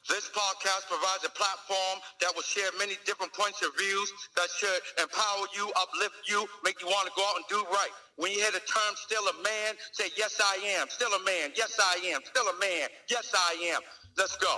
This podcast provides a platform that will share many different points of views that should empower you, uplift you, make you want to go out and do right. When you hear the term still a man, say, yes, I am. Still a man. Yes, I am. Still a man. Yes, I am. Let's go.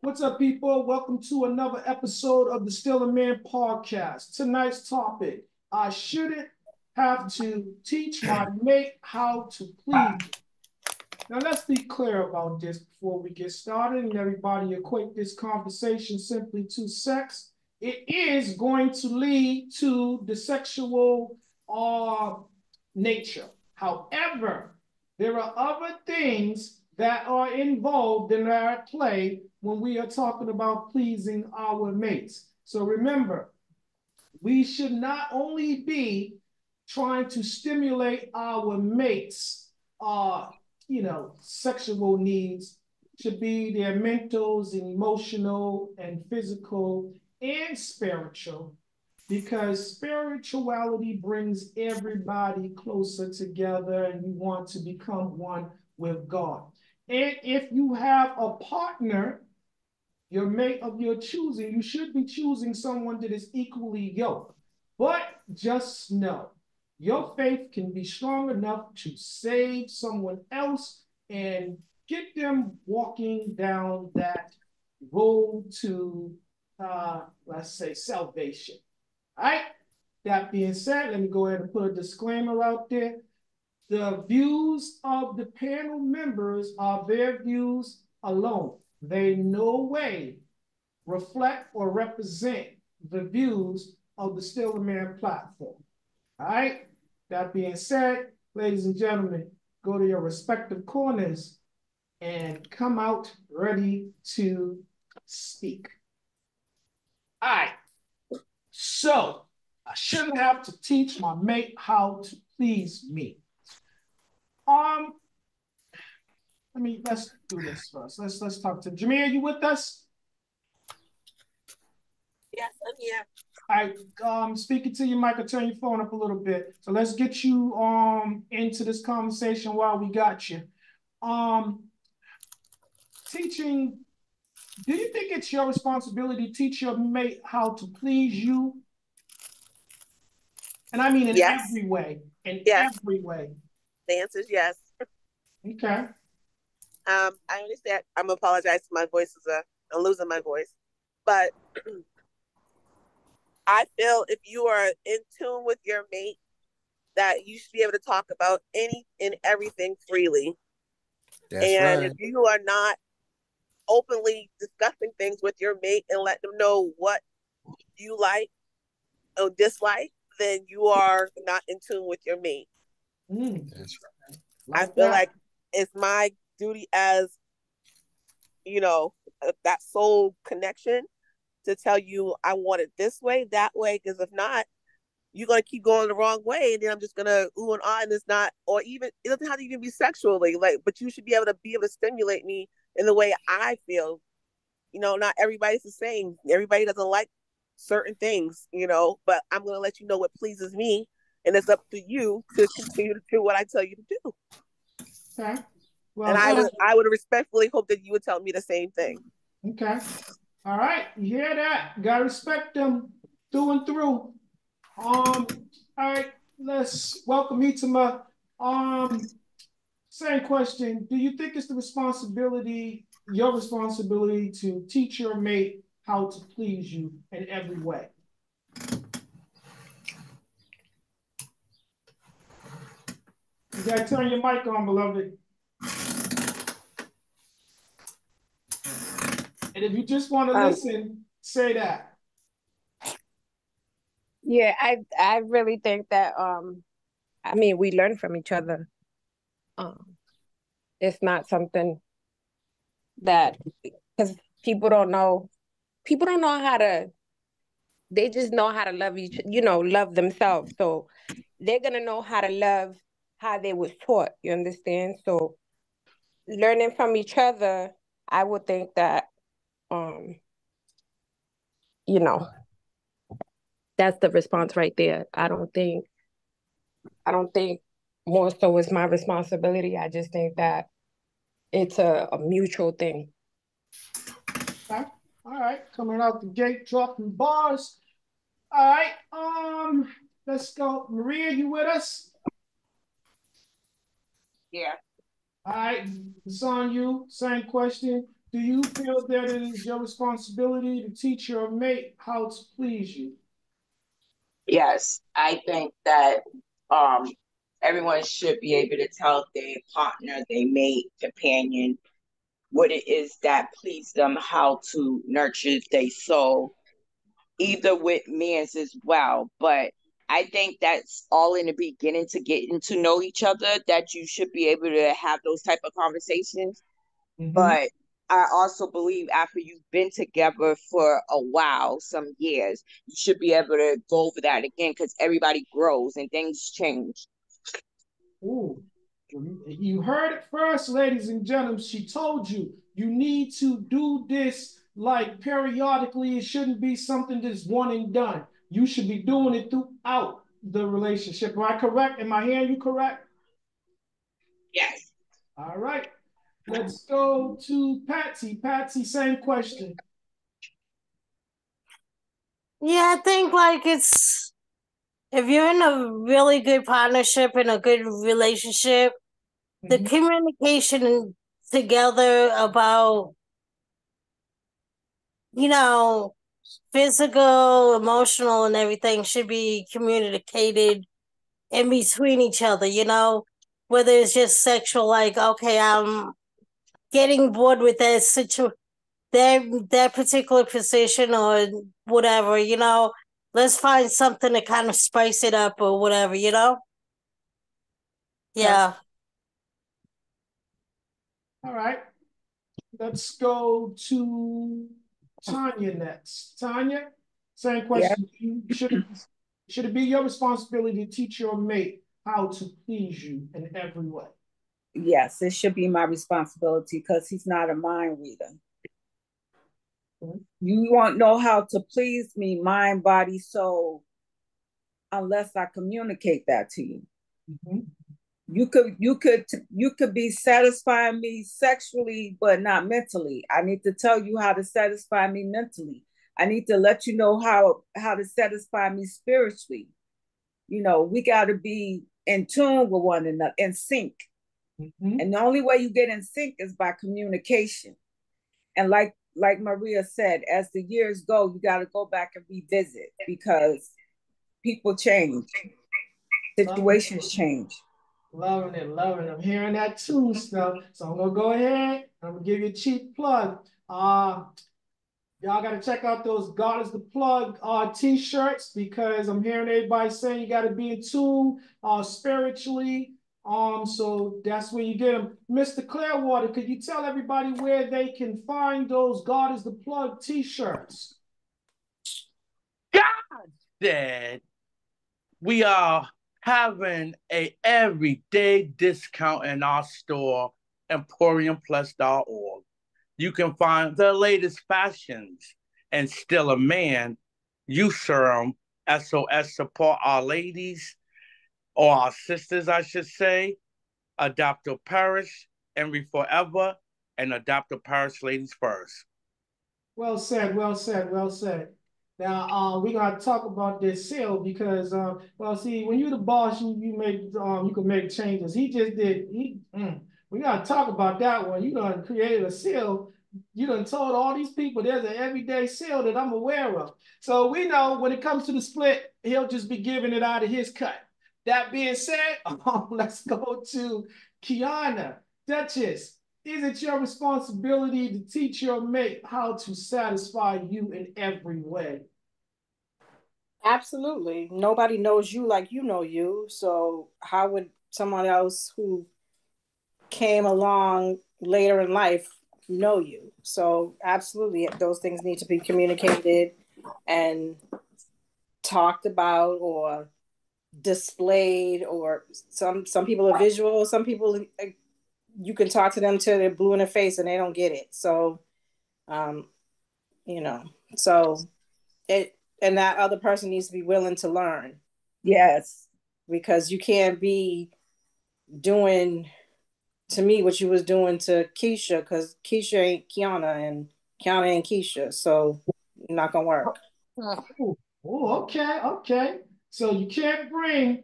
What's up, people? Welcome to another episode of the Still a Man podcast. Tonight's topic, I shouldn't have to teach my mate how to please. Now, let's be clear about this before we get started and everybody equate this conversation simply to sex. It is going to lead to the sexual nature. However, there are other things that are involved and are at play when we are talking about pleasing our mates. So remember, we should not only be trying to stimulate our mates' sexual needs, should be their mentals, emotional, and physical, and spiritual, because spirituality brings everybody closer together and you want to become one with God. And if you have a partner, your mate of your choosing, you should be choosing someone that is equally yoked. But just know, your faith can be strong enough to save someone else and get them walking down that road to, let's say, salvation. All right? That being said, let me go ahead and put a disclaimer out there. The views of the panel members are their views alone. They in no way reflect or represent the views of the Still a Man platform. All right? That being said, ladies and gentlemen, go to your respective corners and come out ready to speak. All right. So, I shouldn't have to teach my mate how to please me. Let's do this first. Let's talk to Jameer. You with us? Yes, I'm here. All right, speaking to your mic, I'll turn your phone up a little bit. So let's get you into this conversation while we got you. Teaching, do you think it's your responsibility to teach your mate how to please you? And I mean in every way. Every way. The answer is yes. Okay. I understand. I'm gonna apologize. My voice is I'm losing my voice, but I feel if you are in tune with your mate, that you should be able to talk about any and everything freely. That's right. If you are not openly discussing things with your mate and let them know what you like or dislike, then you are not in tune with your mate. That's right. I feel like it's my duty as, that soul connection to tell you I want it this way, that way, because if not, you're going to keep going the wrong way, and then I'm just going to ooh and ah, and it's not, or even, it doesn't have to even be sexually, but you should be able to stimulate me in the way I feel. Not everybody's the same. Everybody doesn't like certain things, but I'm going to let you know what pleases me, and it's up to you to continue to do what I tell you to do. Okay. Well, and I would respectfully hope that you would tell me the same thing. Okay. All right. You hear that? You gotta respect them through and through. All right, let's welcome me to my same question. Do you think it's your responsibility to teach your mate how to please you in every way? You gotta turn your mic on, beloved. And if you just want to listen, say that. Yeah, I really think that we learn from each other. It's not something that, because people don't know people don't know how to, they just know how to love love themselves. So they're going to know how to love how they was taught. You understand? So learning from each other, I would think that, you know, that's the response right there. I don't think more so is my responsibility. I just think that it's a mutual thing. Okay. All right. Coming out the gate, dropping bars. All right. Let's go. Maria, you with us? Yeah. All right. It's on you. Same question. Do you feel that it is your responsibility to teach your mate how to please you? Yes, I think that everyone should be able to tell their partner, their mate, companion, what it is that please them, how to nurture their soul, either with men's as well. But I think that's all in the beginning to getting to know each other, that you should be able to have those type of conversations. Mm-hmm. But I also believe after you've been together for a while, some years, you should be able to go over that again because everybody grows and things change. Ooh. You heard it first, ladies and gentlemen. She told you you need to do this like periodically. It shouldn't be something that's one and done. You should be doing it throughout the relationship. Am I correct? Am I hearing you correct? Yes. All right. Let's go to Patsy. Patsy, same question. Yeah, I think like it's if you're in a really good partnership and a good relationship, the communication together about, physical, emotional, and everything should be communicated in between each other, whether it's just sexual, like, okay, I'm getting bored with that particular position or whatever, let's find something to kind of spice it up or whatever, yeah. All right. Let's go to Tanya next. Tanya, same question. Should it be your responsibility to teach your mate how to please you in every way? Yes, it should be my responsibility because he's not a mind reader. You won't know how to please me, mind, body, soul, unless I communicate that to you. Mm-hmm. You could be satisfying me sexually, but not mentally. I need to tell you how to satisfy me mentally. I need to let you know how to satisfy me spiritually. We got to be in tune with one another, in sync. Mm-hmm. And the only way you get in sync is by communication. And like Maria said, as the years go, you got to go back and revisit because people change, situations change. Loving it, loving it. I'm hearing that too stuff. So I'm gonna go ahead. I'm gonna give you a cheap plug. Y'all gotta check out those God is the Plug t-shirts because I'm hearing everybody saying you gotta be in tune spiritually. So that's where you get them. Mr. Clearwater, could you tell everybody where they can find those God is the Plug t-shirts? God said we are having a everyday discount in our store, emporiumplus.org. You can find the latest fashions and still a man. You serum SOS support our ladies or our sisters, I should say. Adopter Parish, Envy Forever, and Adopter Parish Ladies First. Well said, well said, well said. Now, we gotta talk about this sale because, well, see, when you're the boss, you can make changes. He just did. We gotta talk about that one. You done created a sale. You done told all these people there's an everyday sale that I'm aware of. So we know when it comes to the split, he'll just be giving it out of his cut. That being said, let's go to Kiana, Duchess. Is it your responsibility to teach your mate how to satisfy you in every way? Absolutely. Nobody knows you like you know you. So how would someone else who came along later in life know you. So absolutely, those things need to be communicated and talked about or displayed. Or some people are visual. Some people, you can talk to them till they're blue in the face and they don't get it. So, you know, so it, and that other person needs to be willing to learn. Yes. Because you can't be doing to me what you was doing to Keisha, because Keisha ain't Kiana and Kiana ain't Keisha. So not gonna work. Oh, okay. So you can't bring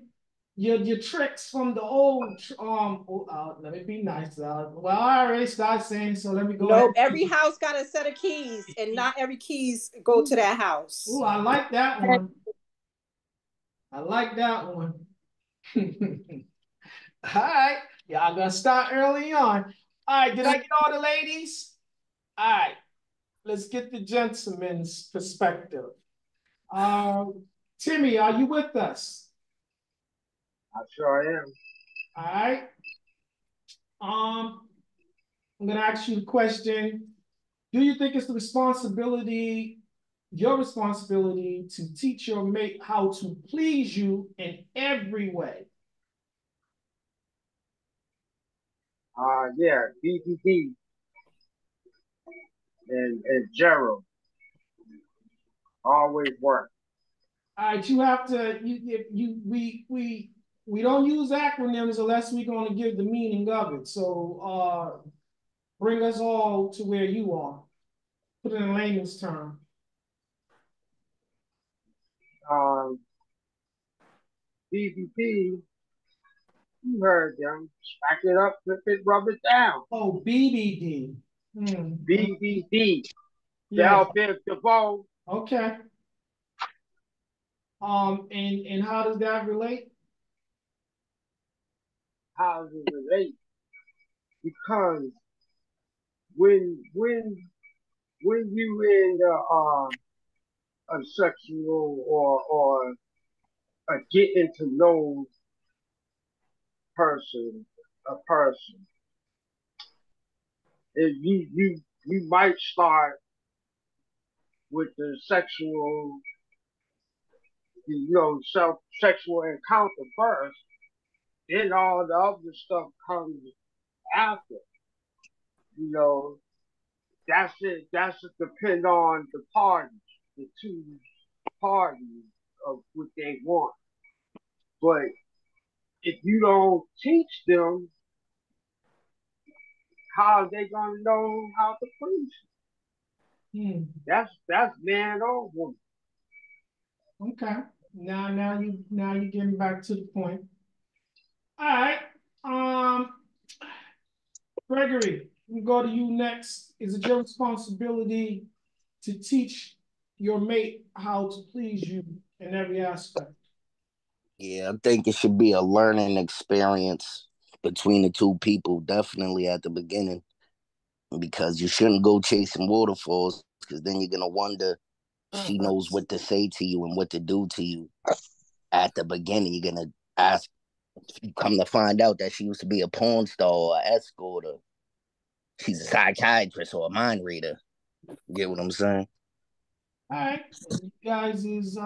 your tricks from the old let me be nice. Well, I already started saying, so let me go ahead. No, every house got a set of keys, and not every keys go to that house. Oh, I like that one. I like that one. All right. Y'all gonna start early on. All right, did I get all the ladies? All right. Let's get the gentleman's perspective. Timmy, are you with us? I sure am. All right. I'm gonna ask you a question. Do you think it's your responsibility to teach your mate how to please you in every way? Yeah, BBD and Gerald always work. All right, you have to. We don't use acronyms unless we're going to give the meaning of it. So bring us all to where you are. Put it in layman's term. BBD, you heard them. Stack it up, flip it, rub it down. Oh, BBD. BBD. Yeah. DeVoe. Okay. And how does that relate? How does it relate? Because when you in a sexual or a getting to know a person, if you might start with the sexual, sexual encounter first, then all the other stuff comes after. You know, that's it. That's it. Depend on the parties, the two parties of what they want. But if you don't teach them, how are they gonna know how to please you? That's man or woman. Okay. Now you getting back to the point. All right. Gregory, we go to you next. Is it your responsibility to teach your mate how to please you in every aspect? Yeah, I think it should be a learning experience between the two people, definitely at the beginning, because you shouldn't go chasing waterfalls, because then you're gonna wonder she knows what to say to you and what to do to you. At the beginning, you're gonna ask, you come to find out that she used to be a porn star or an escort, or she's a psychiatrist or a mind reader. You get what I'm saying? All right. You guys is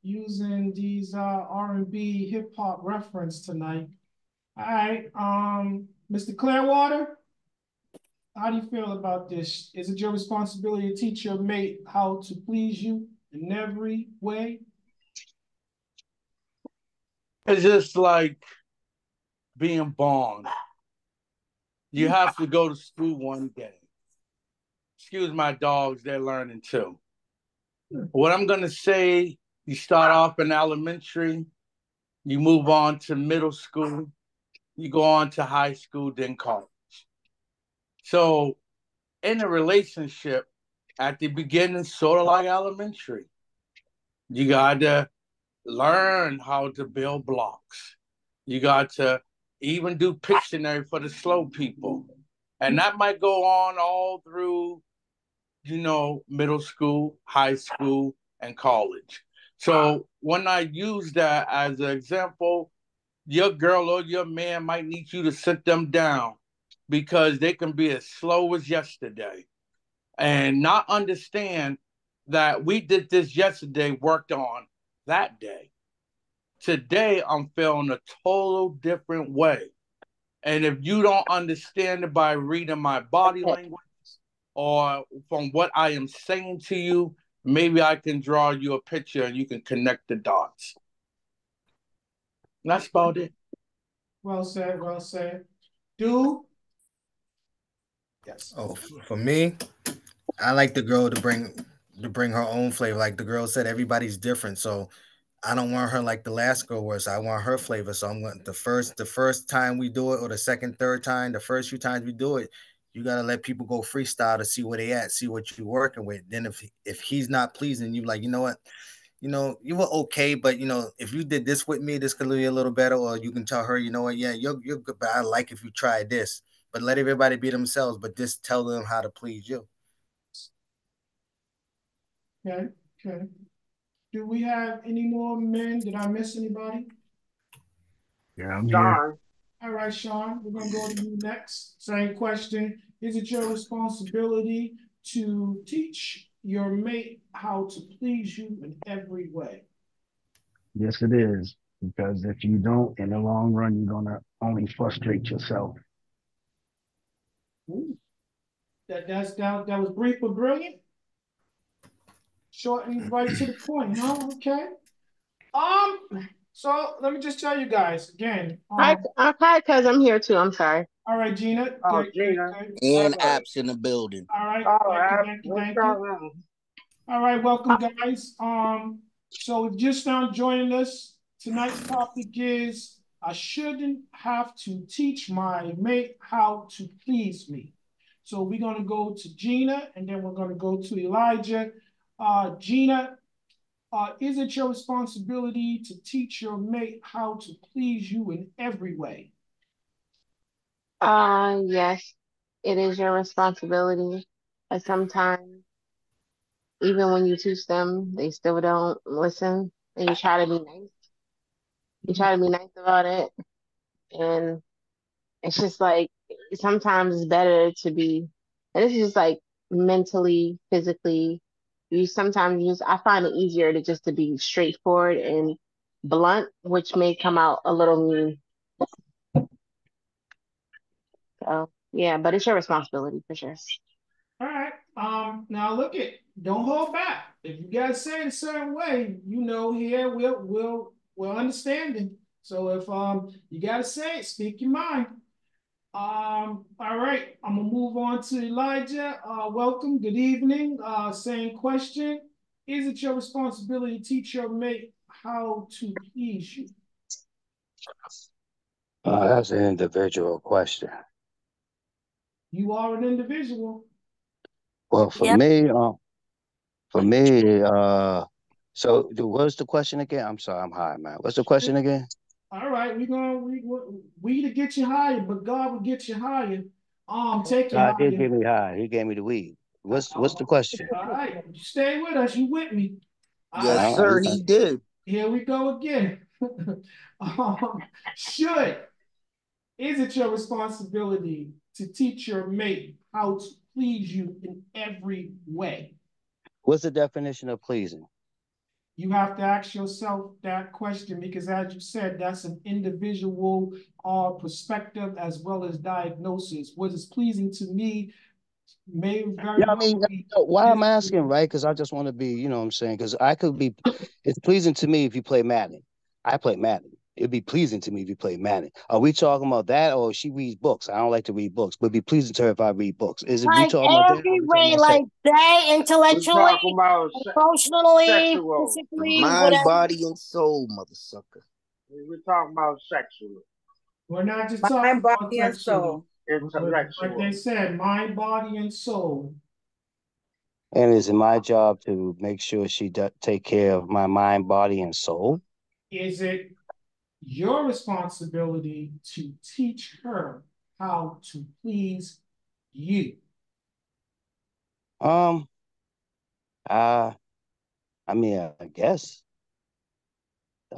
using these R&B hip hop reference tonight. All right. Mr. Clearwater, how do you feel about this? Is it your responsibility to teach your mate how to please you in every way? It's just like being born. You have to go to school one day. Excuse my dogs, they're learning too. What I'm going to say, you start off in elementary, you move on to middle school, you go on to high school, then college. So in a relationship, at the beginning, sort of like elementary, you got to learn how to build blocks. You got to even do Pictionary for the slow people. And that might go on all through, middle school, high school, and college. So when I use that as an example, your girl or your man might need you to sit them down because they can be as slow as yesterday and not understand that we did this yesterday, worked on that day. Today, I'm feeling a total different way. And if you don't understand it by reading my body language or from what I am saying to you, maybe I can draw you a picture and you can connect the dots. That's about it. Well said, well said. Dude? Yes. Oh, for me, I like the girl to bring her own flavor. Like the girl said, everybody's different. So I don't want her like the last girl was. I want her flavor. So I'm going the first time we do it, or the second, third time, the first few times we do it, you gotta let people go freestyle to see where they at, see what you're working with. Then if he's not pleasing you, like, you know what, you were okay, but if you did this with me, this could be a little better. Or you can tell her, you know what, yeah, you're good, but I like if you try this. But let everybody be themselves, but just tell them how to please you. Okay, okay. Do we have any more men? Did I miss anybody? Yeah, I'm here. All right, Sean, we're going to go to you next. Same question. Is it your responsibility to teach your mate how to please you in every way? Yes, it is. Because if you don't, in the long run, you're gonna only frustrate yourself. Ooh. That was brief but brilliant. Short and right to the point, huh? Okay. So let me just tell you guys again. Hi, hi, cuz I'm here too. I'm sorry. All right, Gina. Oh, Good, Gina. good. And apps in the building. All right. Oh, Thank you, what's thank going you. on? All right, welcome, guys. So if you're just now joining us, tonight's topic is I shouldn't have to teach my mate how to please me. So we're going to go to Gina, and then we're going to go to Elijah. Gina, is it your responsibility to teach your mate how to please you in every way? Yes, it is your responsibility. But sometimes, even when you teach them, they still don't listen. And you try to be nice. You try to be nice about it. And it's just like sometimes it's better to be, and this is just like mentally, physically. You sometimes just, I find it easier to just to be straightforward and blunt, which may come out a little mean. So yeah, but it's your responsibility for sure. All right. Now look it. Don't hold back. If you guys say it a certain way, here we're understanding. So if you gotta say it, speak your mind. All right. I'm gonna move on to Elijah. Welcome. Good evening. Same question. Is it your responsibility to teach your mate how to please you? That's an individual question. You are an individual. Well, Yep. for me, so what's the question again? I'm sorry, I'm high, man. What's the question again? All right, we to get you higher, but God will get you higher. Take you God did higher. give me high. He gave me the weed. What's the All question? right, stay with us. You with me? All Yes, right, sir, he did. here we go again. Should is it your responsibility to teach your mate how to please you in every way? What's the definition of pleasing? You have to ask yourself that question because, as you said, that's an individual perspective as well as diagnosis. What is pleasing to me may very Yeah, I well mean, be why I'm asking, displeasing. right? Because I just want to be, what I'm saying? Because it's pleasing to me if you play Madden. I play Madden. It'd be pleasing to me if you play Madden. Are we talking about that, or she reads books? I don't like to read books, but it'd be pleasing to her if I read books. Is it we Like talking about that, or every we talking way, about sex? like that, We're intellectually, talking about emotionally, sexual. physically, Mind, whatever. body, and soul, mother sucker. We're talking about sexual. We're not just talking Mind, about body, and sexually. soul. Like they Intellectual. said, mind, body, and soul. And is it my job to make sure she take care of my mind, body, and soul? Is it your responsibility to teach her how to please you? Um, I mean, I guess.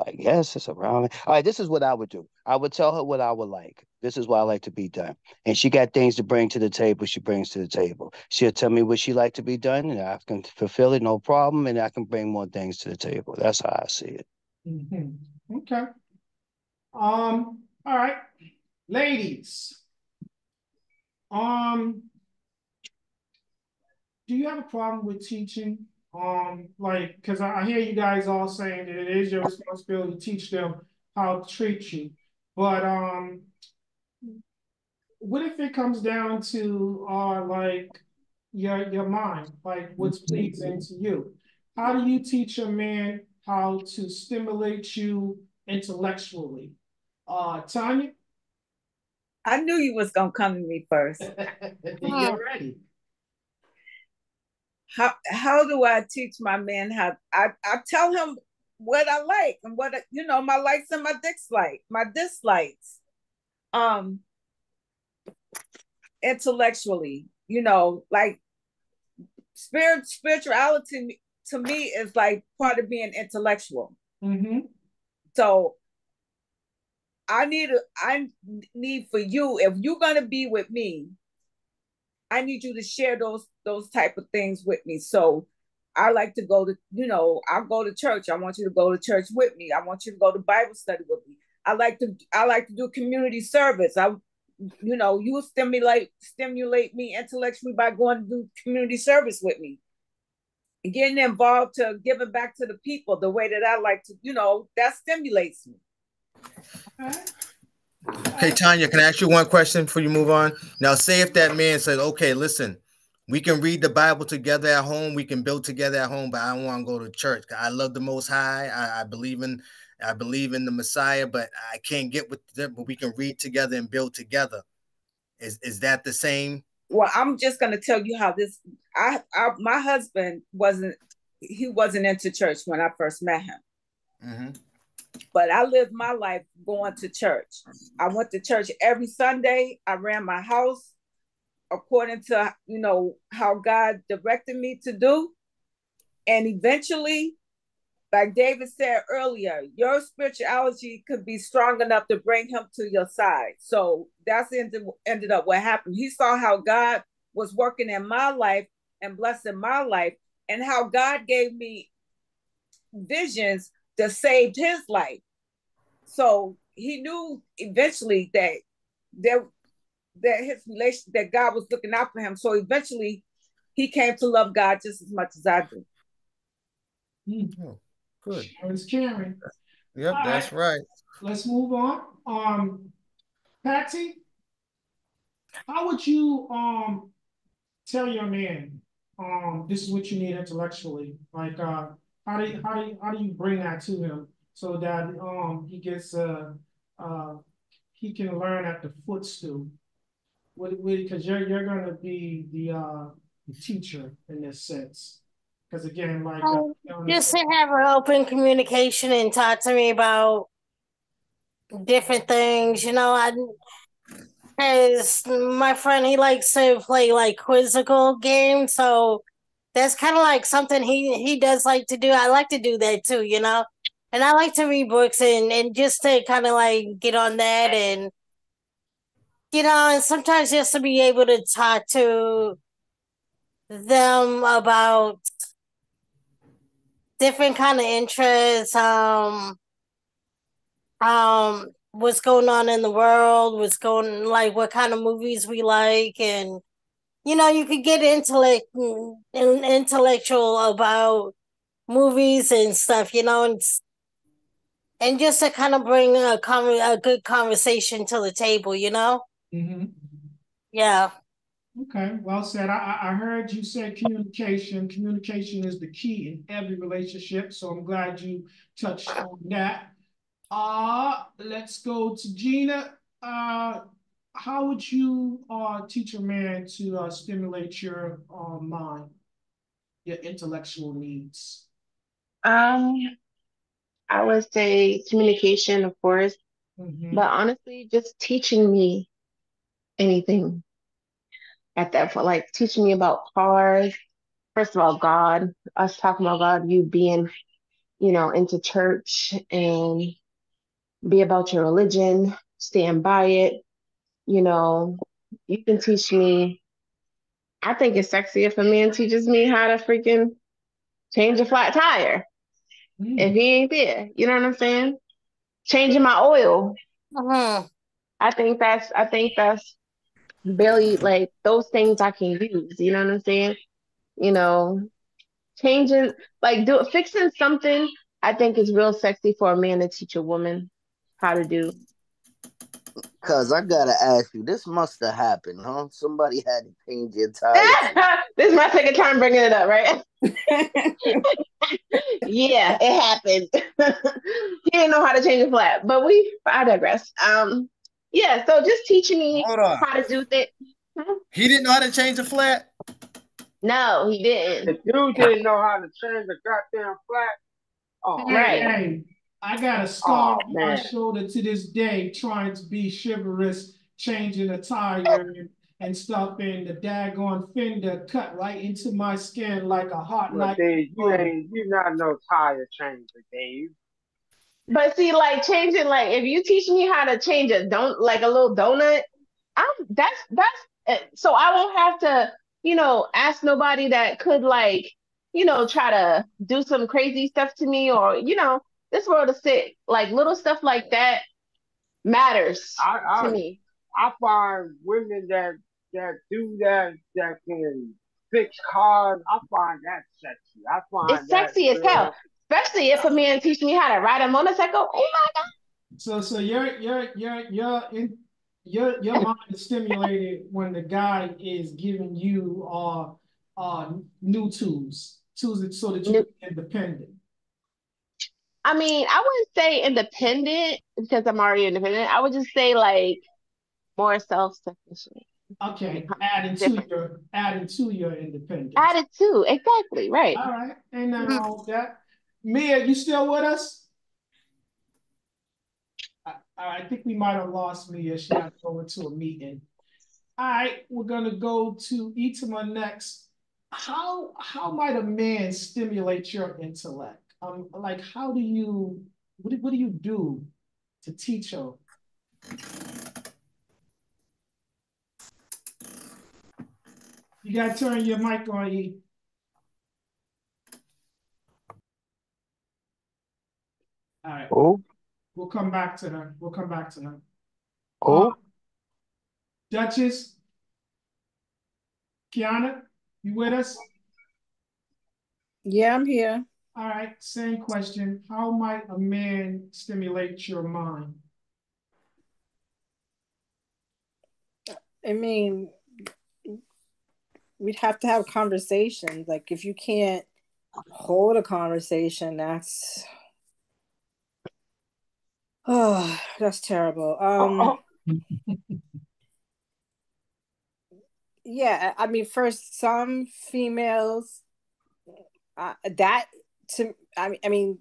I guess it's around. All right, this is what I would do. I would tell her what I would like. This is what I like to be done. And she got things to bring to the table. She brings to the table. She'll tell me what she like to be done, and I can fulfill it, no problem. And I can bring more things to the table. That's how I see it. Mm-hmm. Okay. All right, ladies. Do you have a problem with teaching? Like, because I hear you guys all saying that it is your responsibility to teach them how to treat you. But what if it comes down to like your mind, like what's pleasing to you? How do you teach a man how to stimulate you intellectually? Tanya? I knew you was gonna come to me first. You're ready. How do I teach my man how I tell him what I like and what my likes and my dislikes. Intellectually, like spirituality to me is like part of being intellectual. Mm-hmm. So I need for you, if you're gonna be with me, I need you to share those type of things with me. So I like to go to, I'll go to church. I want you to go to church with me. I want you to go to Bible study with me. I like to do community service. You stimulate me intellectually by going to do community service with me. Getting involved to giving back to the people the way that I like to, that stimulates me. Okay, Tanya, can I ask you one question before you move on? Now, say if that man said, okay, listen, we can read the Bible together at home, we can build together at home, but I don't want to go to church. I love the Most High. I believe in the Messiah, but I can't get with them. But we can read together and build together. Is that the same? Well, I'm just gonna tell you how this. My husband wasn't into church when I first met him. Mm-hmm. But I lived my life going to church. I went to church every Sunday. I ran my house according to, how God directed me to do. And eventually, like David said earlier, your spirituality could be strong enough to bring him to your side. So that's ended up what happened. He saw how God was working in my life and blessing my life, and how God gave me visions that saved his life. So he knew eventually that his relation, that God was looking out for him. So eventually he came to love God just as much as I do. Oh, good. Sharon's caring. Yep, that's right. Let's move on. Patsy, how would you tell your man this is what you need intellectually? Like how do you bring that to him so that he gets he can learn at the footstool? Because you're going to be the teacher in this sense. Because again, like just to have an open communication and talk to me about different things, because my friend, he likes to play like quizzical games, so that's kind of like something he does like to do. I like to do that too, and I like to read books and just to kind of like get on that, and and sometimes just to be able to talk to them about different kind of interests, what's going on in the world, what kind of movies we like, and you could get intellectual about movies and stuff, and just to kind of bring a good conversation to the table, Mm-hmm. Yeah. Okay, well said. I heard you say communication. Communication is the key in every relationship, so I'm glad you touched on that. Let's go to Gina. How would you teach a man to stimulate your mind, your intellectual needs? I would say communication, of course, but honestly, just teaching me anything at that point, like teaching me about cars. First of all, God, us talking about God, you being, into church and be about your religion, stand by it. You can teach me. I think it's sexy if a man teaches me how to freaking change a flat tire if he ain't there. You know what I'm saying? Changing my oil. I think that's barely like those things I can use. You know what I'm saying? You know, changing like do fixing something. I think is real sexy for a man to teach a woman how to do. Cause I gotta ask you, this must have happened, huh? Somebody had to change your tire. This is my second time bringing it up, right? Yeah, it happened. He didn't know how to change a flat, but I digress. Yeah, so just teaching me Hold on. how to do things. He didn't know how to change a flat? No, he didn't. The dude didn't know how to change the goddamn flat. Oh, Hey, man. hey, I got a scar Oh, on my man. shoulder to this day trying to be chivalrous, changing a tire and stuff, and the daggone fender cut right into my skin like a hot Well, knife. Dave, you not no tire changer, Dave. But see, like changing, like if you teach me how to change like a little donut, so I won't have to, ask nobody that could like, try to do some crazy stuff to me or, this world is sick. Like little stuff like that matters to me. I find women that do that can fix cars. I find that sexy. I find It's that sexy as hell, real. especially if a man teach me how to ride a motorcycle. Oh my God. So your mind is stimulated when the guy is giving you new tools so that you can be independent. I mean, I wouldn't say independent because I'm already independent. I would just say like more self-sufficient. Okay, adding to your independence. Added to, exactly, right. All right, ain't nothing wrong with that. Mia, you still with us? I think we might have lost Mia. She had to go into a meeting. All right, we're gonna go to Itama next. How might a man stimulate your intellect? Like how do you what do you do to teach her? You gotta turn your mic on, E. All right. Oh, We'll come back to her. We'll come back to her. oh, Duchess, Kiana, you with us? Yeah, I'm here. All right, same question. How might a man stimulate your mind? I mean, we'd have to have conversations. Like if you can't hold a conversation, that's terrible. Yeah, I mean, for some females, that to I mean,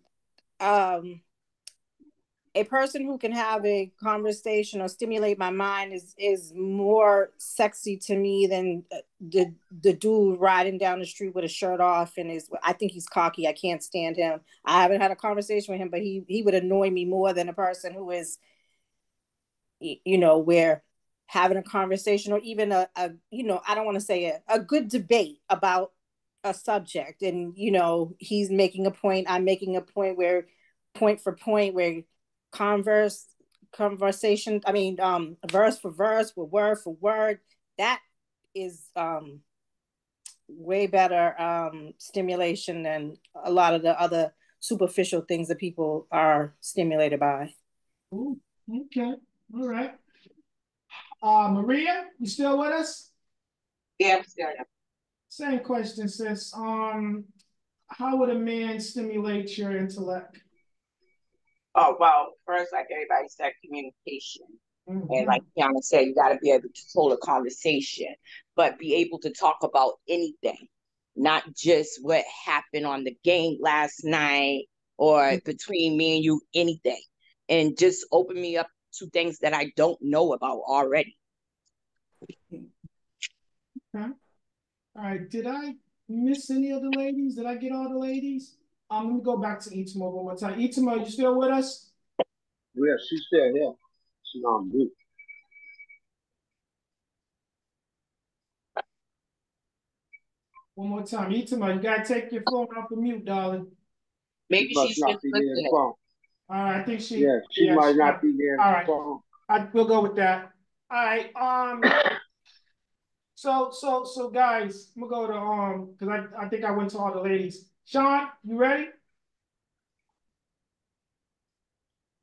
a person who can have a conversation or stimulate my mind is more sexy to me than the dude riding down the street with a shirt off and I think he's cocky. I can't stand him. I haven't had a conversation with him, but he would annoy me more than a person who is, where having a conversation or even a I don't want to say a good debate about a subject, and he's making a point, I'm making a point, where point for point, where conversation, I mean, verse for verse, with word for word, that is way better stimulation than a lot of the other superficial things that people are stimulated by. Ooh, okay, all right. Maria, you still with us? Yeah, I'm still. Same question, sis. How would a man stimulate your intellect? Oh, well, first, like everybody said, communication. Mm-hmm. And like Kiana said, you got to be able to hold a conversation, but be able to talk about anything, not just what happened on the game last night or between me and you, anything. And just open me up to things that I don't know about already. Okay. All right. Did I miss any of the ladies? Did I get all the ladies? Let me go back to Itima one more time. Itima, you still with us? Yeah, she's still here. She's on mute. One more time. Itima, you gotta take your phone off the mute, darling. Maybe She must she's not just be near the listening. phone. All right, I think she. Yeah, she might not be near All the right, phone. we'll go with that. All right. So guys, I'm gonna go to because I think I went to all the ladies. Sean, you ready?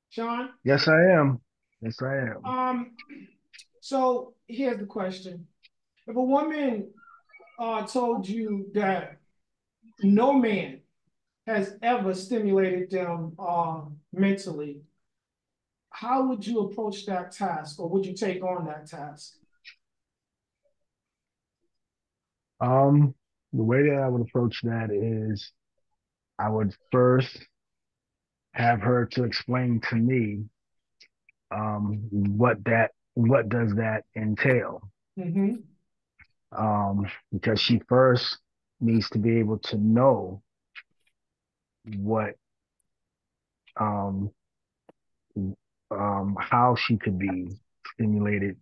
Sean? Yes, I am. Yes, I am. So here's the question. If a woman told you that no man has ever stimulated them mentally, how would you approach that task, or would you take on that task? The way that I would approach that is I would first have her to explain to me what does that entail. Mm-hmm. Because she first needs to be able to know what um how she could be stimulated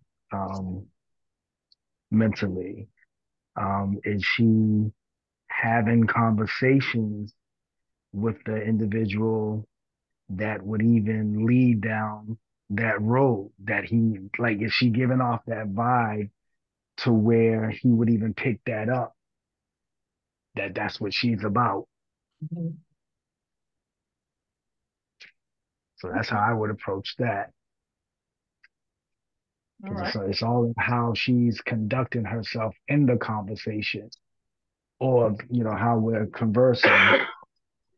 mentally. Is she having conversations with the individual that would even lead down that road that he like, is she giving off that vibe to where he would even pick that up, that that's what she's about? Mm-hmm. So that's how I would approach that. All Because right. it's all how she's conducting herself in the conversation, or how we're conversing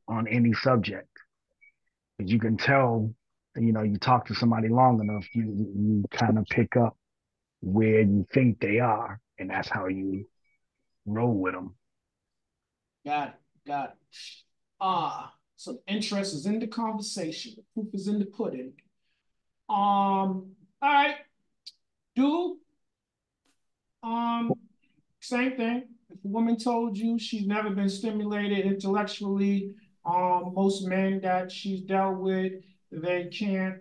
on any subject. Because you can tell, you talk to somebody long enough, you kind of pick up where you think they are, and that's how you roll with them. Got it. Got it. So interest is in the conversation. The proof is in the pudding. All right. Do same thing. If a woman told you she's never been stimulated intellectually, most men that she's dealt with, they can't,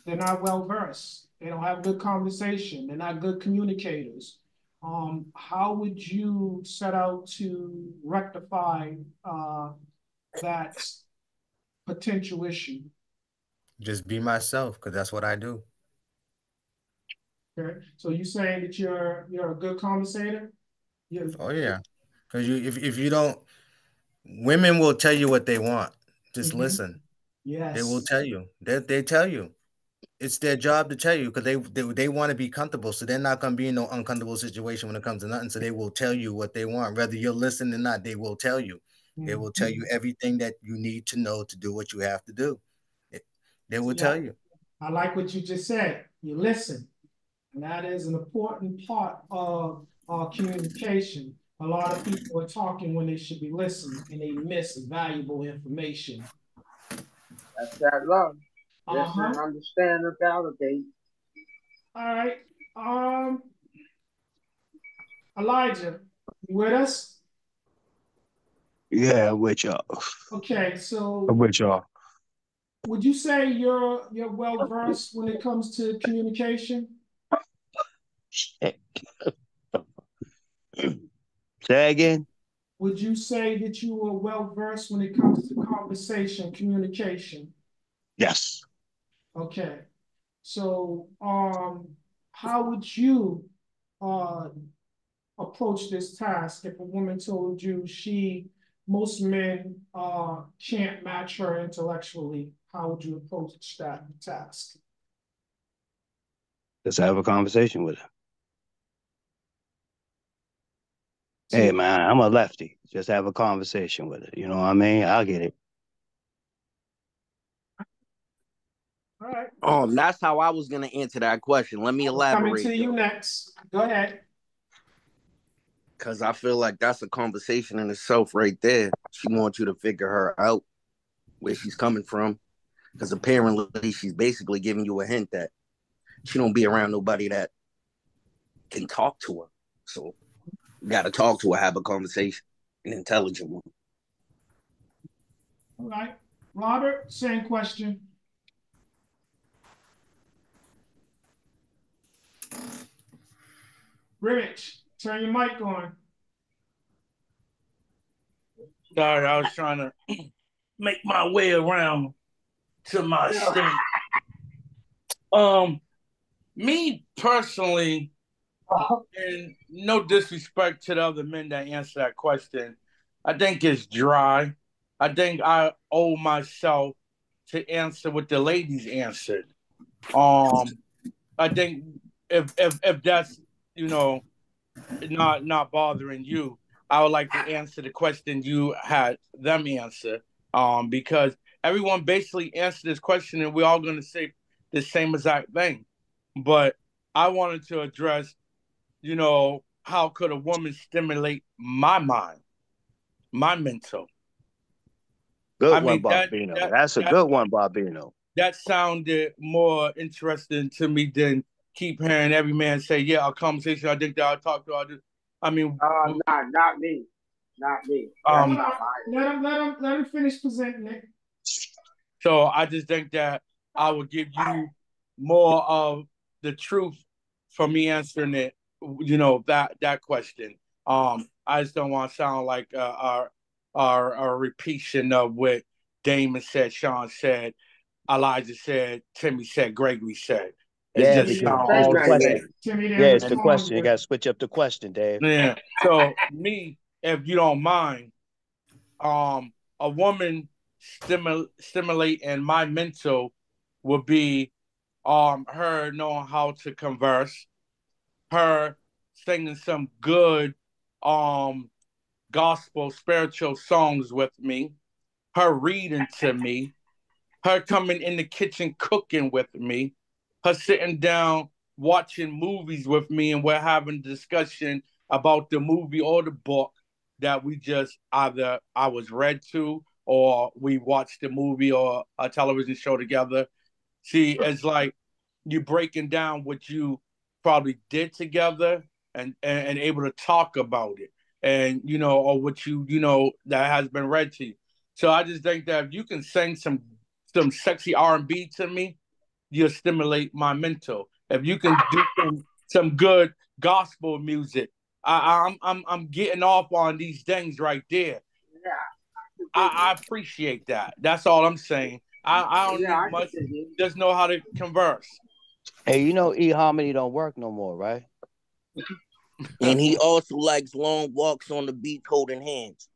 they're not well versed. They don't have good conversation. They're not good communicators. How would you set out to rectify that potential issue? Just be myself, because that's what I do. Okay, so you saying that you're a good conversator? Oh yeah, because if you don't, women will tell you what they want. Just listen. They will Yes. tell you. They tell you. It's their job to tell you, because they want to be comfortable, so they're not gonna be in no uncomfortable situation when it comes to nothing. So they will tell you what they want, whether you're listening or not. They will tell you. They will tell you everything that you need to know to do what you have to do. They will tell you. I like what you just said. You listen. And that is an important part of communication. A lot of people are talking when they should be listening, and they miss valuable information. That's that love. Listen, Uh-huh. understand, and validate. All right. Elijah, you with us? Yeah, with y'all. Okay, so I'm with y'all. would you say you're well versed when it comes to communication? Say again? Would you say that you are well versed when it comes to conversation, communication? Yes. Okay. So, how would you approach this task if a woman told you most men can't match her intellectually? How would you approach that task? Let's have a conversation with her. So, Hey man, I'm a lefty. Just have a conversation with her. You know what I mean? I'll get it. all right. That's how I was gonna answer that question. Let me elaborate. Coming to you next. Go ahead. Because I feel like that's a conversation in itself right there. She wants you to figure her out, where she's coming from. Because apparently she's basically giving you a hint that she don't be around nobody that can talk to her. So you got to talk to her, have a conversation, an intelligent one. All right. Robert, same question. Rich, turn your mic on. Sorry, I was trying to make my way around to my state. Me personally, and no disrespect to the other men that answer that question, I think it's dry. I think I owe myself to answer what the ladies answered. I think if that's you know not bothering you, I would like to answer the question you had them answer. Because everyone basically answered this question and we're all going to say the same exact thing. But I wanted to address, how could a woman stimulate my mind, my mental? Good I one, mean Barbino. That's a good one, Barbino. that sounded more interesting to me than keep hearing every man say, "Yeah, our conversation. I think that I'll talk to. I mean, Not me, not me. That's um, not my. Let him finish presenting it. so I just think that I would give you more of the truth for me answering it. That question. I just don't want to sound like our repetition of what Damon said, Sean said, Elijah said, Timmy said, Gregory said. It's Yeah, just He because didn't sound say it's all the the nothing same. yet. question. Timmy, Yeah, there's a it's the And question. You phone. got to switch up the question, Dave. yeah, so me, if you don't mind, a woman stimulating my mental would be her knowing how to converse, her singing some good um gospel spiritual songs with me, her reading to me, her coming in the kitchen cooking with me, her sitting down watching movies with me, and we're having a discussion about the movie or the book that we just either I was read to or we watched the movie or a television show together. See, it's like you breaking down what you probably did together and able to talk about it and or what that has been read to you. So I just think that if you can sing some sexy R&B to me, you'll stimulate my mental. If you can do some good gospel music, I'm getting off on these things right there. I appreciate that. That's all I'm saying. I don't Yeah, need I can much. dig it. Just know how to converse. Hey, eHarmony don't work no more, right? And he also likes long walks on the beach holding hands.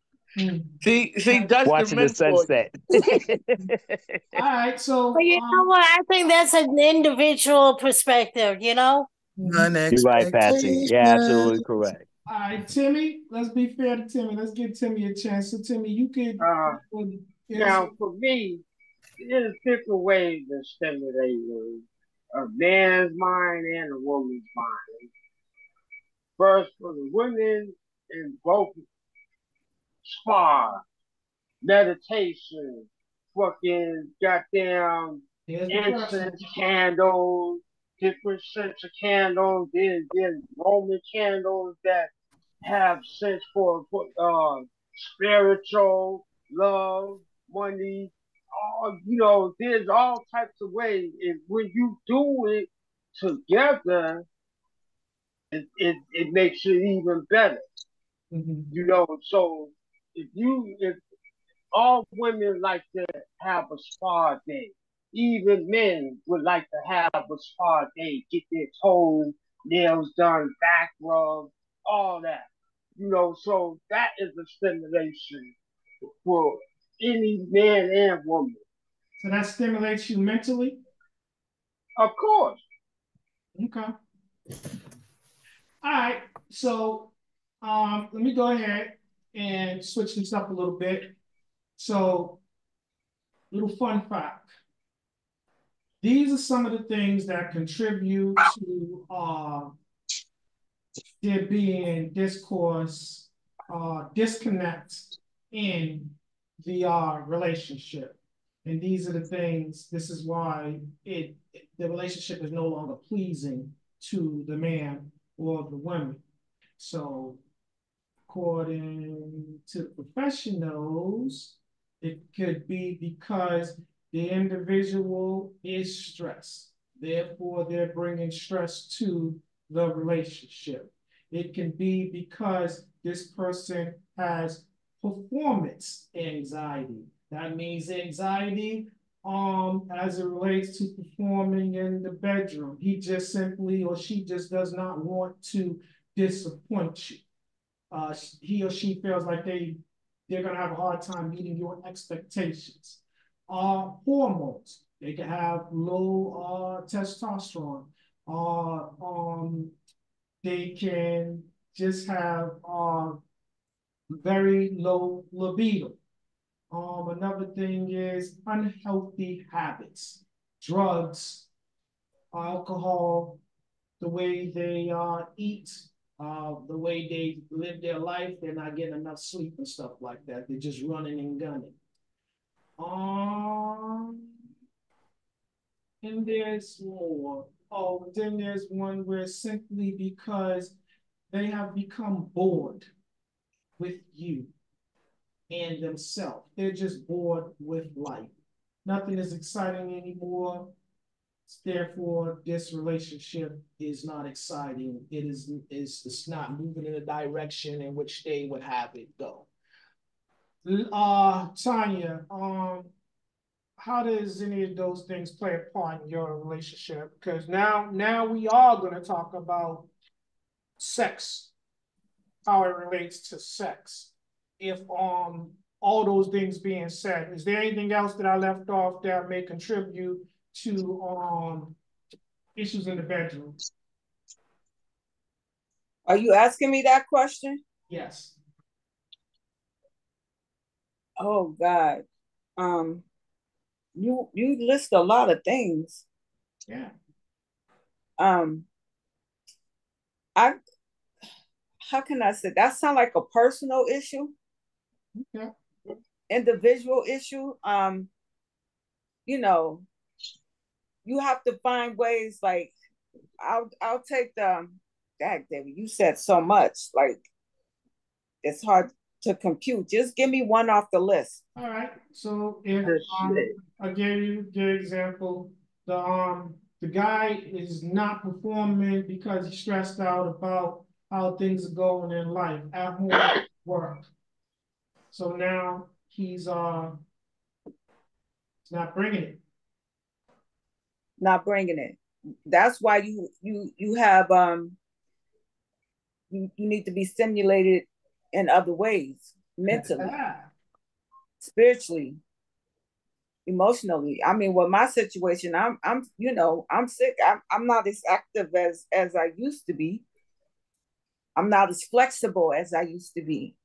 See, that's the Watching the men for you. sunset. All right, so But you know what? I think that's an individual perspective, You're right, Patsy. Yeah, absolutely correct. all right, Timmy, let's be fair to Timmy. Let's give Timmy a chance. So, Timmy, you could answer. Now, for me, there's different ways to stimulate a man's mind and a woman's mind. First, for the women, in both spa, meditation, fucking goddamn Here's the question. incense candles, different scents of candles. There's Roman candles that have sense for spiritual love, money. There's all types of ways, and when you do it together, it makes it even better. So if all women like to have a spa day, even men would like to have a spa day, get their toes, nails done, back rub, all that. So that is a stimulation for any man and woman. So that stimulates you mentally? Of course. Okay. All right. So let me go ahead and switch this up a little bit. So, little fun fact. These are some of the things that contribute to there being discourse, disconnect in the relationship. And these are the things, this is why the relationship is no longer pleasing to the man or the woman. So according to professionals, It could be because the individual is stressed. Therefore, they're bringing stress to the relationship. It can be because this person has performance anxiety. That means anxiety as it relates to performing in the bedroom. He just simply or she just does not want to disappoint you. He or she feels like they're gonna have a hard time meeting your expectations. Hormones. They can have low testosterone. They can just have very low libido. Another thing is unhealthy habits, drugs, alcohol, the way they eat, the way they live their life. They're not getting enough sleep and stuff like that. They're just running and gunning. And there's more. Oh, then there's one where simply because they have become bored with you and themselves. They're just bored with life. Nothing is exciting anymore. Therefore, this relationship is not exciting. It's not moving in the direction in which they would have it go. Tanya, how does any of those things play a part in your relationship? Because now we are going to talk about sex, how it relates to sex. If all those things being said, is there anything else that I left off that may contribute to issues in the bedroom? Are you asking me that question? Yes. Oh God. You list a lot of things. Yeah. I how can I say that sound like a personal issue? Okay. Individual issue. You know, you have to find ways like I'll take the Dag David, you said so much. Like it's hard to compute. Just give me one off the list. All right. So if I gave you the example, the guy is not performing because he's stressed out about how things are going in life at home, work. So now he's not bringing it. Not bringing it. That's why you have you need to be stimulated in other ways, mentally, spiritually, emotionally. I mean, with my situation, I'm I'm sick. I'm not as active as I used to be. I'm not as flexible as I used to be.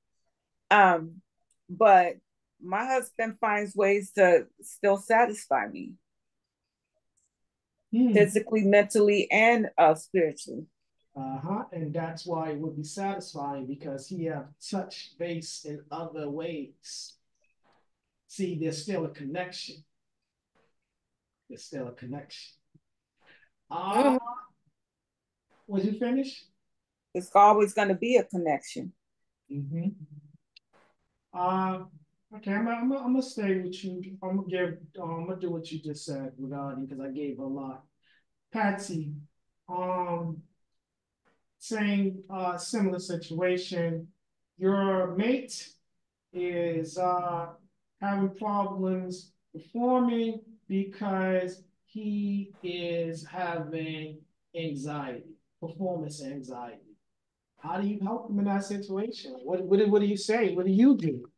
But my husband finds ways to still satisfy me, physically, mentally, and spiritually. And that's why it would be satisfying because he have touched base in other ways. See, there's still a connection. There's still a connection. Was you finished? It's always going to be a connection. Mm-hmm. Okay, I'm gonna stay with you. I'm gonna do what you just said regarding because I gave a lot. Patsy, same similar situation. Your mate is having problems performing because he is having anxiety, performance anxiety. How do you help him in that situation? What do you say? What do you do?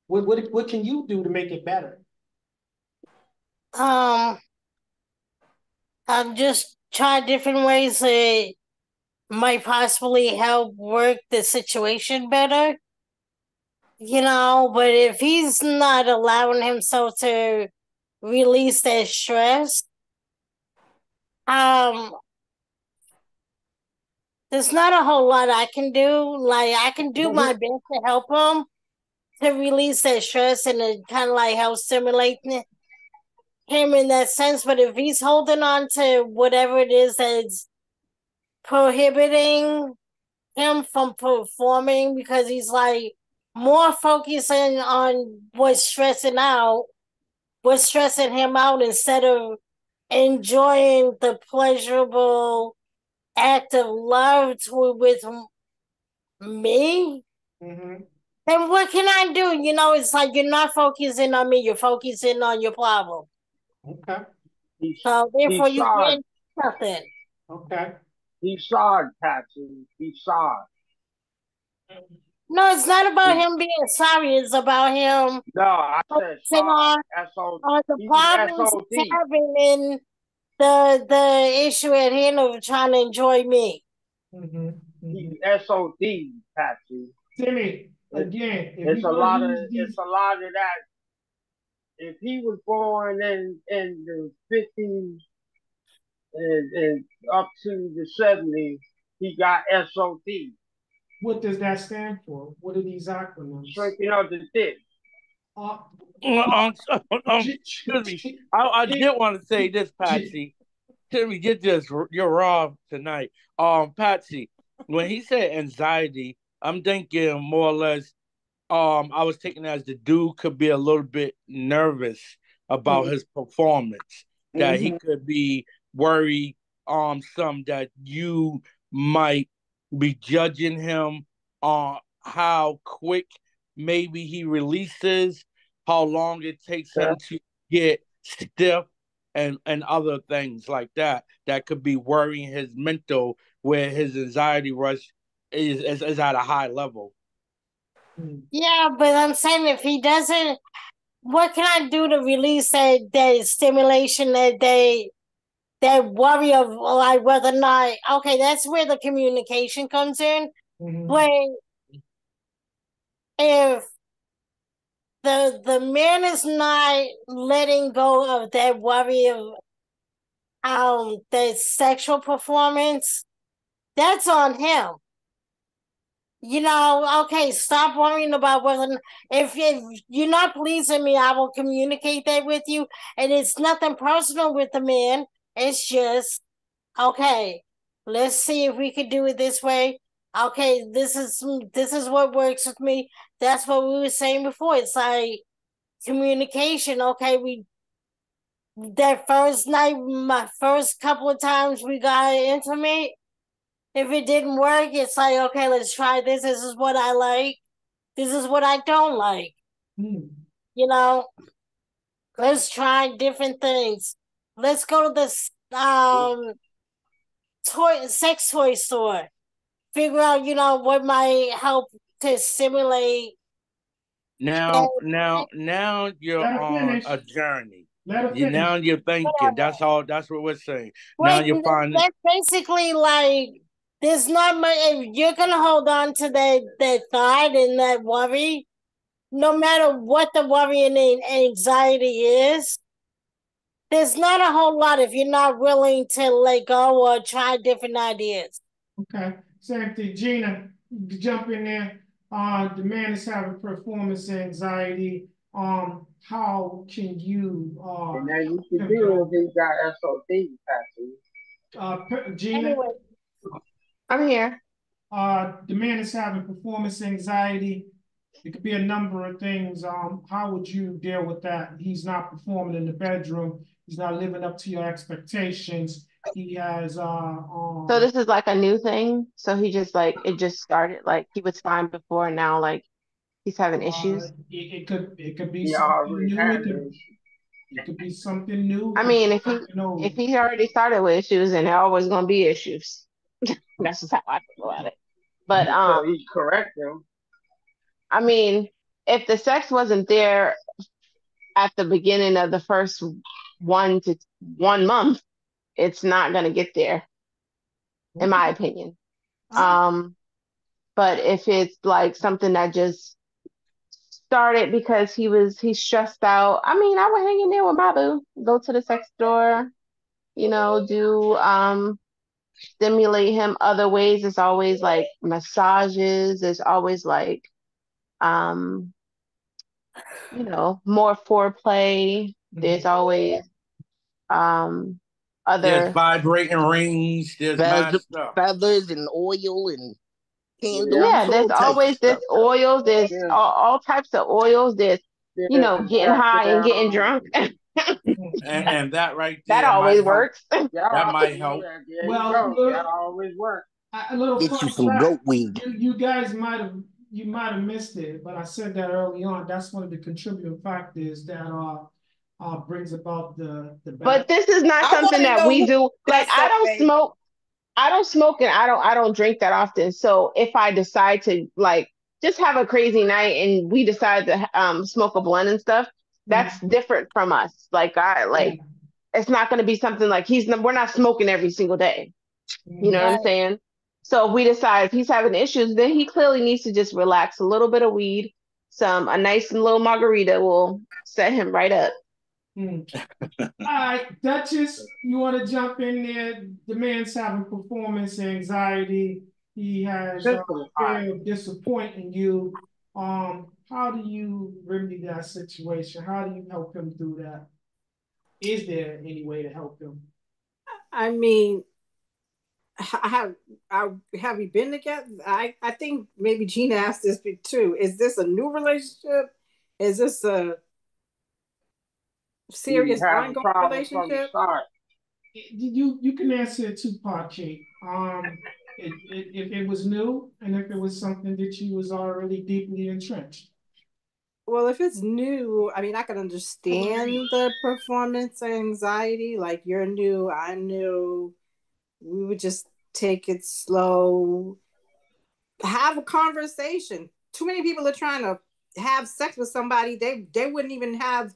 What can you do to make it better? I'll just try different ways that might possibly help work the situation better. But if he's not allowing himself to release that stress, there's not a whole lot I can do. Like I can do my best to help him to release that stress and to kind of like help stimulate him in that sense. But if he's holding on to whatever it is that's prohibiting him from performing because he's like more focusing on what's stressing him out instead of enjoying the pleasurable act of love with me, then what can I do? It's like you're not focusing on me, you're focusing on your problem. Okay. So therefore you sorry. can't do nothing. Okay. He's sorry, Patsy. He's sorry. No, it's not about him being sorry. It's about him. No, I said sorry. On the problems he's having in the issue at hand of trying to enjoy me. He's SOD, Patsy. Timmy, again, it's a lot of that. If he was born in the 50s and up to the 70s, he got SOD. What does that stand for? What are these acronyms? Shrinking of the dick. Excuse me. I did want to say this, Patsy. Timmy, you're raw tonight. Patsy, when he said anxiety, I'm thinking more or less. I was taking it as the dude could be a little bit nervous about his performance, that he could be worried some that you might be judging him on how quick maybe he releases, how long it takes him to get stiff, and other things like that could be worrying his mental, where his anxiety rush is at a high level. Yeah, but I'm saying if he doesn't, what can I do to release that stimulation, that worry of like whether or not, okay, that's where the communication comes in. But if the man is not letting go of that worry of the sexual performance, that's on him. Okay, stop worrying about whether if you're not pleasing me, I will communicate that with you. And it's nothing personal with the man. It's just, okay, let's see if we could do it this way. Okay, this is what works with me. That's what we were saying before. It's like communication. Okay, that first night, my first couple of times we got intimate. If it didn't work, it's like, okay, let's try this. This is what I like. This is what I don't like. Let's try different things. Let's go to this sex toy store. Figure out, what might help to stimulate. Now you're on a journey. Now you're thinking. That's all. That's what we're saying. Now you're finding. That's basically like there's not much. If you're gonna hold on to that thought and that worry, no matter what the worry and anxiety is, there's not a whole lot if you're not willing to let go or try different ideas. Okay, same thing. Gina, jump in there. The man is having performance anxiety. How can you and now you can do if he got SOD, Patsy? Gina? Anyway. I'm here. The man is having performance anxiety. It could be a number of things. How would you deal with that? He's not performing in the bedroom. He's not living up to your expectations. He has so this is like a new thing. So he just like it just started like he was fine before and now like he's having issues. It could be something new. It could be something new. I mean, if he already started with issues, and there always gonna be issues. That's just how I feel about it. But he's correct him. I mean, if the sex wasn't there at the beginning of the first 1 to 1 month, it's not gonna get there, in my opinion. But if it's like something that just started because he's stressed out, I mean, I would hang in there with my boo, go to the sex store, do stimulate him other ways. There's always like massages. There's always like more foreplay. There's always other There's vibrating rings. There's mad stuff. Feathers and oil and handle Yeah, there's all types of always stuff. oils. There's all types of oils. There's getting high and getting drunk. And that right That there might always help. works. That might help. There you Well, go. That always works. a little Get you fun some fact. goat weed. You guys might have missed it, but I said that early on. That's one of the contributing factors that brings about the But this is not something that we do. Like I don't smoke. I don't smoke and I don't drink that often. So if I decide to like just have a crazy night and we decide to smoke a blunt and stuff, that's different from us. Like it's not going to be something like we're not smoking every single day. You know what I'm saying? So if we decide if he's having issues, then he clearly needs to just relax. A little bit of weed, a nice little margarita will set him right up. All right, Duchess, you want to jump in there? The man's having performance anxiety. He has fear of disappointing you. How do you remedy that situation? How do you help him through that? Is there any way to help him? I mean, have you been together? I think maybe Gina asked this too. Is this a new relationship? Is this a serious ongoing relationship? You can answer a two-part, Kate. If it was new and if it was something that you was already deeply entrenched. Well, if it's new, I mean, I can understand the performance anxiety. Like you're new, I'm new. We would just take it slow. Have a conversation. Too many people are trying to have sex with somebody they wouldn't even have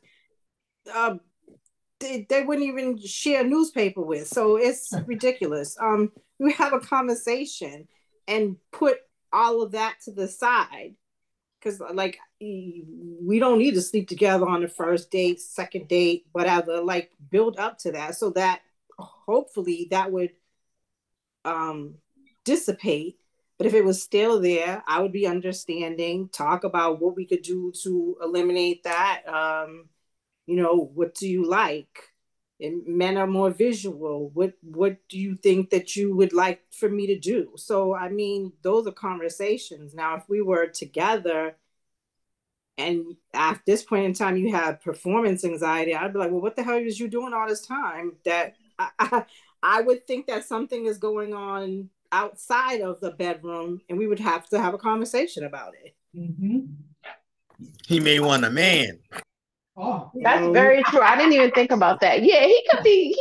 they wouldn't even share a newspaper with. So it's ridiculous. We have a conversation and put all of that to the side. Because like we don't need to sleep together on the first date, second date, whatever. Like build up to that so that hopefully that would dissipate. But if it was still there, I would be understanding, talk about what we could do to eliminate that. What do you like? And men are more visual. What do you think that you would like for me to do? So I mean, those are conversations. Now, if we were together and at this point in time you have performance anxiety, I'd be like, well, what the hell was you doing all this time? That I would think that something is going on outside of the bedroom, and we would have to have a conversation about it. He may want a man. Oh, that's very true. I didn't even think about that. Yeah, he could be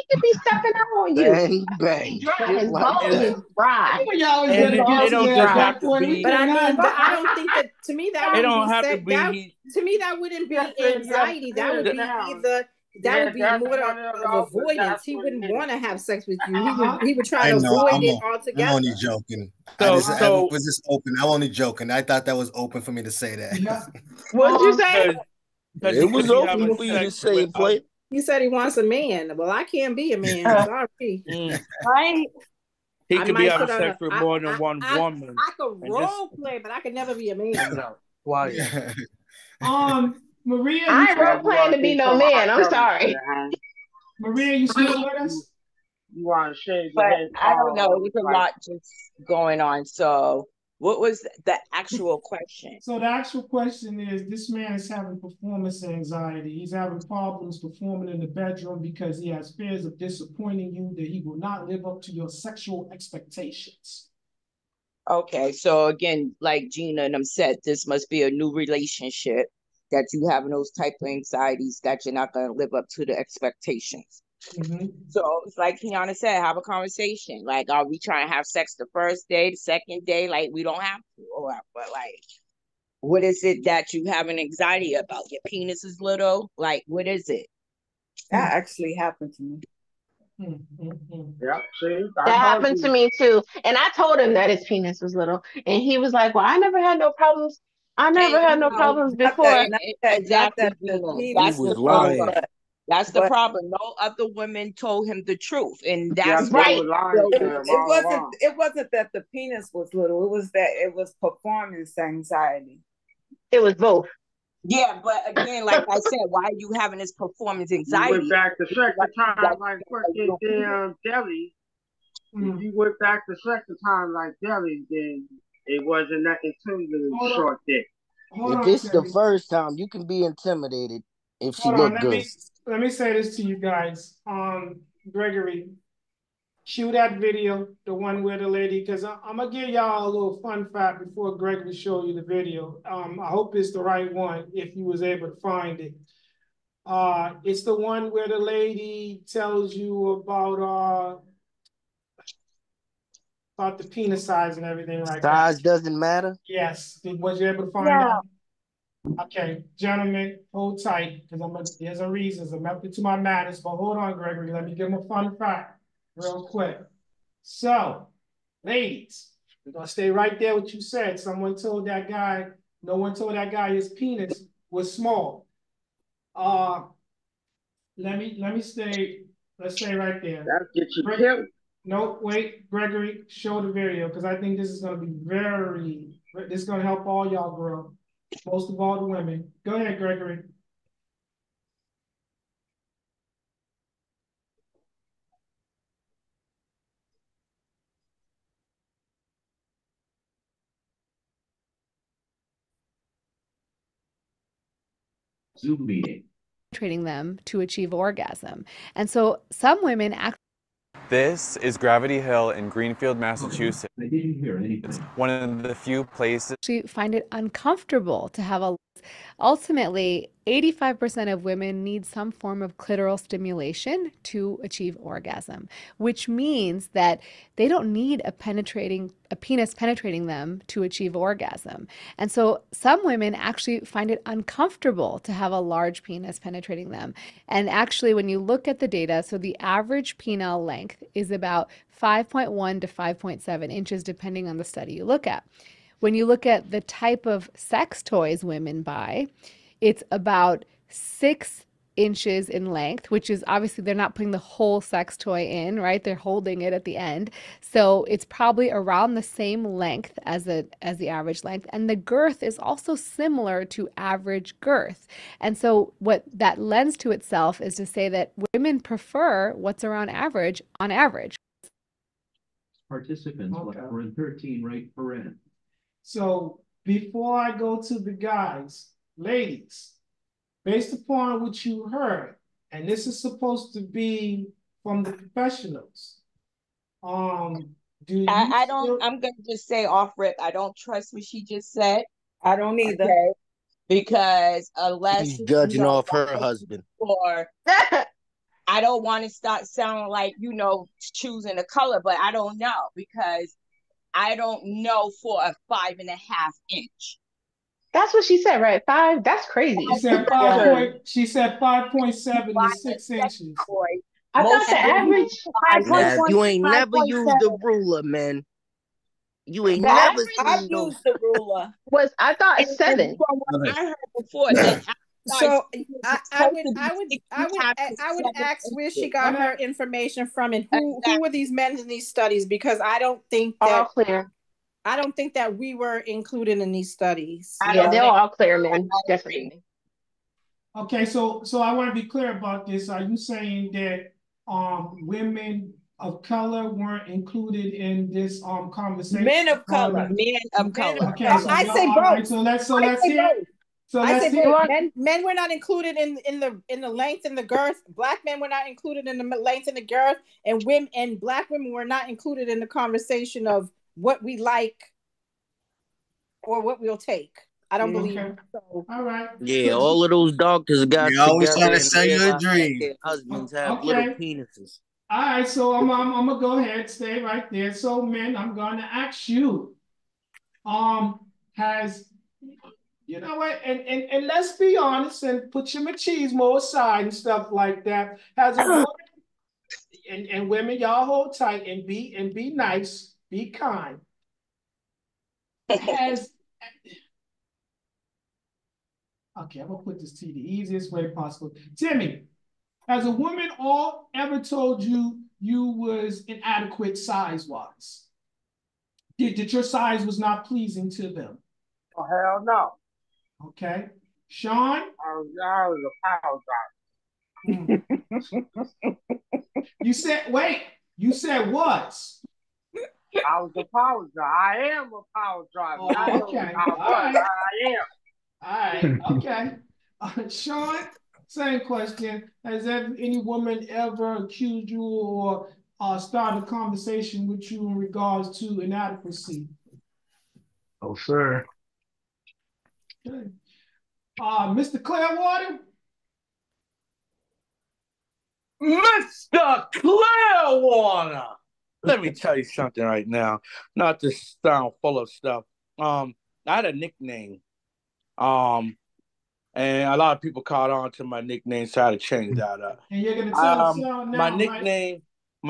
stepping out on you. Bang, bang. His balls is dry. Y'all And gonna get it to don't that just have to point. be. But I mean, I don't think that to me that It wouldn't don't be have to be. to me that wouldn't be anxiety. That would be either that would be more of avoidance. He wouldn't want to have sex with you. He would try I to know. avoid it I'm altogether. only joking. I was just open. I'm only joking. I thought that was open for me to say that. Yeah. What'd you say? It was open for you to say it, play. He said he wants a man. Well, I can't be a man. Sorry. Right. He could be having sex with more than one woman. I could role play, but I could never be a man. Quiet. Maria, I ain't role playing to be no man. I'm sorry. Maria, you still with us? You want to shave But your head? I don't know. It was a lot just going on. So, what was the actual question? So the actual question is, this man is having performance anxiety. He's having problems performing in the bedroom because he has fears of disappointing you, that he will not live up to your sexual expectations. Okay, so again, like Gina and them said, this must be a new relationship that you having those type of anxieties that you're not going to live up to the expectations. So it's like Kiana said, have a conversation. Like, are we trying to have sex the first day, the second day? Like, we don't have to. But like, what is it that you have an anxiety about? Your penis is little? Like, what is it? That actually happened to me. Yep, see, that happened to me too. And I told him that his penis was little. And he was like, well, I never had no problems. I never had no problems before. Exactly. He was lying. That's the problem. No other women told him the truth, and that's right. It wasn't that the penis was little. It was that it was performance anxiety. It was both. Yeah, but again, like I said, why are you having this performance anxiety? You went back the second time like fucking damn Deli. If you went back the second time like Deli, then It wasn't that intimidating short dick. If it's the first time, you can be intimidated if she Hold on, look good. let me say this to you guys. Gregory, cue that video, the one where the lady, because I'm gonna give y'all a little fun fact before Gregory show you the video. I hope it's the right one if you was able to find it. It's the one where the lady tells you about the penis size and everything like that. Size doesn't matter? Yes. Was you able to find out? Okay, gentlemen, hold tight, because there's a reason. I'm up to my madness, but hold on, Gregory. Let me give him a fun fact real quick. So, ladies, we're gonna stay right there what you said. No one told that guy his penis was small. Let's stay right there. That gets you killed. No, wait, Gregory, show the video, because I think this is gonna be this is gonna help all y'all grow. Most of all the women. Go ahead, Gregory. Zoom meeting. Training them to achieve orgasm. And so some women actually. This is Gravity Hill in Greenfield, Massachusetts. I didn't hear anything. It's one of the few places. Actually find it uncomfortable to have a. Ultimately, 85% of women need some form of clitoral stimulation to achieve orgasm, which means that they don't need a penis penetrating them to achieve orgasm. And so some women actually find it uncomfortable to have a large penis penetrating them. And actually, when you look at the data, so the average penile length is about 5.1 to 5.7 inches, depending on the study you look at. When you look at the type of sex toys women buy, it's about 6 inches in length, which is obviously they're not putting the whole sex toy in, right? They're holding it at the end. So it's probably around the same length as the average length. And the girth is also similar to average girth. And so what that lends to itself is to say that women prefer what's around average on average. Participants were in 13 right per end. So before I go to the guys, ladies, based upon what you heard, and this is supposed to be from the professionals, I'm gonna just say off rip, I don't trust what she just said. I don't either. Okay? Because unless She's judging off her husband. Or I don't want to start sounding like, choosing a color, but I don't know, because I don't know for a 5.5 inch. That's what she said, right? 5. That's crazy. She said 5. She said 5.7 to 6 inches. I thought the average 5.1. Now, you ain't never used the ruler, man. You ain't The never average- seen I've used the ruler. I thought it's 7. From what I heard before, then So I would ask where she got her information from, and who were these men in these studies, because I don't think that all clear. I don't think that we were included in these studies. Yeah, they're all clear, man. Definitely. Okay, so I want to be clear about this. Are you saying that women of color weren't included in this conversation? Men of color. Men of color. Okay, so I say both. right, so let's hear. So I let's say hear. men were not included in the length and the girth. Black men were not included in the length and the girth, and women and black women were not included in the conversation of what we like or what we'll take. I don't believe it. So. All right. Yeah, all of those doctors got You're always together trying to and sell you a realized that dream. their husbands have little penises. All right, so I'm gonna go ahead, stay right there. So, men, I'm gonna ask you, has you know what? And let's be honest and put your machismo aside and stuff like that. Has a woman and women, y'all hold tight and be nice, be kind. Has okay, I'm gonna put this to you the easiest way possible. Timmy, has a woman ever told you you was inadequate size-wise? That your size was not pleasing to them? Oh, hell no. Okay. Sean? I was a power guy. You said, wait, you said was. I was apologizing. I am apologizing. Not Oh, no, okay. I All was. right. I am. All right. Okay. Sean, same question. Has any woman ever accused you or started a conversation with you in regards to inadequacy? Oh, sir. Okay. Mr. Clearwater? Mr. Clearwater. Let me tell you something right now. Not to sound full of stuff. I had a nickname. And a lot of people caught on to my nickname, so I had to change that up. And you're gonna tell us now, My right? nickname We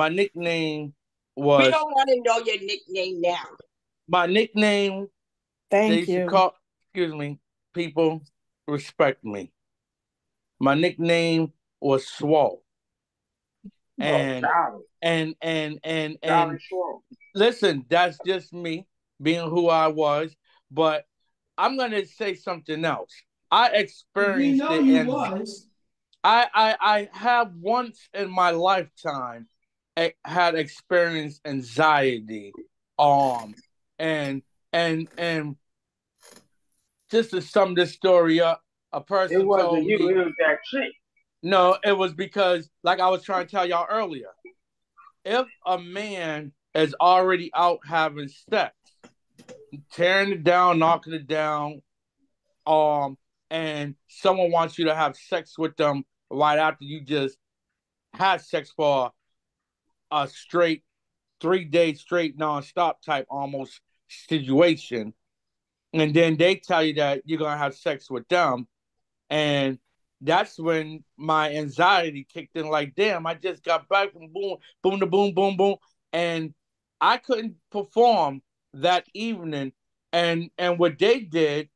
was don't want to know your nickname now. my nickname. They Thank used to you. call. Excuse me, people, respect me. My nickname was Swole, and Charlie. and Charlie Swole. listen, that's just me being who I was. But I'm gonna say something else. I We experienced know it, you and was. I have once in my lifetime had experienced anxiety, um, and and just to sum this story up, a It person wasn't told you. me It was that chick. no, it was because, like I was trying to tell y'all earlier, if a man is already out having sex, tearing it down, knocking it down, um, and someone wants you to have sex with them right after you just had sex for a straight 3 days straight nonstop type almost situation, and then they tell you that you're gonna have sex with them, and that's when my anxiety kicked in. Like, damn, I just got back from boom, boom, to boom, boom, boom, and I couldn't perform that evening. And what they did,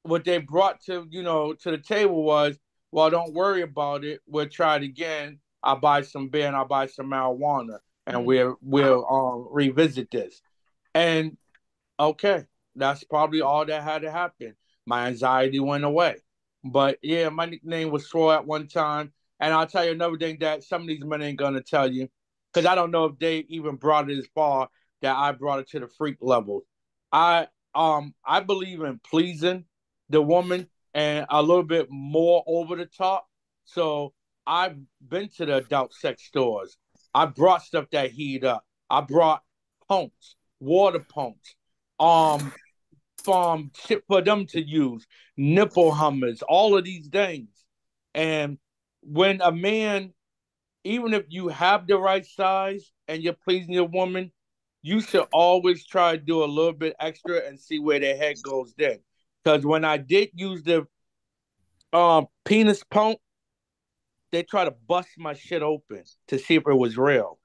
what they brought to to the table was, well, don't worry about it. We'll try it again. I'll buy some beer and I'll buy some marijuana, and we'll revisit this. And okay, that's probably all that had to happen. My anxiety went away. But yeah, my nickname was Troy at one time. And I'll tell you another thing that some of these men ain't gonna tell you, because I don't know if they even brought it as far that I brought it to the freak level. I believe in pleasing the woman and a little bit more over the top. So I've been to the adult sex stores. I brought stuff that heat up. I brought pumps, water pumps, um shit for them to use, nipple hummers, all of these things. And when a man, even if you have the right size and you're pleasing your woman, you should always try to do a little bit extra and see where their head goes then. Because when I did use the penis pump, they try to bust my shit open to see if it was real.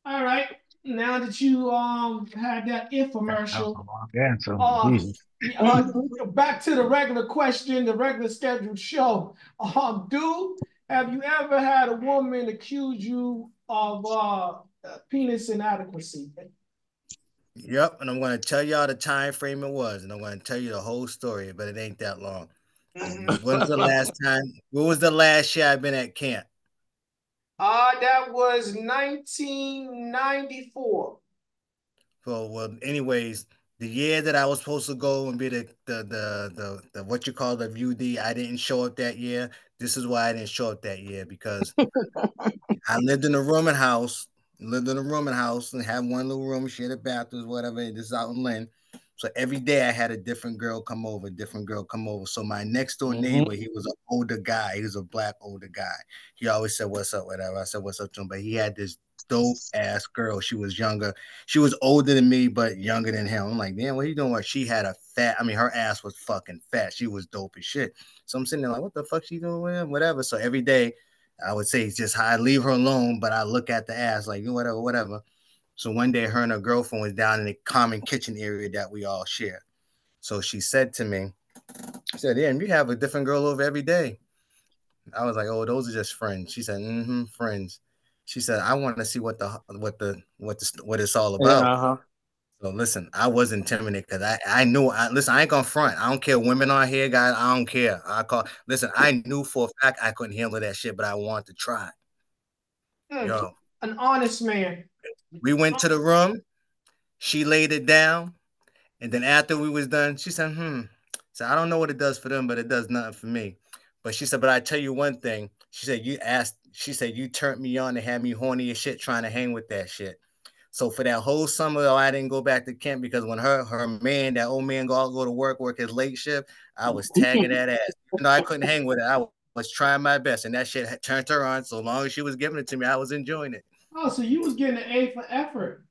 All right. Now that you had that That was infomercial, a long answer. uh, Jesus. back to the regular question, the regular scheduled show. Dude, have you ever had a woman accuse you of penis inadequacy? Yep, and I'm going to tell y'all the time frame it was, and I'm going to tell you the whole story, but it ain't that long. When's the last time? When was the last year I've been at camp? That was 1994. Well, anyways, the year that I was supposed to go and be the what you call the VUD, I didn't show up that year. This is why I didn't show up that year, because I lived in a rooming house, and had one little room, shared a bathrooms, whatever. This is out in Lynn. So every day I had a different girl come over, So my next door neighbor, he was an older guy. He was a black older guy. He always said, "What's up?" Whatever. I said, "What's up?" to him. But he had this dope ass girl. She was younger. She was older than me, but younger than him. I'm like, damn, what are you doing? What? She had a fat. I mean, her ass was fucking fat. She was dope as shit. So I'm sitting there like, what the fuck she doing with him? Whatever. So every day I would say it's just I leave her alone, but I look at the ass like whatever, whatever. So one day her and her girlfriend was down in the common kitchen area that we all share. So she said to me, she said, "Damn, you have a different girl over every day." I was like, "Oh, those are just friends." She said, "Mm-hmm, friends." She said, "I want to see what it's all Yeah, about." So listen, I was intimidated because I knew listen, I ain't gonna front. I don't care. Women on here, guys, I don't care. Listen, I knew for a fact I couldn't handle that shit, but I wanted to try. Yo, An honest man. we went to the room. She laid it down, and then after we was done, she said, So I don't know what it does for them, but it does nothing for me. But she said, but I tell you one thing. She said, you turned me on and had me horny as shit trying to hang with that shit. So for that whole summer, I didn't go back to camp because when her man, that old man, go to work his late shift, I was tagging that ass. Even though I couldn't hang with it, I was trying my best, and that shit turned her on. So long as she was giving it to me, I was enjoying it. Oh, so you was getting an A for effort.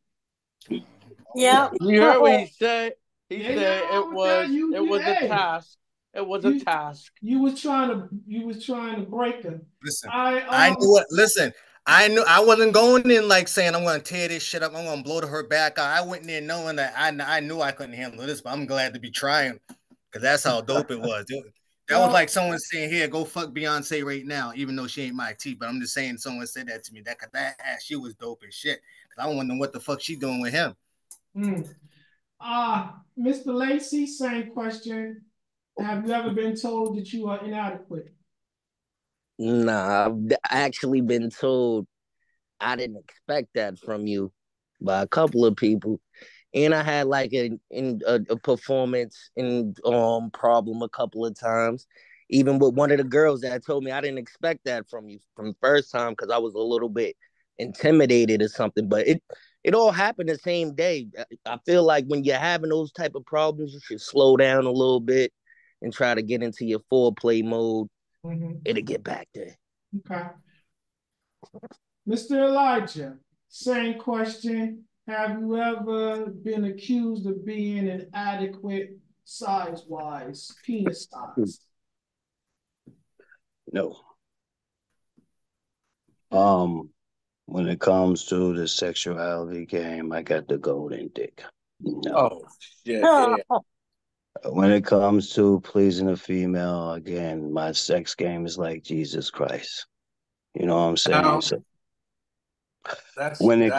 Yeah. You heard what he said? He Ain't said nothing wrong with that. it was a Hey, task. It was a task. you was trying to break her. Listen, I knew what. Listen, I knew I wasn't going in like saying I'm going to tear this shit up. I'm going to blow to her back out. I went in there knowing that I knew I couldn't handle this, but I'm glad to be trying because that's how dope it was. That was like someone saying, "Here, go fuck Beyonce right now," even though she ain't my T. But I'm just saying, someone said that to me. That ass, she was dope as shit. Cause I wonder what the fuck she doing with him. Mr. Lacey, same question. Have you ever been told that you are inadequate? Nah, I've actually been told I didn't expect that from you by a couple of people. And I had like a performance and problem a couple of times. Even with one of the girls that told me I didn't expect that from you from the first time because I was a little bit intimidated or something. But it all happened the same day. I feel like when you're having those type of problems, you should slow down a little bit and try to get into your foreplay mode. It'll get back there. Okay. Mr. Elijah, same question. Have you ever been accused of being inadequate size-wise, penis size? No. When it comes to the sexuality game, I got the golden dick. No. Oh shit! Yeah. When it comes to pleasing a female, again, my sex game is like Jesus Christ. You know what I'm saying? So when it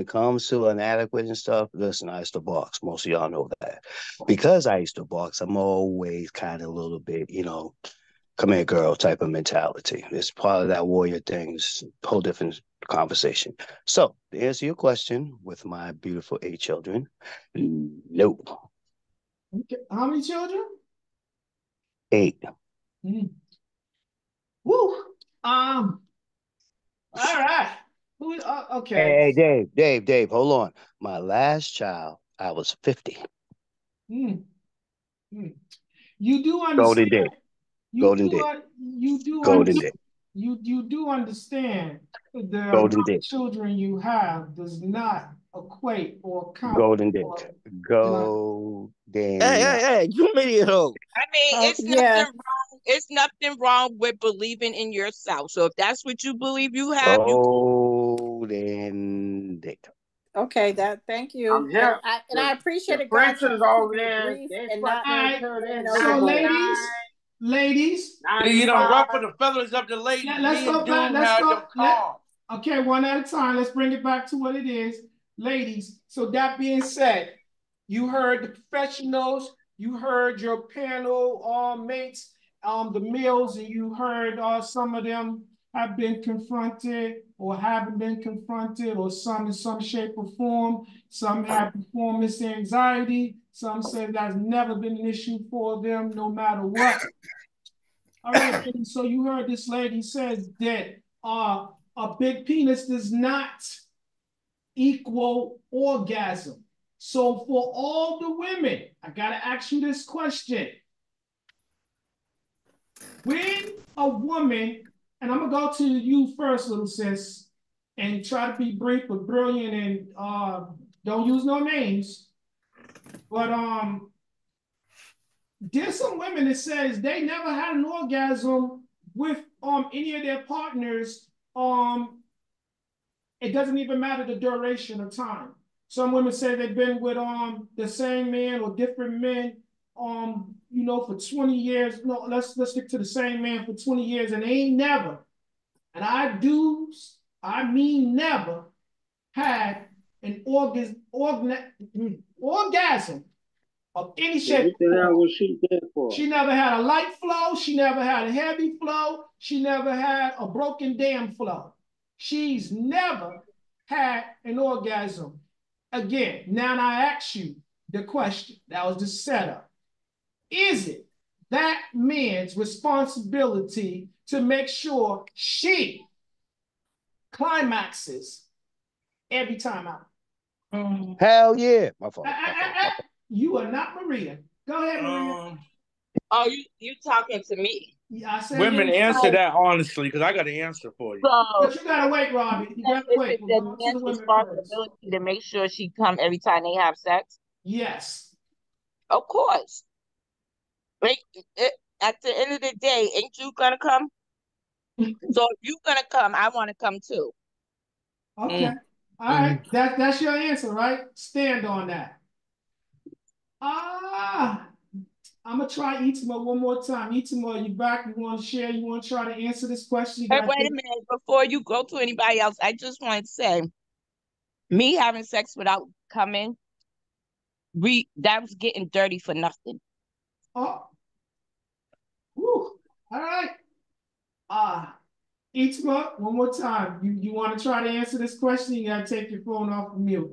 comes to inadequate and stuff, listen, I used to box. Most of y'all know that. Because I used to box, I'm always kind of a little bit, come here, girl type of mentality. It's part of that warrior thing. It's a whole different conversation. So to answer your question with my beautiful 8 children, no. Okay. How many children? 8. Woo. All right. Okay. Hey, Dave, hold on. My last child, I was 50. Mm. You do Golden understand. dick. You Golden do. dick. You Golden understand. dick. You do understand the amount Golden of dick. children you have does not equate or count. Golden dick. Golden. Hey, you made it home. I mean, it's nothing wrong. It's nothing wrong with believing in yourself. So if that's what you believe you have, Golden dick. Okay, thank you. I'm here. And I appreciate The it, guys, for Princes over keeping it there, brief they and not fucking until going they're So, overboard. ladies, You don't 95. ruffle the feathers of the ladies. let's Me and go back. Doom Let's had go. them calm. Okay, one at a time. Let's bring it back to what it is, ladies. So that being said, you heard the professionals. You heard your panel mates, the males, and you heard some of them have been confronted or haven't been confronted, or some in some shape or form. Some have performance anxiety. Some say that's never been an issue for them, no matter what. All right, so you heard this lady says that a big penis does not equal orgasm. So for all the women, I gotta ask you this question. When a woman, and I'm gonna go to you first, little sis, and try to be brief but brilliant and don't use no names. But there's some women that says they never had an orgasm with any of their partners. It doesn't even matter the duration of time. Some women say they've been with the same man or different men for 20 years. No, let's stick to the same man for 20 years, and they ain't never, and I mean never, had an orgasm of any shape or form. What she did for? She never had a light flow. She never had a heavy flow. She never had a broken dam flow. She's never had an orgasm. again, now I ask you the question. That was the setup. Is it that man's responsibility to make sure she climaxes every time out? Hell yeah. My fault. You are not Maria. Go ahead, Maria. Oh, you talking to me? Yeah, I said Women yes. answer that honestly, because I got an answer for you. But you gotta wait, Robbie. You gotta wait. We'll go to the women first. To make sure she come every time they have sex? Yes. Of course. At the end of the day, ain't you gonna come? So if you gonna come, I want to come too. Okay. All right. That's your answer, right? Stand on that. I'm gonna try Itima one more time. Itima, you back? You want to share? You want to try to answer this question? Hey, wait a minute. Before you go to anybody else, I just want to say, me having sex without coming, that was getting dirty for nothing. Oh. Whew. All right. Itima, one more time. You want to try to answer this question? You gotta take your phone off of mute.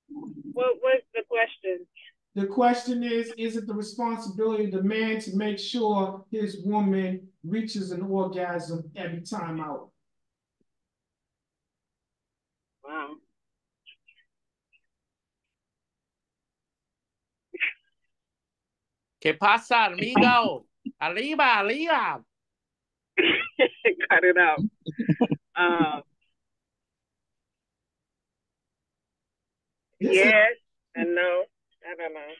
What was the question? The question is it the responsibility of the man to make sure his woman reaches an orgasm every time out? Wow. ¿Qué pasa, amigo? Arriba, arriba. Cut it out. Yes and no. I don't know.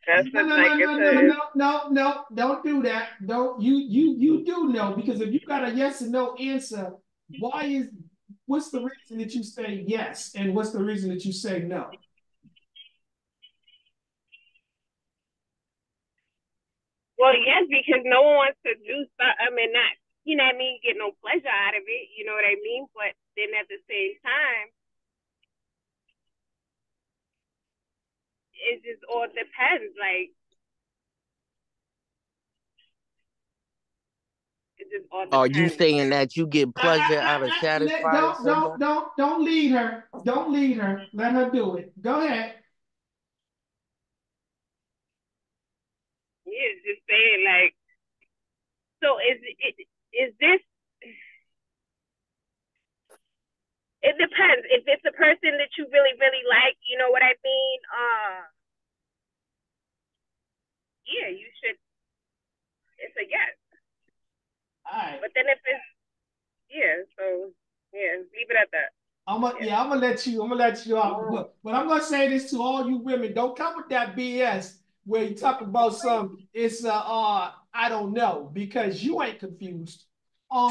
That's No, don't do that. Don't you do know, because if you got a yes and no answer, what's the reason that you say yes and what's the reason that you say no? Well, yes, because no one wants to do stuff. I mean, not, you know what I mean, get no pleasure out of it. You know what I mean? But then at the same time, it just all depends. Like, it just all depends. Are you saying that you get pleasure out of satisfying someone? Don't lead her. Don't lead her. Let her do it. Go ahead. Yeah, just saying, like, so is this? It depends. If it's a person that you really, really like, you know what I mean? Yeah, you should. It's a yes. All right. But then if it's, so leave it at that. I'm gonna let you off. But I'm gonna say this to all you women: don't come with that BS where you talk about I don't know, because you ain't confused.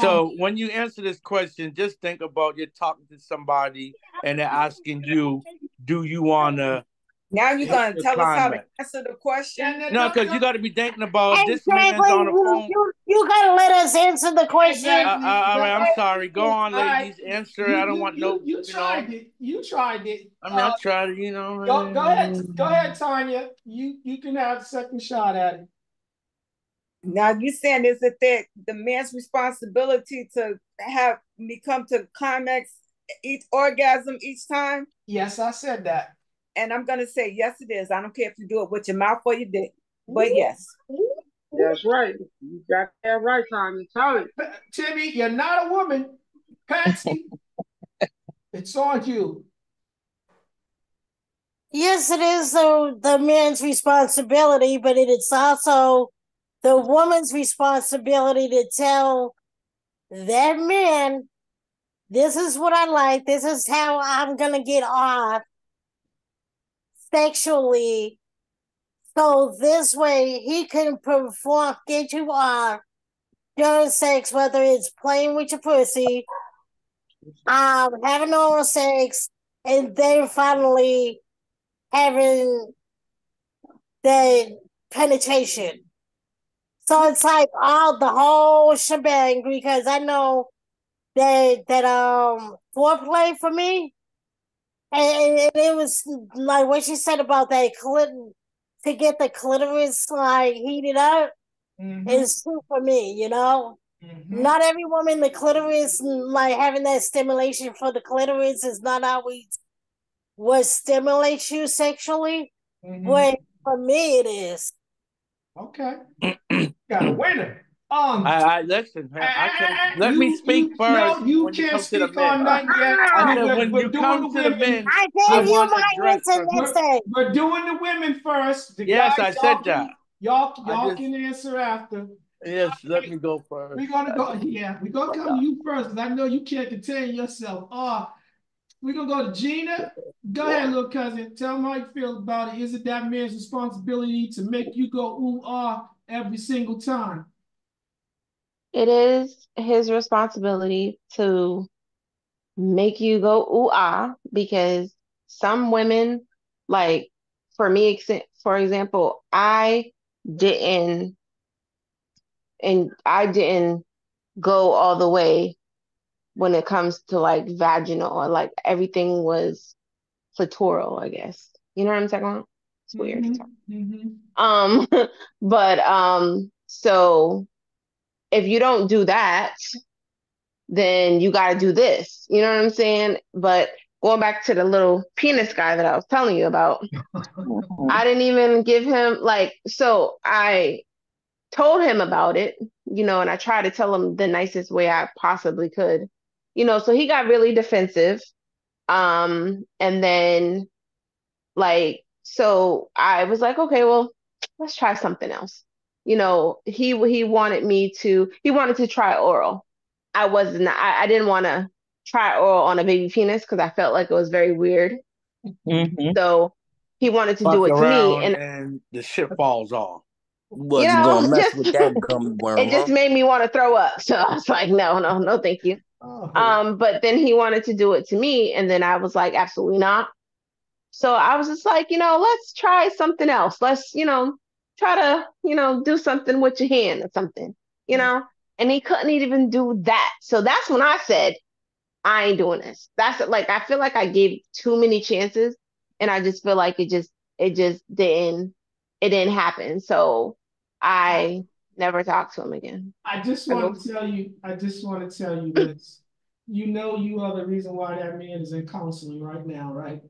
So when you answer this question, just think about you're talking to somebody and they're asking you, do you wanna? Now you're gonna tell us how to answer the question? No, because you got to be thinking about this man's on the phone. You gotta let us answer the question. All right, I'm sorry. Go on, ladies. Answer it. I don't want no. You tried it. You tried it. I mean, I tried it. You know. Go ahead, Tanya. You can have a second shot at it. Now you saying is it that the man's responsibility to have me come to climax each orgasm each time? Yes, I said that. And I'm gonna say yes, it is. I don't care if you do it with your mouth or your dick, but yes. That's right. You got that right, Tanya. Tell it. Timmy, you're not a woman. Patsy, it's on you. Yes, it is the man's responsibility, but it is also the woman's responsibility to tell that man, this is what I like, this is how I'm gonna get off sexually, so this way he can get you off during sex, whether it's playing with your pussy, having oral sex, and then finally having the penetration. So it's like the whole shebang, because I know that foreplay for me, and it was like what she said about that to get the clitoris like heated up is true for me, you know. Not every woman, the clitoris, like having that stimulation for the clitoris is not always what stimulates you sexually. Mm-hmm. What for me it is. Okay. Got a winner. I listen. Let me speak first you when you can't come to the speak men. on nothing yet. I said when We're you doing come the to the women. men, I I gave you want to my address answer first. yesterday. We're doing the women first. The Yes, guys, I said that. y'all can answer after. Yes, let me go first. We're gonna go. Yeah, we're gonna come to you first because I know you can't contain yourself. We're gonna go to Gina. Go ahead, little cousin. Tell them how you feel about it. Is it that man's responsibility to make you go every single time? It is his responsibility to make you go because some women, like for me, for example, didn't I didn't go all the way when it comes to like vaginal, or like everything was clitoral, I guess. You know what I'm talking about? It's weird. But so if you don't do that, then you got to do this. You know what I'm saying? But going back to the little penis guy that I was telling you about, I didn't even give him so I told him about it, and I tried to tell him the nicest way I possibly could, so he got really defensive. And then so I was like, okay, well, let's try something else. He wanted to try oral. I didn't want to try oral on a baby penis because I felt like it was very weird. Mm-hmm. So he wanted to Fuck do it to me, around and the shit falls off. Wasn't gonna mess with that gummy worm. It just made me want to throw up. So I was like, no, thank you. But then he wanted to do it to me, and then I was like, absolutely not. So I was just like, let's try something else. Let's, try to, do something with your hand or something, and he couldn't even do that. So that's when I said, I ain't doing this. That's like, I feel like I gave too many chances, and I just feel like it didn't happen. So I never talked to him again. I just want to tell you this. You are the reason why that man is in counseling right now, right?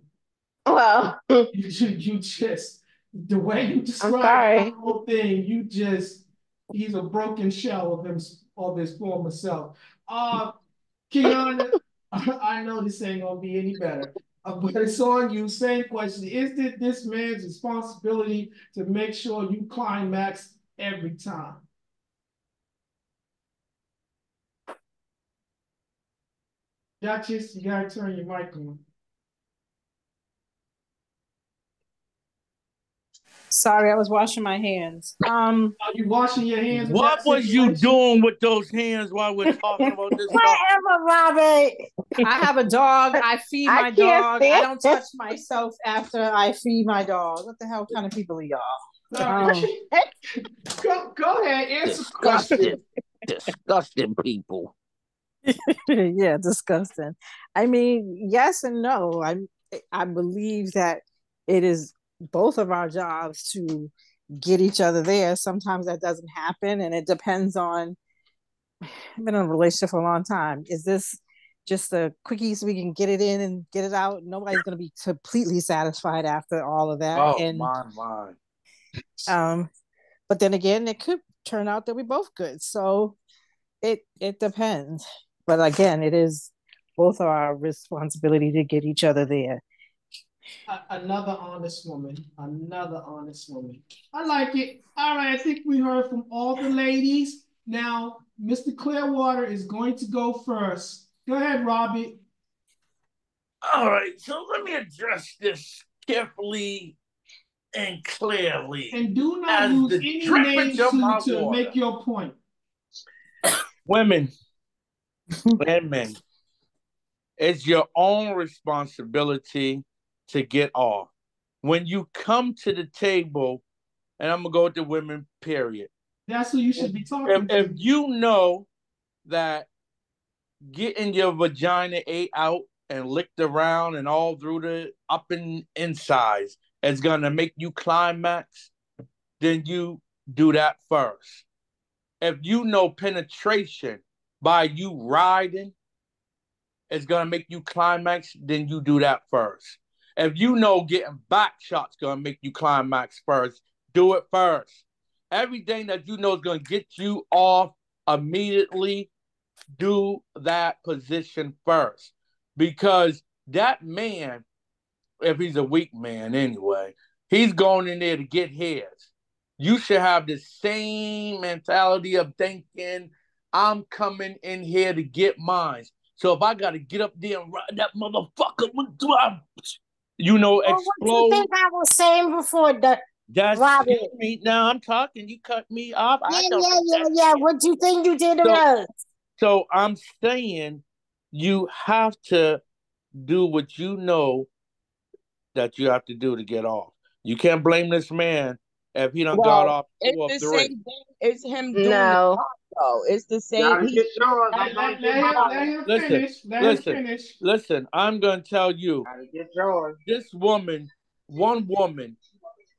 Well, you just the way you describe the whole thing, he's a broken shell of his former self. Kiana, I know this ain't gonna be any better. But it's on you. Same question. Is it this man's responsibility to make sure you climax every time? Duchess, you gotta turn your mic on. Sorry, I was washing my hands. Are you washing your hands? What was you doing with those hands while we're talking about this stuff? Whatever, Robert. I have a dog. I feed my dog. I don't touch myself after I feed my dog. What the hell kind of people are y'all? Go ahead, answer Disgusting people. Yeah, disgusting. I mean, yes and no. I believe that it is both of our jobs to get each other there. Sometimes that doesn't happen, and it depends on. I've been in a relationship for a long time. Is this just a quickie so we can get it in and get it out? Nobody's going to be completely satisfied after all of that. Oh, and mine. But then again, it could turn out that we're both good. So it depends. But again, it is both of our responsibility to get each other there. Another honest woman. I like it. All right, I think we heard from all the ladies. Now, Mr. Clearwater is going to go first. Go ahead, Robbie. All right, so let me address this carefully and clearly. And do not use any names to make your point. Women and men, it's your own responsibility to get off. When you come to the table, and I'm going to go with the women, period. That's who you should be talking to. If you know that getting your vagina ate out and licked around and all through the up and insides is going to make you climax, then you do that first. If you know penetration by you riding is going to make you climax, then you do that first. If you know getting back shots gonna make you climax first, do it first. Everything that you know is gonna get you off immediately, do that position first. Because that man, if he's a weak man anyway, he's going in there to get his. You should have the same mentality of thinking, I'm coming in here to get mine. So if I got to get up there and ride that motherfucker, you know, Well, what you explode. think I was saying before, That's Robert? me. Now I'm talking. You cut me off. Yeah. What you think you did to us? So I'm saying you have to do what you know that you have to do to get off. You can't blame this man if he done got off it's 2 or the 3. same thing. It's him doing No. the though. It's the same. Gotta get yours. I gotta get mine. Let him finish. Let him finish. Listen. I'm gonna tell you. Gotta get yours. This woman, one woman,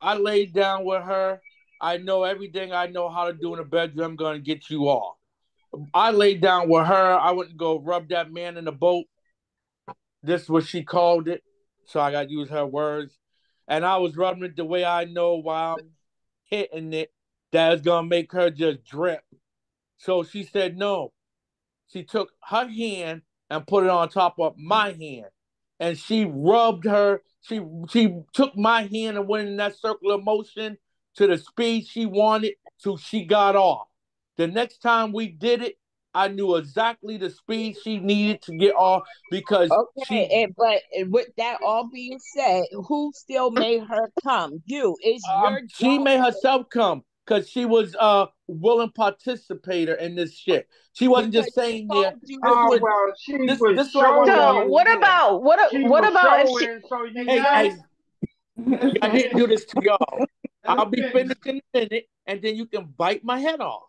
I laid down with her. I know everything I know how to do in the bedroom. I'm gonna get you off. I laid down with her. I wouldn't go rub that man in the boat. This is what she called it. So I got to use her words. And I was rubbing it the way I know while I'm hitting it. That's going to make her just drip. So she said no. She took her hand and put it on top of my hand. And she rubbed her. She took my hand and went in that circular motion to the speed she wanted till she got off. The next time we did it, I knew exactly the speed she needed to get off because but with that all being said, who still made her come? You. It's your job. She made herself come because she was a willing participator in this shit. She wasn't just saying there. Oh well, she was showing. So what about what about if she? So you Hey, I didn't do this to y'all. I'll be finished in a minute, and then you can bite my head off.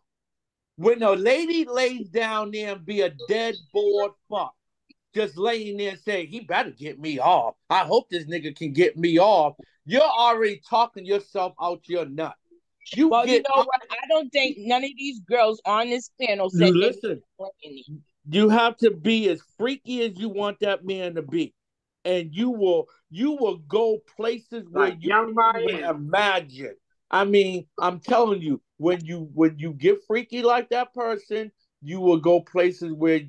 When a lady lays down there and be a dead bored fuck, just laying there and saying, he better get me off. I hope this nigga can get me off. You're already talking yourself out your nut. You know what? I don't think none of these girls on this panel said listen. You have to be as freaky as you want that man to be. And you will go places where you can't even imagine. I mean, I'm telling you, when you get freaky like that person, you will go places where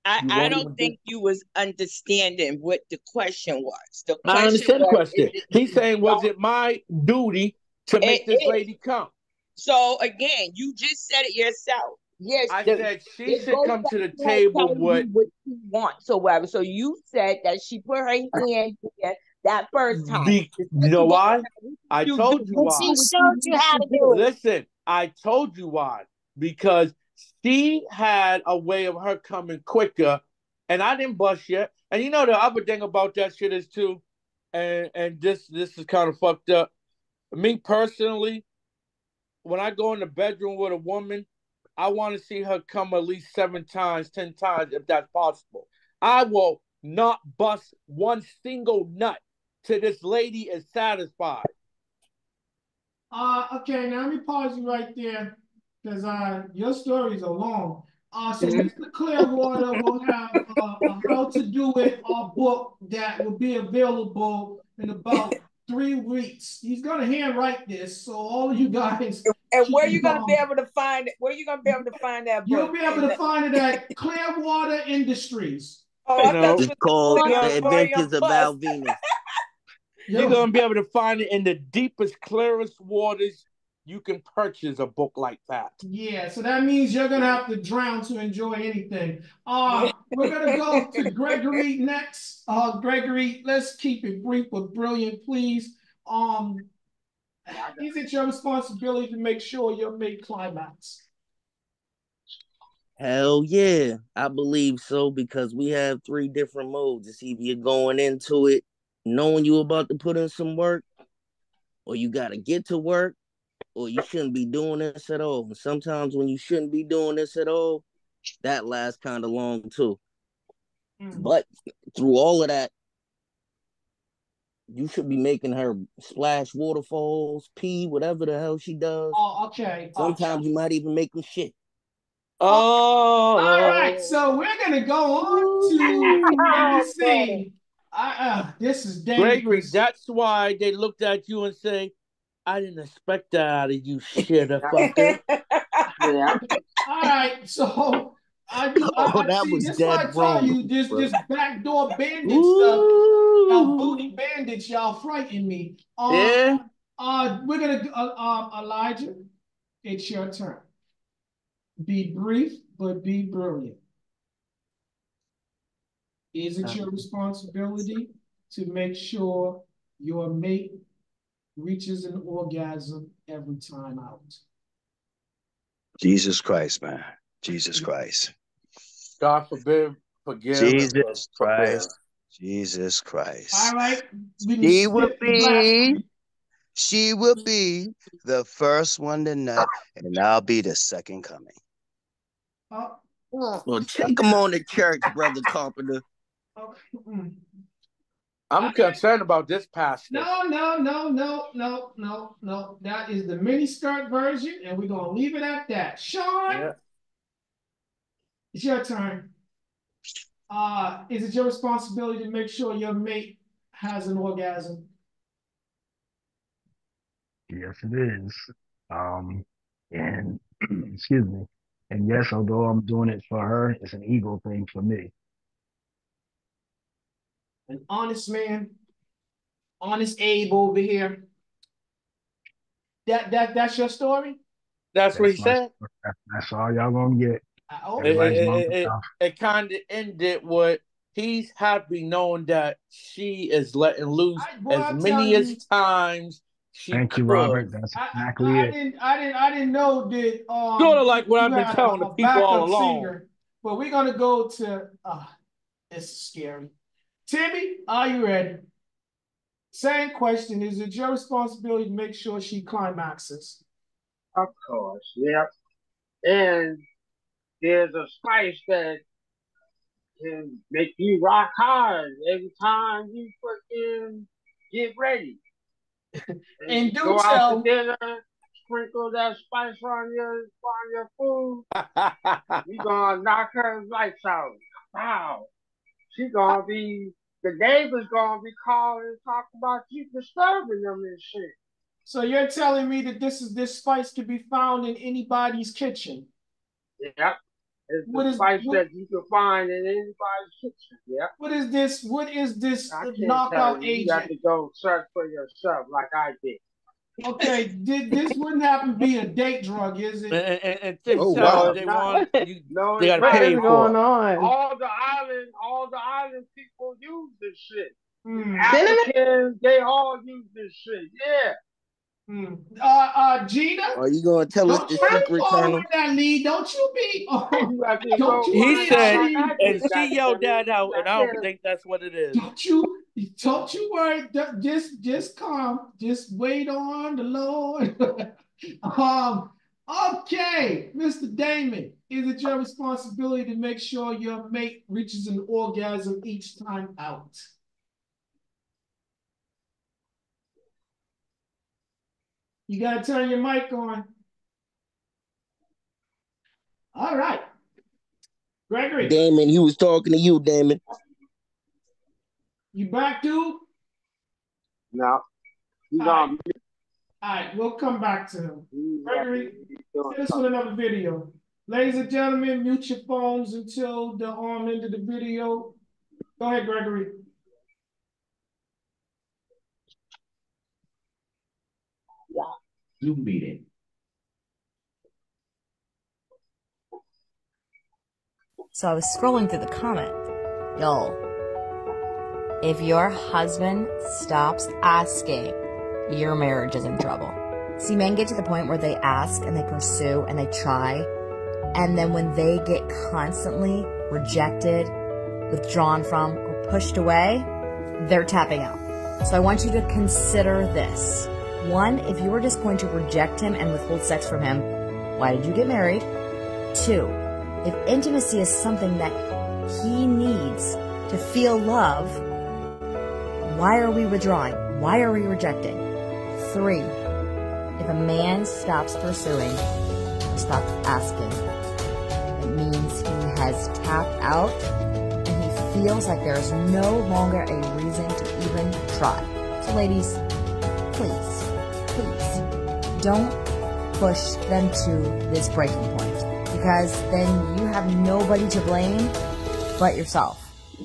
I don't think you was understanding what the question was. The question I understand the was, question. He's saying, was it my duty to make this lady come? So again, you just said it yourself. Yes, I said she should come to the table with what you want. So whatever. So you said that she put her hand there that first time. You know why? I told you why. She showed you how to do it. Listen, I told you why. Because she had a way of her coming quicker, and I didn't bust yet. And you know the other thing about that shit is too, and this is kind of fucked up. Me personally, when I go in the bedroom with a woman, I want to see her come at least 7 times, 10 times, if that's possible. I will not bust one single nut till this lady is satisfied. Okay, now let me pause you right there because your stories are long. So Mr. Clearwater will have a How to Do It book that will be available in about 3 weeks. He's gonna handwrite this, so all of you guys. And where you gonna be able to find it? Where you gonna be able to find that book? You'll be able to find it at Clearwater Industries. Oh, I thought it's called The Adventures of Val Venus. You're gonna be able to find it in the deepest, clearest waters. You can purchase a book like that. Yeah, so that means you're gonna have to drown to enjoy anything. We're gonna go to Gregory next. Gregory, let's keep it brief but brilliant, please. Is it your responsibility to make sure you're made climax? Hell yeah, I believe so, because we have 3 different modes. It's either you're going into it knowing you're about to put in some work, or you got to get to work, or you shouldn't be doing this at all. And sometimes when you shouldn't be doing this at all, that lasts kind of long too. But through all of that, you should be making her splash waterfalls, pee, whatever the hell she does. Oh, okay. Sometimes you might even make them shit. All right, so we're gonna go on to let me see. This is Gregory, dangerous. that's why they looked at you and say, I didn't expect that out of you, shitterfucker. Yeah. All right, so I that see. was This is dead why I tell wrong, you bro. this backdoor bandit stuff. Y'all booty Ooh. bandits, y'all frighten me. Yeah. We're gonna Elijah, it's your turn. Be brief, but be brilliant. Is it your responsibility to make sure your mate reaches an orgasm every time out? Jesus Christ, man. Jesus Christ. God forbid, forgive and Jesus forbear. Christ. Jesus Christ. All right, we can She will skip the be blasphemy. the first one to nut, and I'll be the second coming. Well, take him on to church, Brother Carpenter. I'm concerned about this pastor. No. That is the mini skirt version, and we're gonna leave it at that. Sean, it's your turn. Is it your responsibility to make sure your mate has an orgasm? Yes, it is. And excuse me. And yes, although I'm doing it for her, it's an ego thing for me. An honest man, honest Abe over here. That's your story? That's what he said. That's all y'all gonna get. Everybody's mouth is off. It kind of ended with he's happy knowing that she is letting loose as many as times she Thank you, could. Robert. That's exactly it. I didn't know that Sort of like what you I've been had telling the a people all backup along. singer. But we're gonna go to it's scary. Timmy, are you ready? Same question. Is it your responsibility to make sure she climaxes? Of course, yep. And there's a spice that can make you rock hard every time you fucking get ready. And do go out tell. to dinner, sprinkle that spice on your food. You gonna knock her lights out. Wow. She gonna be, the neighbors gonna be calling and talking about you disturbing them and shit. So you're telling me that this spice can be found in anybody's kitchen? Yep. It's the spice that you can find in anybody's kitchen. Yep. What is this? What is this I can't knockout tell you. You have agent? to go search for yourself like I did. Okay, this wouldn't happen to be a date drug, is it? And Tim tells they want you. No, they gotta what pay is for going it. on? All the island people use this shit. Africans, they all use this shit. Yeah. Gina, Are you gonna tell us don't the you be secret, following Colonel? that lead. Don't you be. Don't you He said, like and she yelled that out, and I don't think that's what it is. Don't you worry. Just calm. Just wait on the Lord. Okay, Mr. Damon, is it your responsibility to make sure your mate reaches an orgasm each time out? You gotta turn your mic on. All right. Gregory. Damon, he was talking to you, Damon. You back, dude? No. All right, we'll come back to him. Gregory, hit us with another video. Ladies and gentlemen, mute your phones until the end of the video. Go ahead, Gregory. Zoom meeting. So I was scrolling through the comments. Yo, if your husband stops asking, your marriage is in trouble. See, men get to the point where they ask and they pursue and they try. And then when they get constantly rejected, withdrawn from, or pushed away, they're tapping out. So I want you to consider this. One, if you were just going to reject him and withhold sex from him, why did you get married? Two, if intimacy is something that he needs to feel love, why are we withdrawing? Why are we rejecting? Three, if a man stops pursuing or stops asking, it means he has tapped out and he feels like there's no longer a reason try. So ladies, please, don't push them to this breaking point, because then you have nobody to blame but yourself.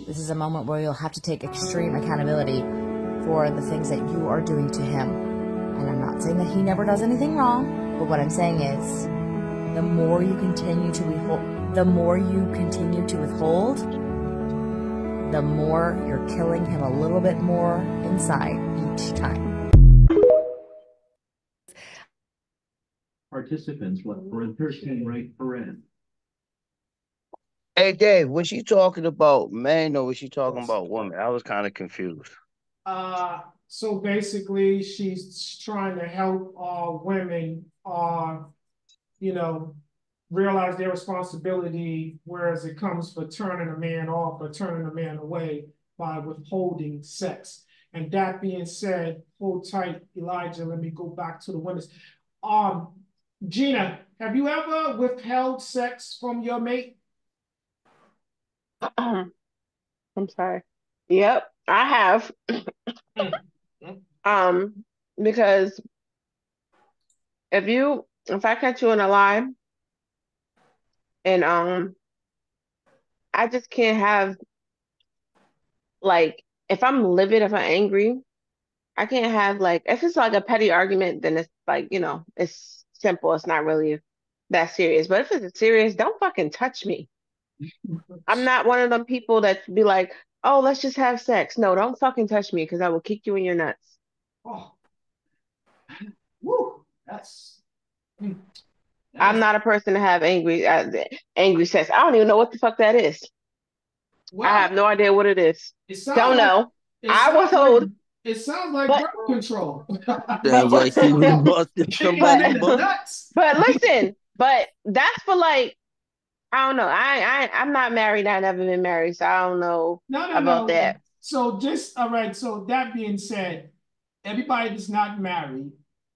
This is a moment where you'll have to take extreme accountability for the things that you are doing to him. And I'm not saying that he never does anything wrong, but what I'm saying is the more you continue to withhold, the more you're killing him a little bit more inside each time. Participants left for a 13 right parade. Hey Dave, was she talking about men or was she talking about women? I was kind of confused. So basically she's trying to help women realize their responsibility, whereas it comes for turning a man off or turning a man away by withholding sex. And that being said, hold tight, Elijah, let me go back to the winners. Gina, have you ever withheld sex from your mate? I'm sorry. Yep, I have. Because if I catch you in a lie, and I just can't have, like, if I'm livid, if I'm angry, I can't have, like, if it's like a petty argument, then it's like, it's simple. It's not really that serious. But if it's serious, don't fucking touch me. I'm not one of them people that be like, oh, let's just have sex. No, don't fucking touch me because I will kick you in your nuts. Oh, woo, that's I'm not a person to have angry sex. I don't even know what the fuck that is. Well, I have no idea what it is. Don't know. It sounds like birth control. Yeah, she was busting somebody nuts. But listen, but that's for like, I don't know. I'm not married. I've never been married, so I don't know about that. So all right. So that being said, everybody that's not married,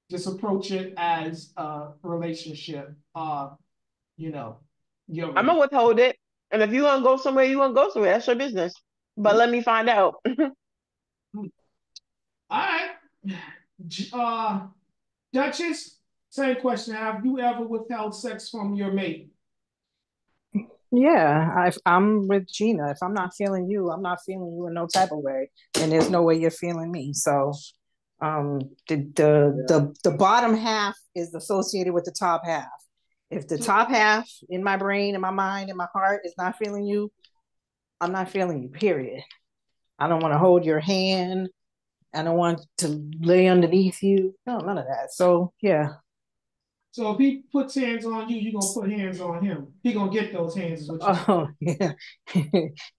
just approach it as a relationship. I'm gonna withhold it, and if you want to go somewhere, you want to go somewhere. That's your business. But let me find out. All right. Duchess, same question. Have you ever withheld sex from your mate? Yeah, I'm with Gina. If I'm not feeling you, I'm not feeling you in no type of way, and there's no way you're feeling me. So, the bottom half is associated with the top half. If the top half in my brain, in my mind, in my heart is not feeling you, I'm not feeling you. Period. I don't want to hold your hand. I don't want to lay underneath you. No, none of that. So yeah. So if he puts hands on you, you're gonna put hands on him. He gonna get those hands, is what you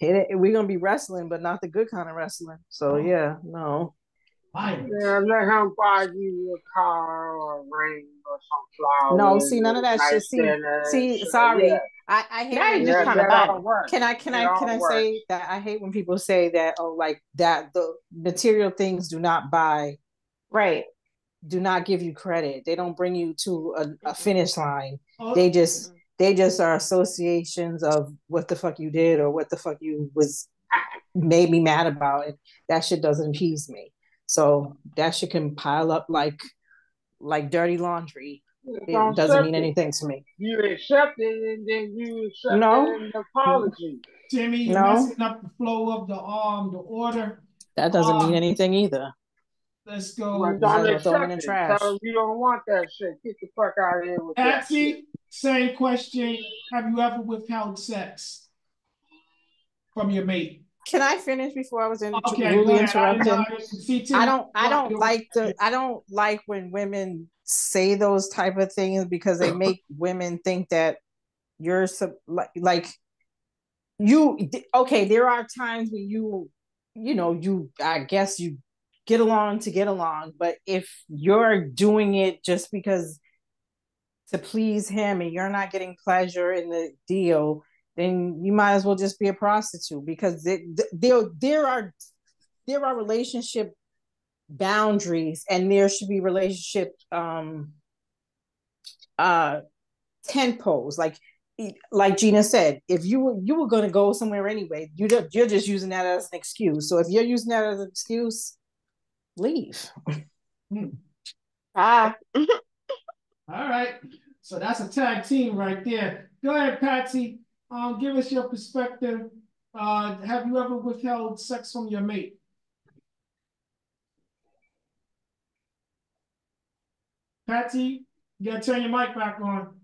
yeah. We're gonna be wrestling, but not the good kind of wrestling. So yeah, no. Yeah, let him buy you a car or a ring or some flowers. No, see, none of that shit. See, sorry. Yeah. I hate now when you're just trying to buy me. Can I say that I hate when people say that, oh, like that the material things do not buy, right, do not give you credit. They don't bring you to a finish line. They just are associations of what the fuck you did or what the fuck you made me mad about, and that shit doesn't appease me. So that shit can pile up like dirty laundry. It doesn't mean anything to me. You accept it, and then you accept an apology. Jimmy, you're messing up the flow of the order. That doesn't mean anything either. Let's go. Well, don't accept it. Tell them you don't want that shit. Get the fuck out of here with that shit. Same question. Have you ever withheld sex from your mate? Can I finish before I was rudely interrupted? I don't like when women say those type of things because they make women think that you're like you. Okay, there are times when you I guess you get along to get along, but if you're doing it just because to please him and you're not getting pleasure in the deal, then you might as well just be a prostitute, because there are relationship boundaries, and there should be relationship tempos. Like Gina said, if you were going to go somewhere anyway, you're just using that as an excuse. So if you're using that as an excuse, leave. Ah. All right. So that's a tag team right there. Go ahead, Patsy. Give us your perspective. Have you ever withheld sex from your mate? Patsy, you gotta turn your mic back on.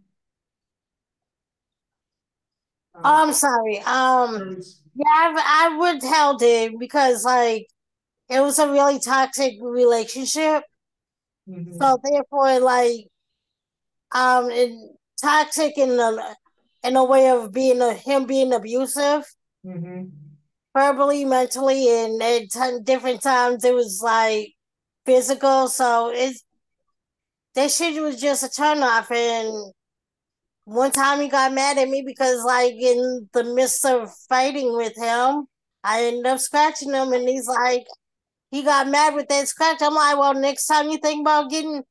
I'm sorry. Yeah, I withheld it because like it was a really toxic relationship. Mm-hmm. So therefore, like it toxic in a way of him being abusive, Mm-hmm. verbally, mentally, and at different times it was like physical. So that shit was just a turn off. And one time he got mad at me because like in the midst of fighting with him, I ended up scratching him, and he's like, he got mad with that scratch. I'm like, well, next time you think about putting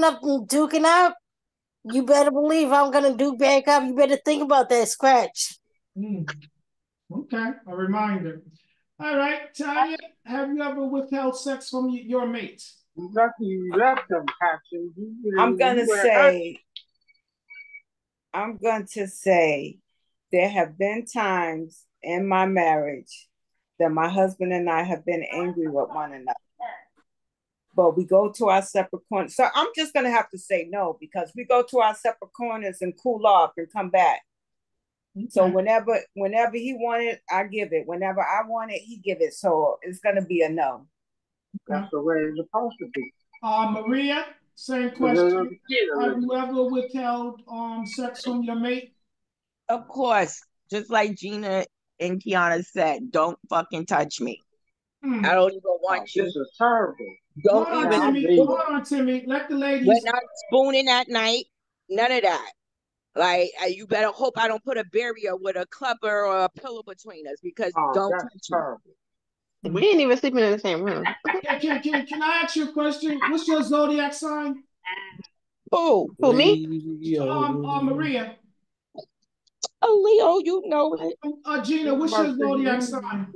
up and duking up, you better believe I'm gonna duke back up. You better think about that scratch. Okay, a reminder. All right, Tanya, have you ever withheld sex from your mate? Lucky you left them, Patsy. I'm going to say there have been times in my marriage that my husband and I have been angry with one another. But we go to our separate corners. So I'm just going to have to say no, because we go to our separate corners and cool off and come back. Okay. So whenever he wanted, I give it. Whenever I want it, he give it. So it's going to be a no. That's the way it's supposed to be. Maria, same question. Have you ever withheld sex from your mate? Of course. Just like Gina and Kiana said, don't fucking touch me. I don't even want you. This is terrible. Don't hold even. Hold on, Timmy. Let the ladies. We're not spooning at night. None of that. Like, you better hope I don't put a barrier with a cover or a pillow between us, because don't touch terrible. me. We ain't even sleeping in the same room. Can I ask you a question? What's your zodiac sign? Who me? Maria. Oh, Leo, you know it. Gina, what's your zodiac sign?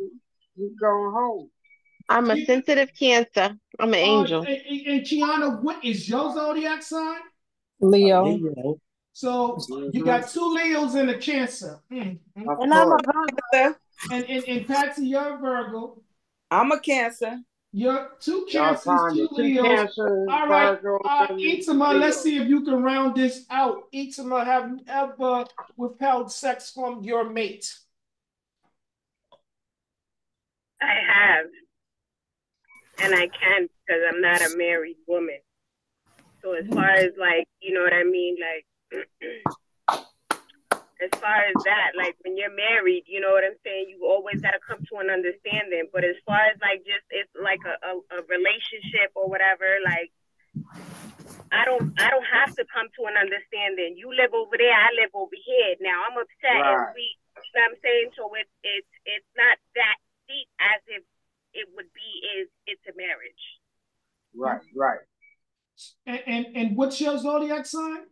You going home. I'm a sensitive Cancer. I'm an angel. And Kiana, what is your zodiac sign? Leo. So you got two Leos and a Cancer. And I'm a Virgo. And Patsy, you're a Virgo. I'm a Cancer. You're two Cancers, two Leos. All right, Itzema, let's see if you can round this out. Itzema, have you ever withheld sex from your mate? I have. And I can't, because I'm not a married woman. So as far as like, you know what I mean? Like, as far as that, like when you're married, you know what I'm saying? You always got to come to an understanding. But as far as like just, it's like a relationship or whatever, like, I don't have to come to an understanding. You live over there, I live over here. Now I'm upset and we, you know what I'm saying? So it's not that deep as if it would be if it's a marriage. Right. And what's your zodiac sign?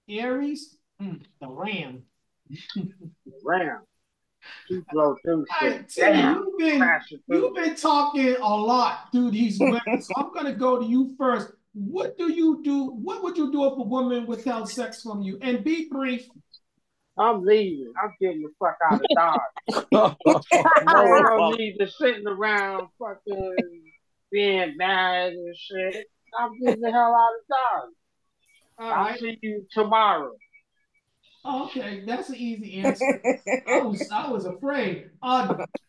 Aries? The Ram. Ram. You've been talking a lot through these women, so I'm gonna go to you first. What do you do? What would you do if a woman withheld sex from you? And be brief. I'm leaving. I'm getting the fuck out of Dodge. No need to sitting around fucking being mad and shit. I'm getting the hell out of Dodge. I'll see you tomorrow. Okay, that's an easy answer. I was afraid.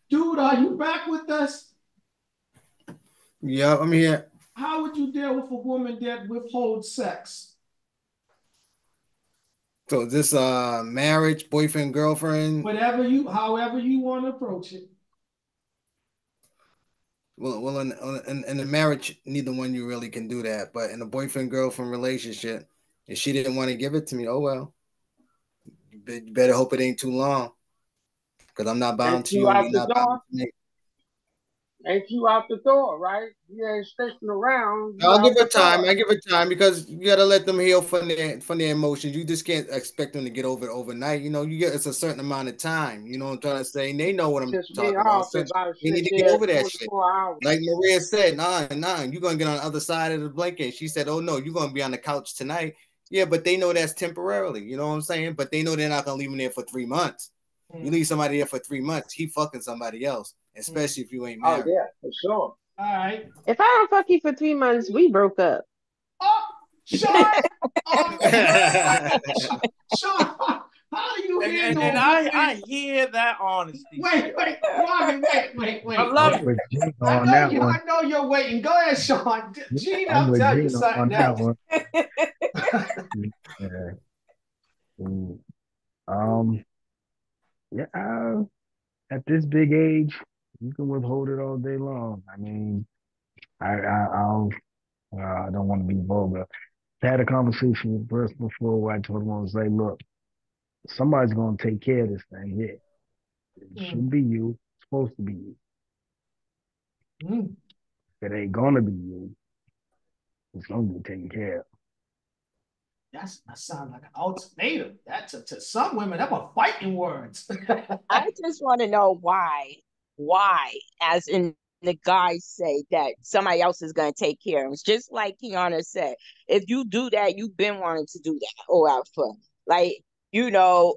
Dude, are you back with us? Yeah, I'm here. How would you deal with a woman that withholds sex? So is this marriage, boyfriend, girlfriend? However you want to approach it. Well, in the marriage, neither one you really can do that. But in a boyfriend girlfriend relationship, if she didn't want to give it to me, oh well. You better hope it ain't too long, because I'm not bound to you, and you're not bound to me. Ain't you out the door, right? You ain't sticking around. You I'll out give her the time. door. I give her time because you gotta let them heal from their emotions. You just can't expect them to get over it overnight. You know, you get it's a certain amount of time. You know what I'm trying to say? And they know what I'm Piss me talking about. off So if I they sit need to get there over that shit. 24 hours. Like Maria said, nah, you're gonna get on the other side of the blanket. She said, oh no, you're gonna be on the couch tonight. Yeah, but they know that's temporarily. You know what I'm saying? But they know they're not gonna leave him there for 3 months. You leave somebody there for 3 months, he fucking somebody else, especially if you ain't Oh married. yeah, for sure. All right. If I don't fuck you for 3 months, we broke up. Oh, Sean. Sean, how do you handle? And I hear that honesty. Wait, Marvin, wait. I love I'm with Gina I on know that you. one. I know you're waiting. Go ahead, Sean. Gina, I'm I'll with tell you Gina on something that else. one. Yeah. Mm. Um. Yeah. At this big age, you can withhold it all day long. I mean, I don't want to be vulgar. I had a conversation with a person before where I told him I was like, look, somebody's gonna take care of this thing here. It shouldn't be you. It's supposed to be you. Mm. If it ain't gonna be you, it's gonna get taken care of. That sounds like an ultimatum. That's to some women, that were fighting words. I just want to know why, as in the guys say that somebody else is going to take care of them. It's just like Kiana said, if you do that, you've been wanting to do that or whatever. Like,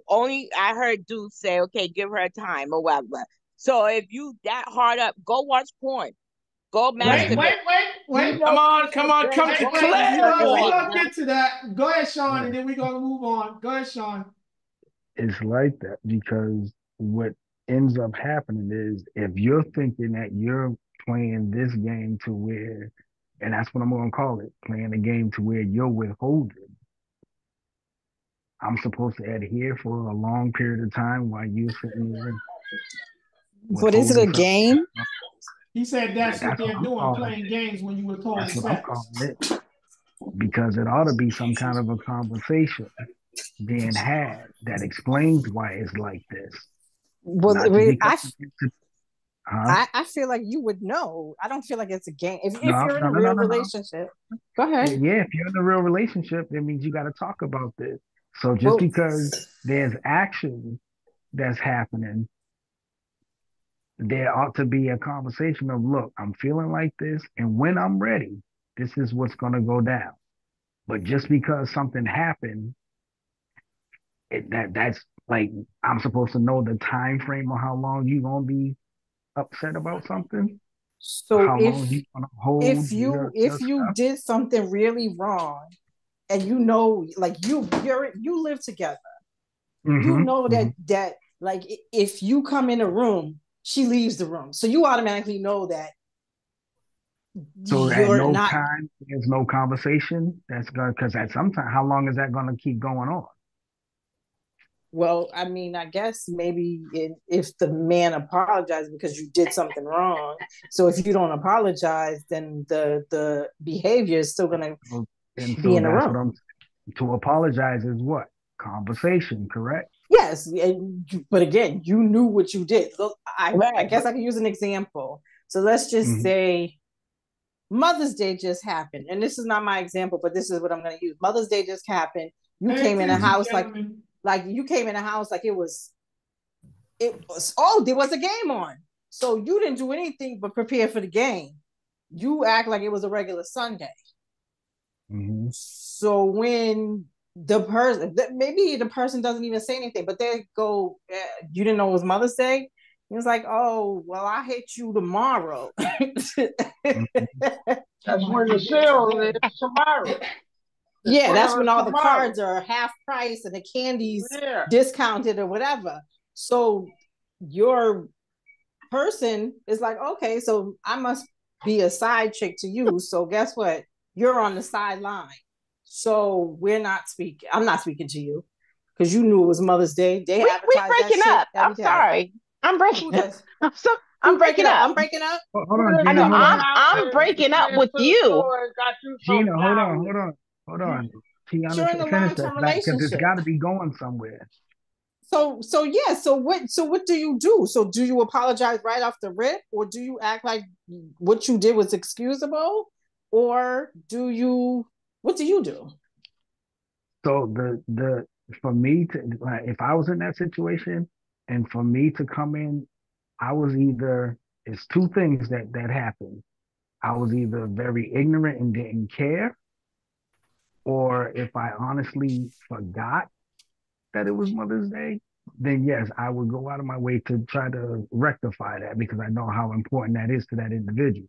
only I heard dudes say, okay, give her time or whatever. So if you that hard up, go watch porn. Go Wait. masturbate. Come on, come to Wait. Claire, We're boy. gonna get to that. Go ahead, Sean, Yeah. and then we're gonna move on. Go ahead, Sean. It's like that because what ends up happening is if you're thinking that you're playing this game to where, and that's what I'm going to call it, playing a game to where you're withholding. I'm supposed to adhere for a long period of time while you're sitting there But is it a withholding something. game? He said that's what That's what they're I'm doing, calling playing games when you withholding That's what I'm sex. calling it because it ought to be some kind of a conversation being had that explains why it's like this. Well, Not to I, because huh? I feel like you would know. I don't feel like it's a game. If No, you're in no, a no, no, real no, no. relationship, go ahead. Yeah, if you're in a real relationship, that means you got to talk about this. So just Well, because there's action that's happening, there ought to be a conversation of, look, I'm feeling like this, and when I'm ready, this is what's going to go down. But just because something happened, that's like I'm supposed to know the time frame of how long you're gonna be upset about something, or so how long you gonna hold your if you stuff. did something really wrong, and like you live together, you know Mm-hmm. that like if you come in a room, she leaves the room, so you automatically know that So at you're no not. time there's no conversation. That's gonna because at some time, how long is that gonna keep going on? Well, I mean, I guess maybe if the man apologized because you did something wrong. So if you don't apologize, then the behavior is still gonna And be so in the that's room. what I'm. To apologize is what conversation, correct? Yes, but again, you knew what you did. Look, I Right. guess I can use an example. So let's just say Mother's Day just happened, and this is not my example, but this is what I'm going to use. Mother's Day just happened. You Pay came in a attention, house gentlemen. like you came in a house like it was. Oh, there was a game on, so you didn't do anything but prepare for the game. You act like it was a regular Sunday. So when the person, maybe the person doesn't even say anything, but they go, "You didn't know it was Mother's Day." He was like, "Oh, well, I hate you tomorrow." That's when the sale is tomorrow. Yeah, that's when all the cards are half price and the candy's discounted or whatever. So your person is like, okay, so I must be a side chick to you. So guess what? You're on the sideline. So we're not speaking. I'm not speaking to you because you knew it was Mother's Day. They We advertise breaking that shit up. I'm every day. sorry. I'm breaking up. I'm breaking up. up. I'm breaking up. Hold on, I Gina. know. Hold on. I'm breaking up with you. Gina, hold on. Tiana, You're in a finish long-term that because it's relationship. got to be going somewhere. So yeah, so what do you do? So do you apologize right off the rip, or do you act like what you did was excusable, or what do you do? So the for me to, like, if I was in that situation and for me to come in, I was either, it's two things that happened. I was either very ignorant and didn't care, or if I honestly forgot that it was Mother's Day, then yes, I would go out of my way to try to rectify that because I know how important that is to that individual.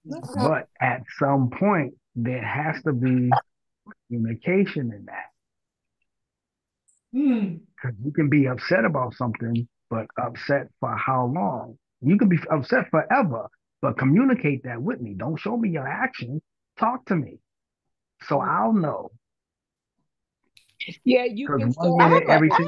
But at some point, there has to be communication in that. Because you can be upset about something, but upset for how long? You can be upset forever, but communicate that with me. Don't show me your actions. Talk to me so I'll know. Yeah, you can One still minute everything. I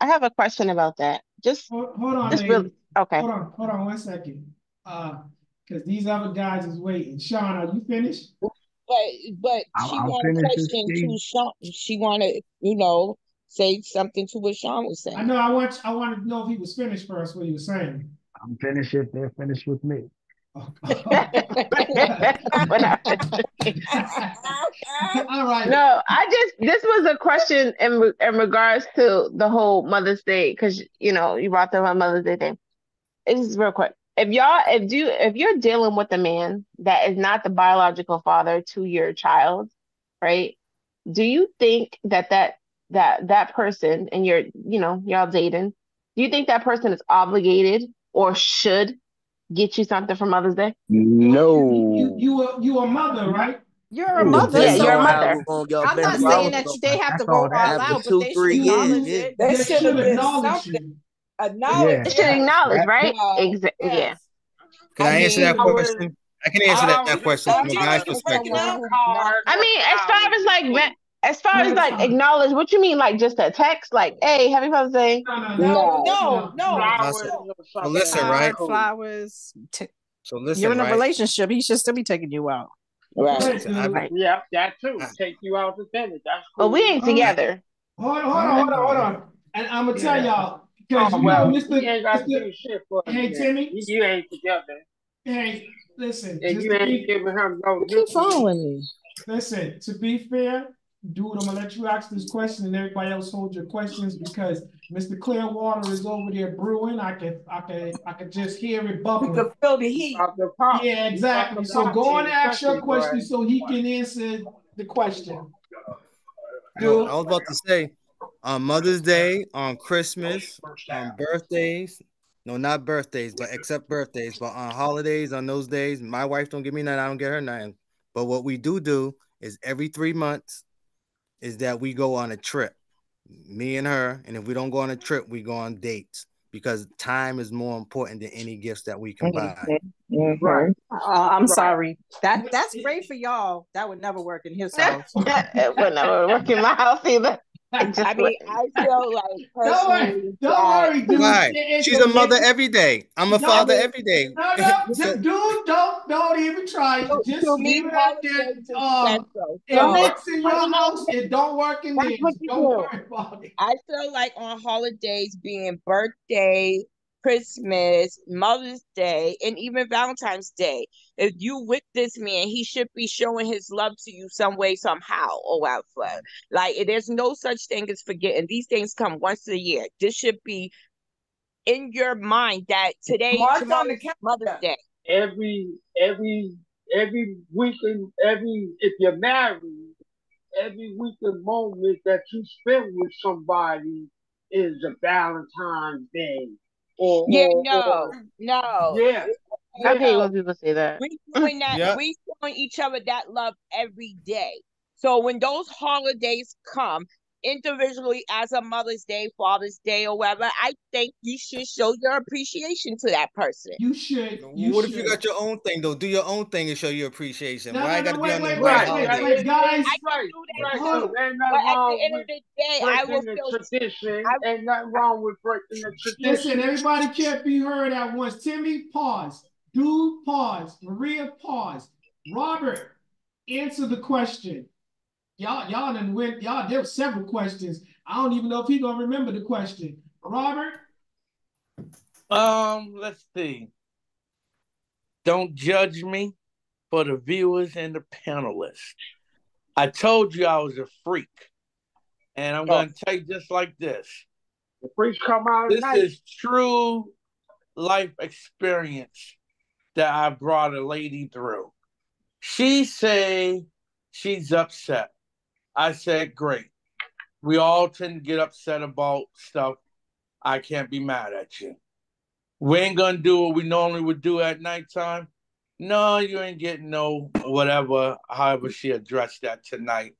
have a question about that. Hold on, just ladies. okay. Hold on 1 second. Because these other guys is waiting. Sean, are you finished? But she I'll want a finish this, question Steve. to Sean. She want to, say something to what Sean was saying. I know. I wanted to know if he was finished first. What he was saying. I'm finished if they're finished with me. All right. No, this was a question in regards to the whole Mother's Day, because you brought up my Mother's Day thing. It's just real quick. If you're dealing with a man that is not the biological father to your child, right? Do you think that person, and y'all dating, do you think that person is obligated or should get you something for Mother's Day? No. You a mother, right? You're a mother, Yeah, so you're a mother. I'm not saying that they have to go all out, but they should acknowledge it. They They should should have been acknowledge something. you. Acknowledge They should acknowledge, right? Yeah. Can I answer that question? I can answer that question from a guy's perspective. I mean, as far as like acknowledge, what you mean, like just a text, like, "Hey, happy Father's Day." No. So listen, right? Flowers. So listen, You're in a right? relationship. He should still be taking you out. Right. Yep, that too. Take you out to dinner. That's But cool. we ain't together. Hold on. And I'm gonna tell y'all, because you ain't got to do shit for him. Hey, Timmy. You ain't together. Hey, listen. And you ain't giving him no. Keep following me. Listen, to be fair, dude, I'm gonna let you ask this question and everybody else hold your questions, because Mr. Clearwater is over there brewing. I can just hear it bubbling. You can feel the heat. Yeah, exactly. So go on and ask your question so he can answer the question. No, I was about to say on Mother's Day, on Christmas, on birthdays. No, not birthdays, but except birthdays. But on holidays, on those days, my wife don't give me nothing. I don't get her nothing. But what we do is every 3 months is that we go on a trip, me and her. And if we don't go on a trip, we go on dates, because time is more important than any gifts that we can buy. Right. I'm sorry. That's great for y'all. That would never work in his house. It would never work in my house either. I feel like personally, don't worry, dude. Why? She's a mother every day. I'm a father every day. Dude, don't even try it. Just leave it at that. It So, works in your house. It don't work in theirs. Don't worry about it. I feel like on holidays, being birthday, Christmas, Mother's Day, and even Valentine's Day, if you with this man, he should be showing his love to you some way, somehow, or whatever. Like, there's no such thing as forgetting. These things come once a year. This should be in your mind that tomorrow's Mother's Day. Every weekend, if you're married, every weekend moment that you spend with somebody is a Valentine's Day. No. Yeah. I hate when people say that. We doing that. Yep. We showing each other that love every day. So when those holidays come, individually as a Mother's Day, Father's Day, or whatever, I think you should show your appreciation to that person. You should. What if you got your own thing though? Do your own thing and show your appreciation. No, Why no, got to be on the wait, right wait, holiday? guys. Right. Hold Ain't But nothing at wrong the end of with the day, I will breaking feel. the tradition. Ain't nothing wrong with breaking the tradition. Listen, everybody can't be heard at once. Timmy, pause. Dude, pause. Maria, pause. Robert, answer the question. Y'all done went, there were several questions. I don't even know if he gonna remember the question. Robert? Let's see. Don't judge me for the viewers and the panelists. I told you I was a freak. And I'm going to tell you just like this. The freaks come out This at night. is true life experience that I brought a lady through. She say she's upset. I said, great. We all tend to get upset about stuff. I can't be mad at you. We ain't gonna do what we normally would do at nighttime. No, you ain't getting no whatever, however she addressed that tonight.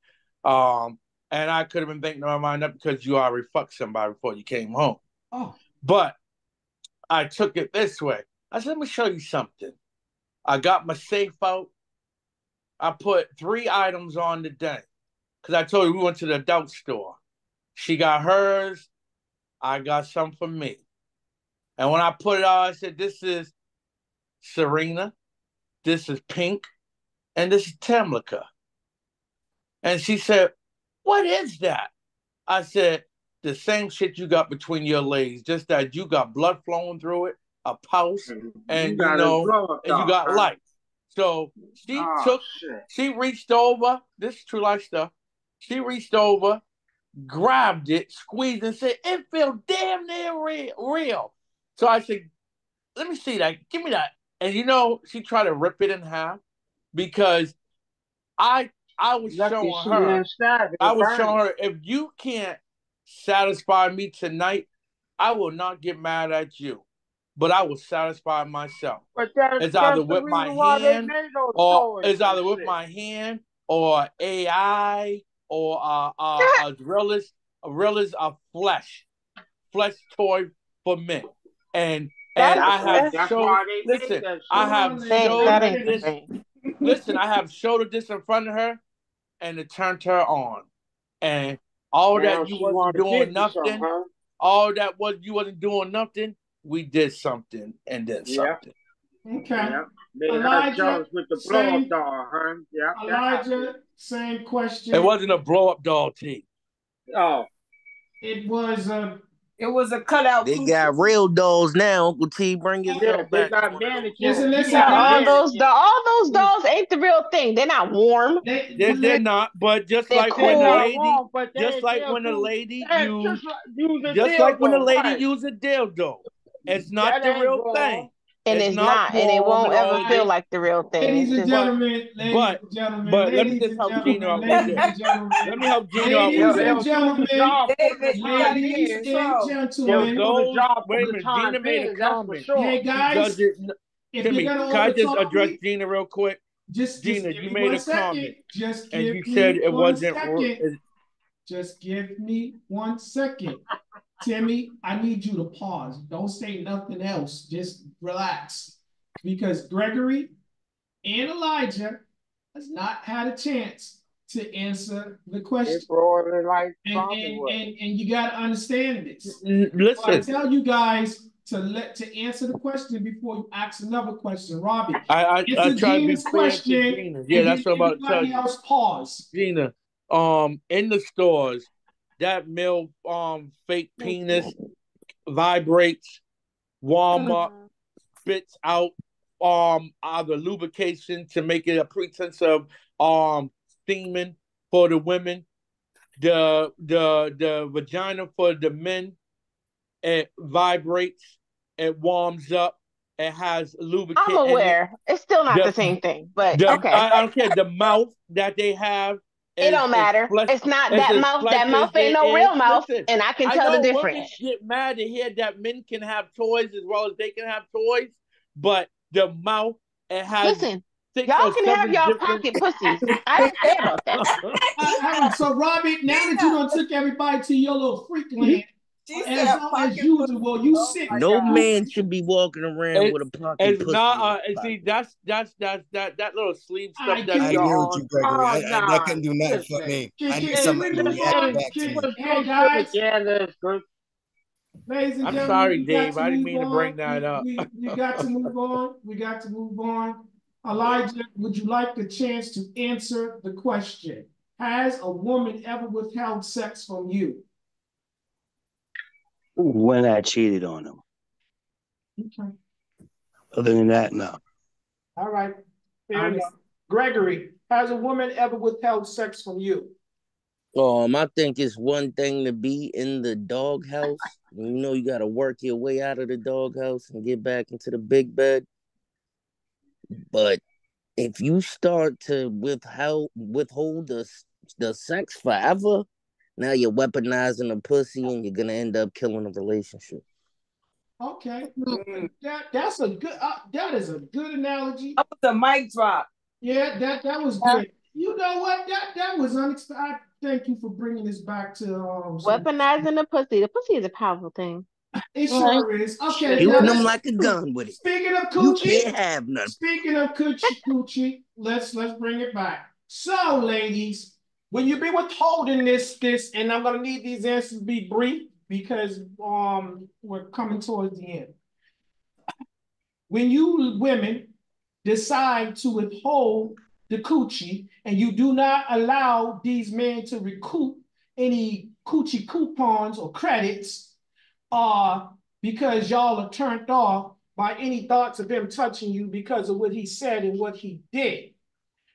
And I could have been thinking in my mind up because you already fucked somebody before you came home. Oh. But I took it this way. I said, let me show you something. I got my safe out. I put 3 items on the day. Because I told you we went to the adult store. She got hers. I got some for me. And when I put it on, I said, this is Serena. This is Pink. And this is Tamlika. And she said, what is that? I said, the same shit you got between your legs, just that you got blood flowing through it, a pulse, and you know, and you got life. So she reached over, this is true life stuff. She reached over, grabbed it, squeezed and said, it feels damn near real. So I said, let me see that. Give me that. And you know, she tried to rip it in half because I was showing her, if you can't satisfy me tonight, I will not get mad at you. But I will satisfy myself. But it's either with my hand or it's either with my hand or AI or a realist of flesh toy for men. And I have showed listen, I have showed her this. Listen, I have showed her this in front of her, and it turned her on. And all that you wasn't doing nothing, all that was you wasn't doing nothing, we did something and then something. Okay. Yeah. Elijah, with the blow up doll, huh? Yeah. Elijah, same question. It wasn't a blow up doll, T. Oh. It was a cutout. They got real dolls now. Uncle T, bring yourself back. Listen. All those dolls ain't the real thing. They're not warm. They're not. But just they're like cool. when the lady, just like when the lady used, just like when the lady used a dildo, it's not the real thing. And it's not, and it won't ever feel like the real thing. Ladies and gentlemen, but let me just help Gina out with this. Let me help Gina out with this. Ladies and gentlemen, wait a minute, Gina made a comment. Hey guys, Timmy, can I just address Gina real quick? Gina, you made a comment. Just and give you me said it 1 wasn't. second. Just give me 1 second. Timmy, I need you to pause. Don't say nothing else. Just relax. Because Gregory and Elijah has not had a chance to answer the question. And you got to understand this. Listen. So I tell you guys to answer the question before you ask another question. Robbie, I try to be fair to question. Gina. Yeah, that's what I'm about to tell you. Else pause. Gina, in the stores, that male fake penis vibrates, warm up, spits out the lubrication to make it a pretense of steaming for the women. The vagina for the men, it vibrates, it warms up, it has lubricant. I'm aware. It's still not the same thing, but okay. I don't care. The mouth that they have. It don't matter. It's not that mouth. That mouth ain't no real mouth, and I can tell the difference. Women get mad to hear that men can have toys as well as they can have toys, but the mouth, it has. Listen, y'all can have y'all pocket pussies. I don't care about that. So, Robbie, now that you done took everybody to your little freak land, as usual, you sit. No man should be walking around with a pocket pussy. Not. See, that's that little sleeve stuff that I you're agree on. with you, Gregory. That couldn't do nothing for me. I need somebody to react back to me. Hey guys. Ladies and I'm gentlemen, sorry, Dave. I didn't mean to bring that up. We got to move on. We got to move on. Elijah, would you like the chance to answer the question? Has a woman ever withheld sex from you? When I cheated on him. Okay. Other than that, no. All right. Fair enough. Gregory, has a woman ever withheld sex from you? I think it's one thing to be in the doghouse. You know, you got to work your way out of the doghouse and get back into the big bed. But if you start to withhold the sex forever, now you're weaponizing the pussy and you're gonna end up killing the relationship. Okay. That's a good. That is a good analogy. That was a mic drop. Yeah, that was good. You know what? That was unexpected. Thank you for bringing this back to Weaponizing the pussy. The pussy is a powerful thing. It sure is. Okay, Shooting them like a gun with it. Speaking of You coochie, can't have none. Speaking of coochie, let's bring it back. So, ladies, when you be withholding this, and I'm gonna need these answers to be brief because we're coming towards the end. When you women decide to withhold the coochie and you do not allow these men to recoup any coochie coupons or credits, because y'all are turned off by any thoughts of him touching you because of what he said and what he did.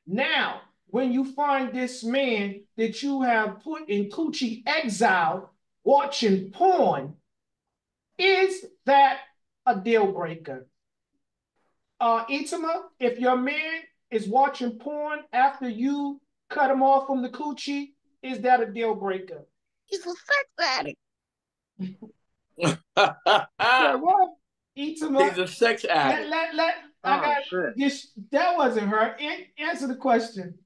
Now, when you find this man that you have put in coochie exile watching porn, is that a deal breaker? Itzema, if your man is watching porn after you cut him off from the coochie, is that a deal breaker? He's a sex addict. Yeah, what? Itzema, He's a sex addict. I got this. That wasn't her. Answer the question.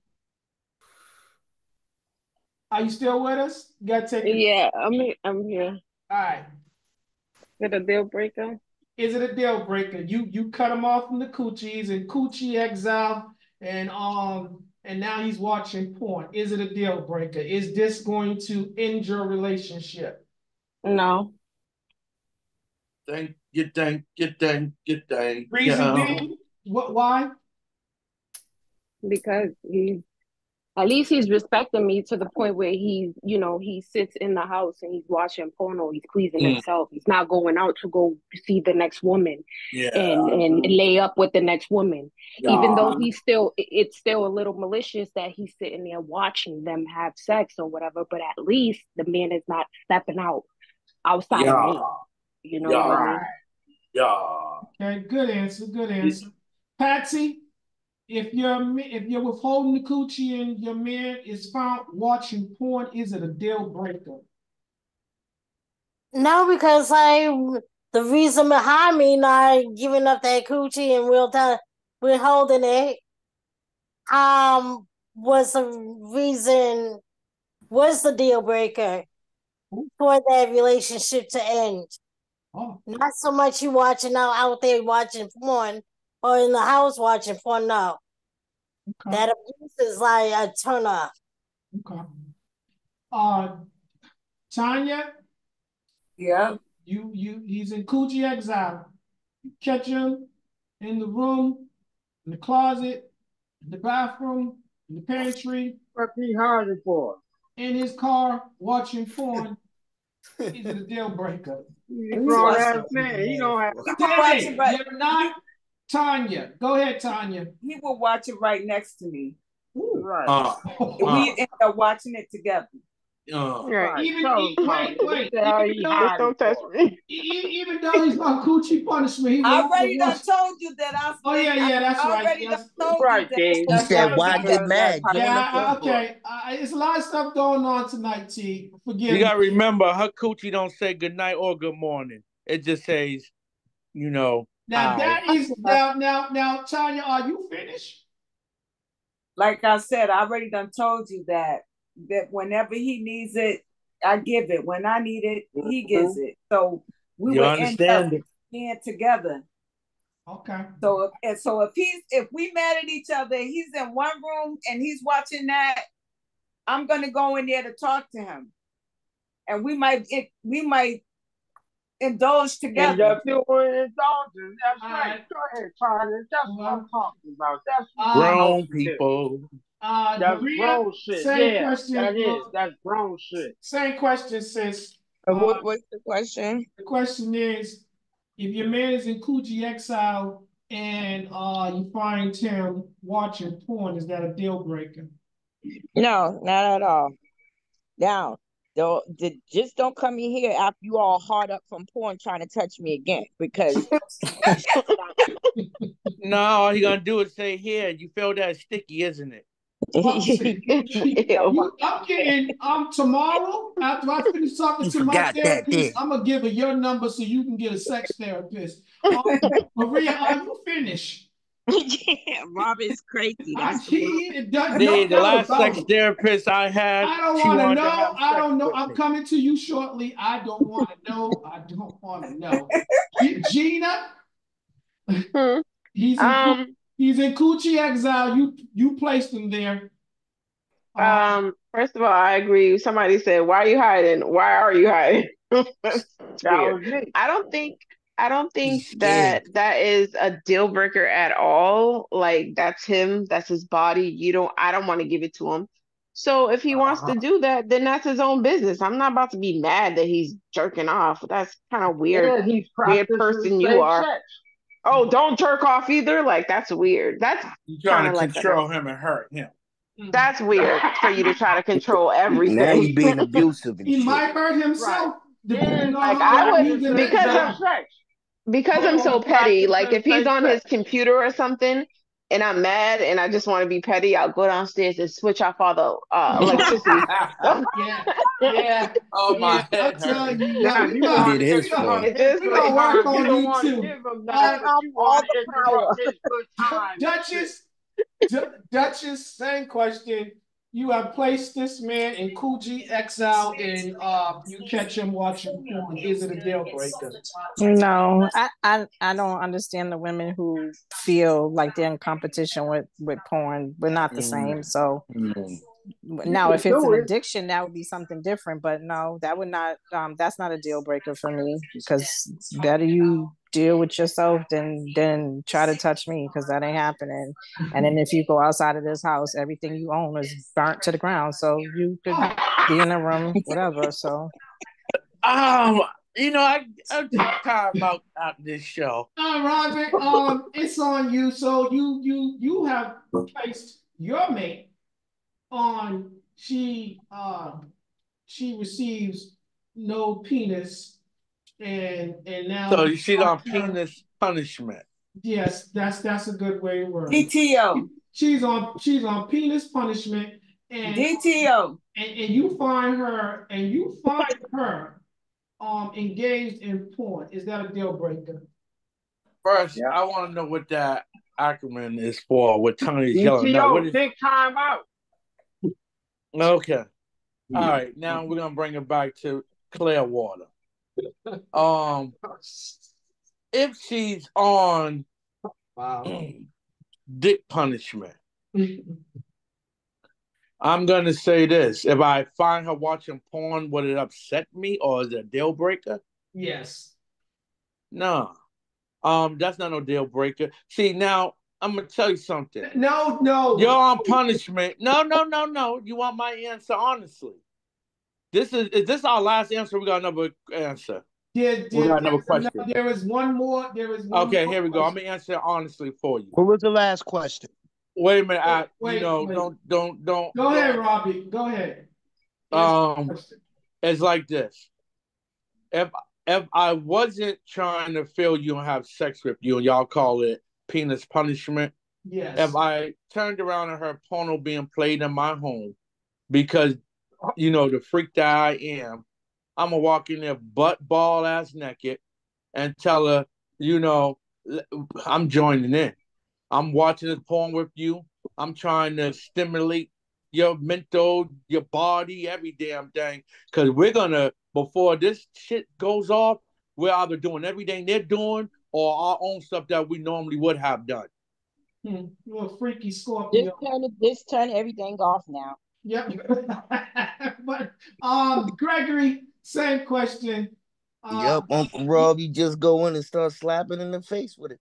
Are you still with us? You gotta take it. Yeah, I'm here. All right. Is it a deal breaker? Is it a deal breaker? You cut him off from the coochies and coochie exile, and now he's watching porn. Is it a deal breaker? Is this going to end your relationship? No. Thank you. Reason being, why? Because at least he's respecting me to the point where he sits in the house and he's watching porno, he's pleasing himself. He's not going out to go see the next woman and lay up with the next woman. Even though it's still a little malicious that he's sitting there watching them have sex or whatever, but at least the man is not stepping outside of me. You know what I mean? Yeah. Okay, good answer. Patsy, if you're withholding the coochie and your man is found watching porn, is it a deal breaker? No, because the reason behind me not giving up that coochie and we're holding it, was the deal breaker for that relationship to end. Oh. Not so much you watching out there watching porn or in the house watching porn. No, that abuse is like a turn off. Okay. Tanya. Yeah. He's in coochie exile. You catch him in the room, in the closet, in the bathroom, in the pantry. What he hiding for? In his car watching porn. Is it a deal breaker? He's a grown ass man. He don't have. You're not Tanya. Go ahead, Tanya. He will watch it right next to me. Ooh. Right. We end up watching it together. Right. Wait. Just don't touch me. Even though he's on coochie punishment, I already done told you that I. Oh yeah, that's right. He said, "Why get mad?" Yeah, okay. It's a lot of stuff going on tonight, T. Forgive me. You gotta remember, her coochie don't say good night or good morning. It just says, Now that is now, Tanya, are you finished? Like I said, I already done told you that whenever he needs it, I give it. When I need it, he gives it. So we would end up being together. Okay. So if we mad at each other, he's in one room and he's watching that, I'm gonna go in there to talk to him, and we might indulge together. And doing indulgence. That's right. Go ahead, Tanya. That's what I'm talking about. That's grown people. That's Maria, grown shit. same Yeah, question. that is. That's grown shit. Same question, sis. What's the question? The question is, if your man is in Coochie exile and you find him watching porn, is that a deal breaker? No, not at all. Now, just don't come in here after you all hard up from porn trying to touch me again, because No, all he gonna do is say, "Here, you feel that sticky, isn't it?" I'm getting tomorrow after I finish talking to my therapist, I'm gonna give her your number so you can get a sex therapist. Maria, are you finished? Yeah, Rob is crazy. That's the last sex therapist I had, I don't she want to wanted to know. have I sex don't know. with I'm me. coming to you shortly. I don't want to know. I don't want to know. Gina, he's in Coochie exile. You placed him there. First of all, I agree. Somebody said, "Why are you hiding? Why are you hiding?" That's weird. I don't think that is a deal breaker at all. Like, that's him, that's his body. I don't want to give it to him. So if he wants to do that, then that's his own business. I'm not about to be mad that he's jerking off. That's kind of weird. Yeah, he's Weird practicing person you safe are. sex. Oh, don't jerk off either. Like, that's weird. That's You trying kind to of like control him and hurt him. that's weird for you to try to control everything. Now you being abusive and He shit. might hurt himself depending on Like, how I he's would, in because I'm so petty. Like, if he's on his computer or something and I'm mad and I just want to be petty, I'll go downstairs and switch off all the electricity. Yeah. Oh my Yeah, I'm telling you, Now we you gonna want his we gonna work on you don't you want to too. give him that, but you want to interrupt his good time. Duchess, same question. You have placed this man in Coochie exile and you catch him watching porn. Is it a deal breaker? No, I don't understand the women who feel like they're in competition with porn. We're not the same. So now, if it's an addiction, that would be something different. But no, that would not. That's not a deal breaker for me, because better you deal with yourself than try to touch me, because that ain't happening. And then if you go outside of this house, everything you own is burnt to the ground. So you could be in a room, whatever. So. I'm tired about this show. Robert, it's on you. So you have placed your mate on she receives no penis and now So she's on penis punishment. Yes, that's a good way to word it. DTO. She's on penis punishment and DTO. And you find her engaged in porn. Is that a deal breaker? First, I want to know what that acronym is for. What Tony's yelling at. What is... Take time out. Okay. All right. Now we're gonna bring it back to Clearwater. If she's on dick punishment, I'm gonna say this: if I find her watching porn, would it upset me, or is it a deal breaker? Yes. No. That's not no deal breaker. See, now I'm gonna tell you something. No. You're on punishment. No. You want my answer honestly? Is this our last answer? We got another answer. We got another question. There is one more. Okay, here we go. I'm gonna answer it honestly for you. What was the last question? Wait a minute. Wait. Don't. Go ahead, Robbie. Go ahead. It's like this. If I wasn't trying to feel you and have sex with you, and y'all call it penis punishment. Yes. If I turned around and heard porno being played in my home, because the freak that I am, I'm gonna walk in there butt ball ass naked and tell her, I'm joining in. I'm watching this porn with you. I'm trying to stimulate your mental, your body, every damn thing. Because we're gonna, before this shit goes off, we're either doing everything they're doing or our own stuff that we normally would have done. You're a freaky Scorpio. Just turn everything off now. Yep. But Gregory, same question. Yep, Uncle Rob, you just go in and start slapping in the face with it.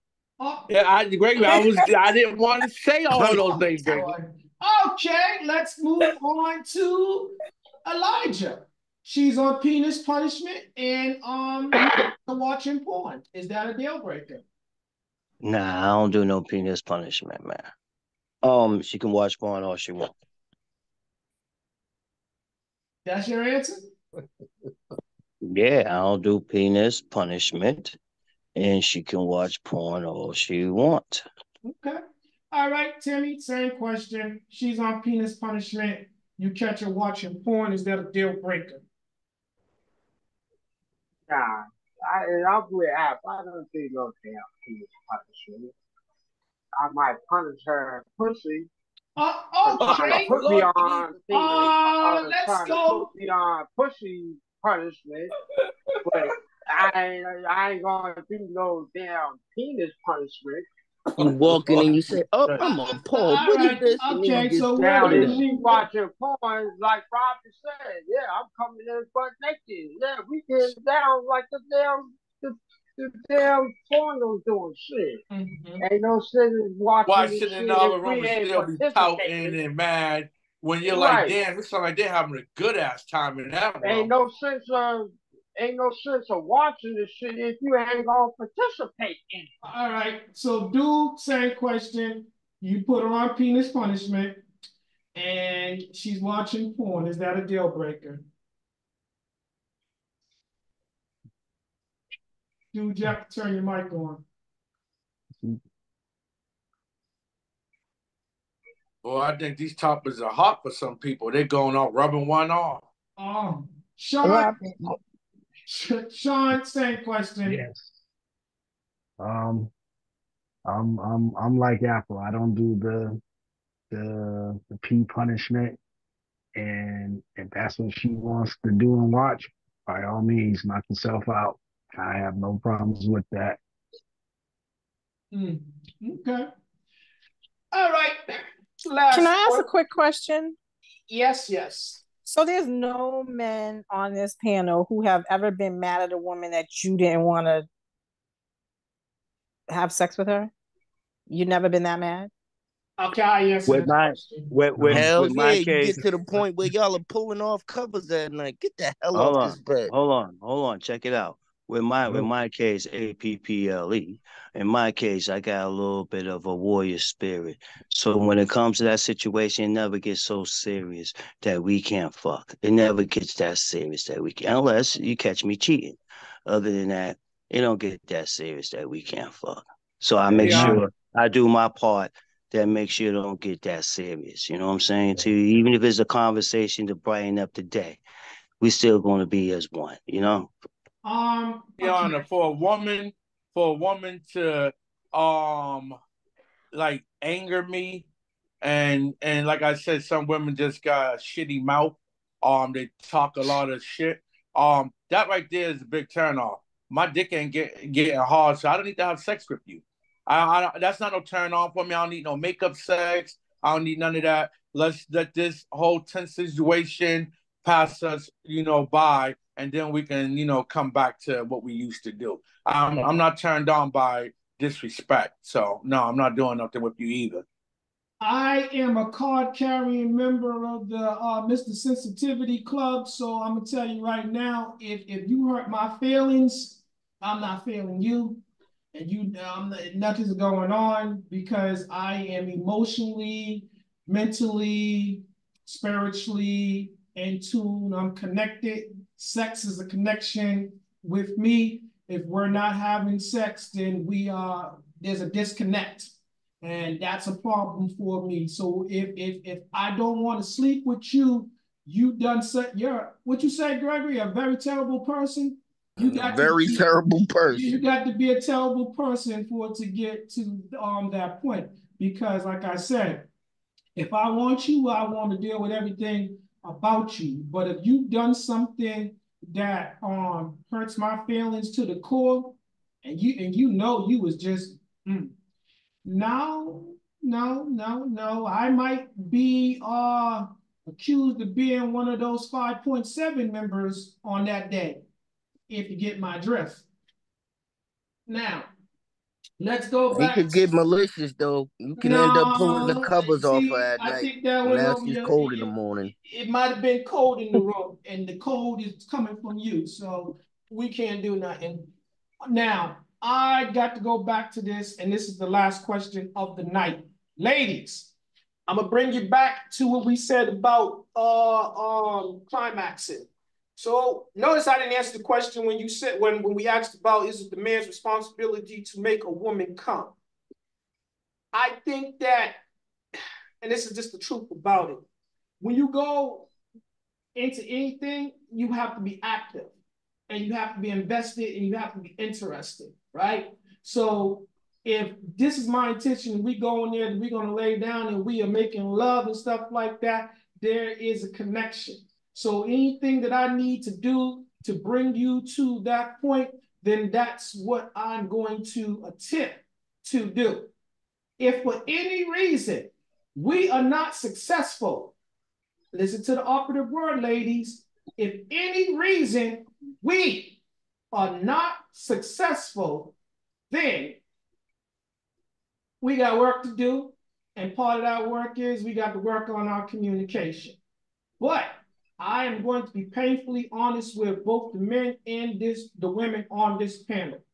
Yeah, Gregory, I didn't want to say all of those things, Gregory. Okay, let's move on to Elijah. She's on penis punishment and watching porn. Is that a deal breaker? Nah, I don't do no penis punishment, man. She can watch porn all she wants. That's your answer? Yeah, I don't do penis punishment, and she can watch porn all she wants. Okay. All right, Timmy, same question. She's on penis punishment. You catch her watching porn. Is that a deal breaker? Nah, I'm with App. I don't think no damn penis punishment. I might punish her pussy for trying to Okay. put me on penis, Let's trying to put go. me on pussy punishment, but I ain't gonna do no damn penis punishment. You walk in and you say, "Oh, I'm on Paul. All What is right. this?" And then you Okay. get So we're Now, you gonna if know. she move. watching porn, like Robbie said, yeah, I'm coming in butt naked. Yeah, we get down like the damn porno doing shit. Ain't no sense in watching this Watching in shit the if other room we and ain't still be pouting participating. and mad when you're like, Right. damn, it sounds like they're having a good ass time in that Ain't room. no sense of watching this shit if you ain't gonna participate in it. All right. So, dude, same question. You put her on penis punishment, and she's watching porn. Is that a deal breaker? Dude, you have to turn your mic on. Well, I think these toppers are hot for some people. They're going off rubbing one off. Sean, Sean, same question. Yes. I'm like Apple. I don't do the P punishment, and if that's what she wants to do and watch, by all means, knock yourself out. I have no problems with that. Okay. All right. Can I ask a quick question? Yes. So there's no men on this panel who have ever been mad at a woman that you didn't want to have sex with her? You never been that mad? Okay, I answer With this my question. Hell with yeah, my you case, get to the point where y'all are pulling off covers that night. Get the hell hold off on, this bed. hold on, check it out. With my case, APPLE. In my case, I got a little bit of a warrior spirit. So when it comes to that situation, it never gets so serious that we can't fuck. It never gets that serious that we can, unless you catch me cheating. Other than that, it don't get that serious that we can't fuck. So I make Yeah. sure I do my part that makes sure it don't get that serious. You know what I'm saying to you? Even if it's a conversation to brighten up the day, we still going to be as one, you know? Yana, for a woman to like anger me, and like I said, some women just got a shitty mouth. They talk a lot of shit. That right there is a big turn off. My dick ain't getting hard, so I don't need to have sex with you. That's not no turn on for me. I don't need no makeup sex. I don't need none of that. Let's let this whole tense situation pass us, by, and then we can, come back to what we used to do. I'm not turned on by disrespect. So no, I'm not doing nothing with you either. I am a card-carrying member of the Mr. Sensitivity Club, so I'm gonna tell you right now, if you hurt my feelings, I'm not feeling you, and nothing's going on because I am emotionally, mentally, spiritually in tune. I'm connected. Sex is a connection with me. If we're not having sex, then there's a disconnect. And that's a problem for me. So if I don't want to sleep with you, you're what you say, Gregory, a very terrible person. Very terrible You person. got to be a terrible person for it to get to that point. Because like I said, if I want you, I want to deal with everything about you. But if you've done something that hurts my feelings to the core, and you was just no, no. I might be accused of being one of those 5.7 members on that day, if you get my drift. Now, Let's go He back. could get malicious though. You can end up pulling the No, covers off her see, at I night. think that And was now over she's your. cold in the morning. It might have been cold in the room, and the cold is coming from you, so we can't do nothing. Now, I got to go back to this, and this is the last question of the night. Ladies, I'm gonna bring you back to what we said about climaxing. So notice I didn't answer the question when you said when we asked about is it the man's responsibility to make a woman come. I think that, and this is just the truth about it, when you go into anything, you have to be active and you have to be invested and you have to be interested, right? So if this is my intention, we go in there and we're going to lay down and we are making love and stuff like that, there is a connection. So anything that I need to do to bring you to that point, then that's what I'm going to attempt to do. If for any reason we are not successful, listen to the operative word, ladies. If any reason we are not successful, then we got work to do. And part of that work is we got to work on our communication. But I am going to be painfully honest with both the men and the women on this panel.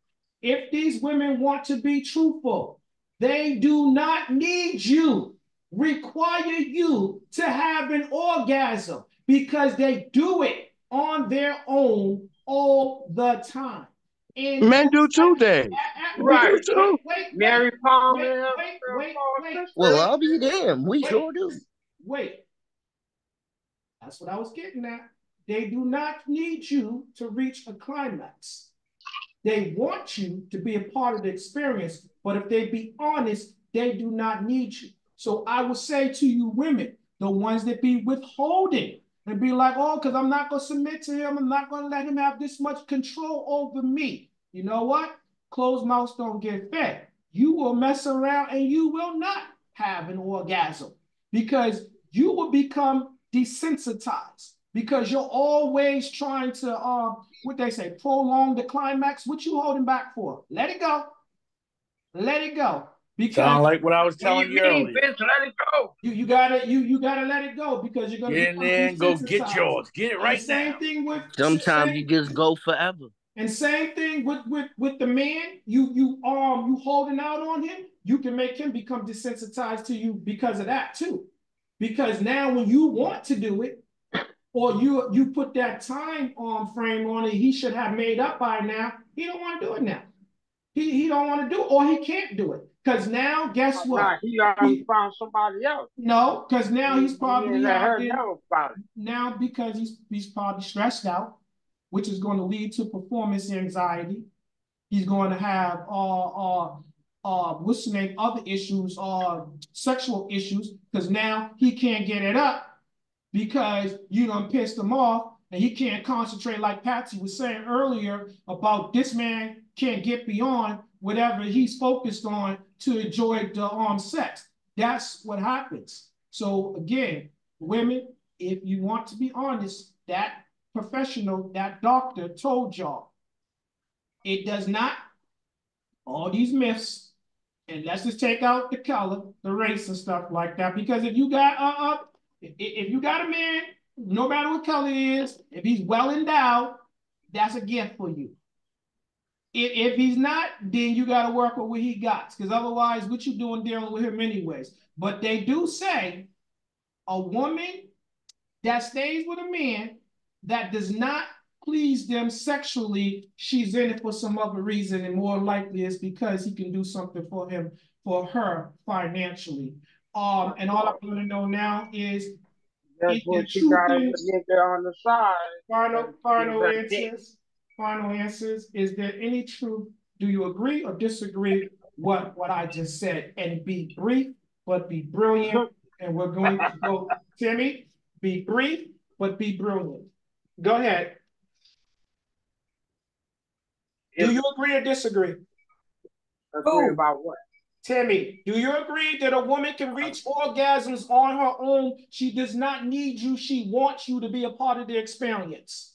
If these women want to be truthful, they do not need you, require you to have an orgasm because they do it on their own all the time. And men do too, Dave. Right. Mary Palmer. Well, I'll be damned. We sure do. Wait. That's what I was getting at. They do not need you to reach a climax. They want you to be a part of the experience, but if they be honest, they do not need you. So I would say to you women, the ones that be withholding and be like, oh, because I'm not going to submit to him. I'm not going to let him have this much control over me. You know what? Closed mouths don't get fed. You will mess around and you will not have an orgasm because you will become desensitized because you're always trying to what they say, prolong the climax. What you holding back for? Let it go. Let it go. Because sound like what I was telling you earlier. Bitch, let it go. You gotta let it go because you're gonna get in there and go get yours. Get it right now. Same thing with sometimes you just go forever. And same thing with the man. You holding out on him. You can make him become desensitized to you because of that too. Because now when you want to do it, or you put that time frame on it, he should have made up by now. He don't want to do it now. He don't want to do it, or he can't do it. Because now, guess what? Nah, he already found somebody else. No, because now he's probably now because he's probably stressed out, which is going to lead to performance anxiety. He's going to have what's the name, other issues, sexual issues, because now he can't get it up because you done pissed him off and he can't concentrate like Patsy was saying earlier about this man can't get beyond whatever he's focused on to enjoy the sex. That's what happens. So again, women, if you want to be honest, that professional, that doctor told y'all, it does not, all these myths, and let's just take out the color, the race and stuff like that, because if you got if you got a man, no matter what color he is, if he's well endowed, that's a gift for you. If he's not, then you got to work with what he got, because otherwise, what you doing dealing with him anyways? But they do say a woman that stays with a man that does not please them sexually, she's in it for some other reason, and more likely it's because he can do something for him, for her financially. And all I want to know now is that's what you gotta get there on the side. Final answers. Is there any truth? Do you agree or disagree what I just said? And be brief, but be brilliant. And we're going to go, Timmy, be brief, but be brilliant. Go ahead. Do you agree or disagree? Agree about what? Timmy, do you agree that a woman can reach orgasms on her own? She does not need you. She wants you to be a part of the experience.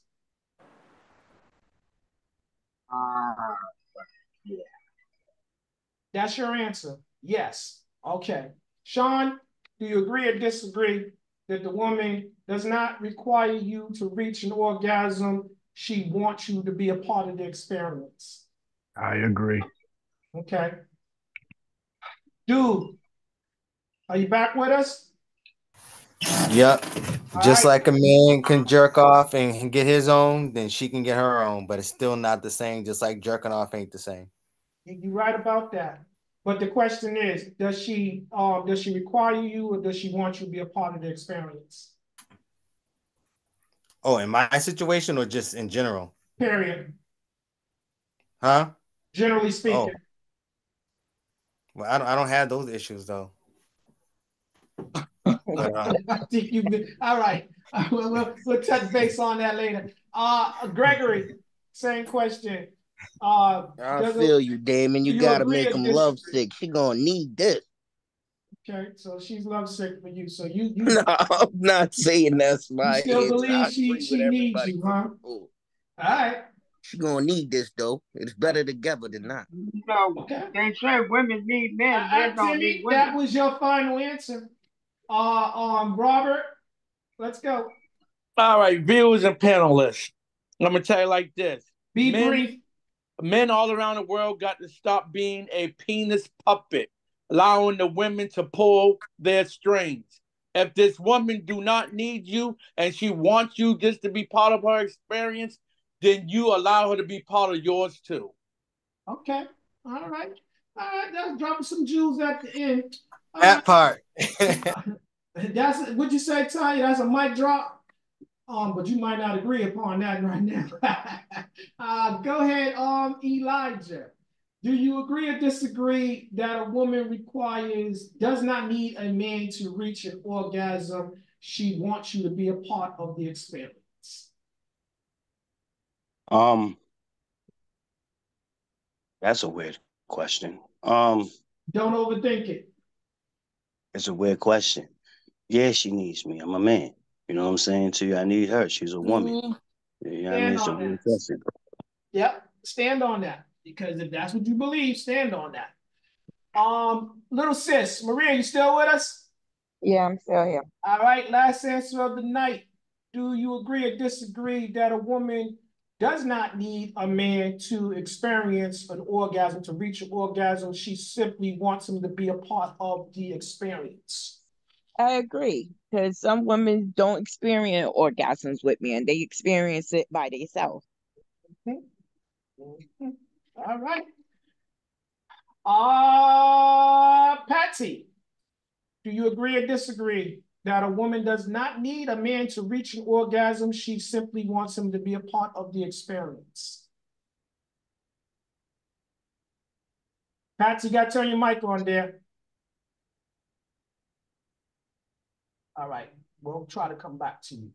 Yeah. That's your answer. Yes. Okay. Sean, do you agree or disagree that the woman does not require you to reach an orgasm? She wants you to be a part of the experience. I agree. Okay. Dude, are you back with us? Yep. All Just right. like a man can jerk off and get his own, then she can get her own, but it's still not the same. Just like jerking off ain't the same. You're right about that. But the question is, does she require you or does she want you to be a part of the experience? Oh, in my situation or just in general? Period. Huh? Generally speaking. Oh. Well, I don't have those issues though. But, I think you've been all right. We'll touch base on that later. Gregory, same question. I feel you, Damon. Do You you gotta agree make or him disagree? lovesick. She gonna need this. Okay, so she's lovesick for you. So you No, I'm not saying that's you my still answer. believe I agree with she needs everybody you, from huh? before. All right. She gonna need this though. It's better together than not. You know, they say women need men, men don't need Timmy, women. that was your final answer. Robert, let's go. All right, viewers and panelists. I'm gonna tell you like this. Be brief. Men all around the world got to stop being a penis puppet, allowing the women to pull their strings. If this woman do not need you and she wants you just to be part of her experience, then you allow her to be part of yours too. Okay. All right. That's dropping some jewels at the end. that part. That's what'd you say, Tanya? That's a mic drop. But you might not agree upon that right now. Go ahead, Elijah. Do you agree or disagree that a woman does not need a man to reach an orgasm? She wants you to be a part of the experience. That's a weird question. Don't overthink it. It's a weird question. Yeah, she needs me. I'm a man. You know what I'm saying to you? I need her. She's a woman. Yeah, I mean, it's a weird question. Yep, stand on that. Because if that's what you believe, stand on that. Little sis, Maria, you still with us? Yeah, I'm still here. All right, last answer of the night. Do you agree or disagree that a woman does not need a man to experience an orgasm, to reach an orgasm? She simply wants him to be a part of the experience. I agree, because some women don't experience orgasms with me, and they experience it by themselves. All right. Patsy, do you agree or disagree that a woman does not need a man to reach an orgasm? She simply wants him to be a part of the experience. Patsy, you got to turn your mic on there. All right, we'll try to come back to you.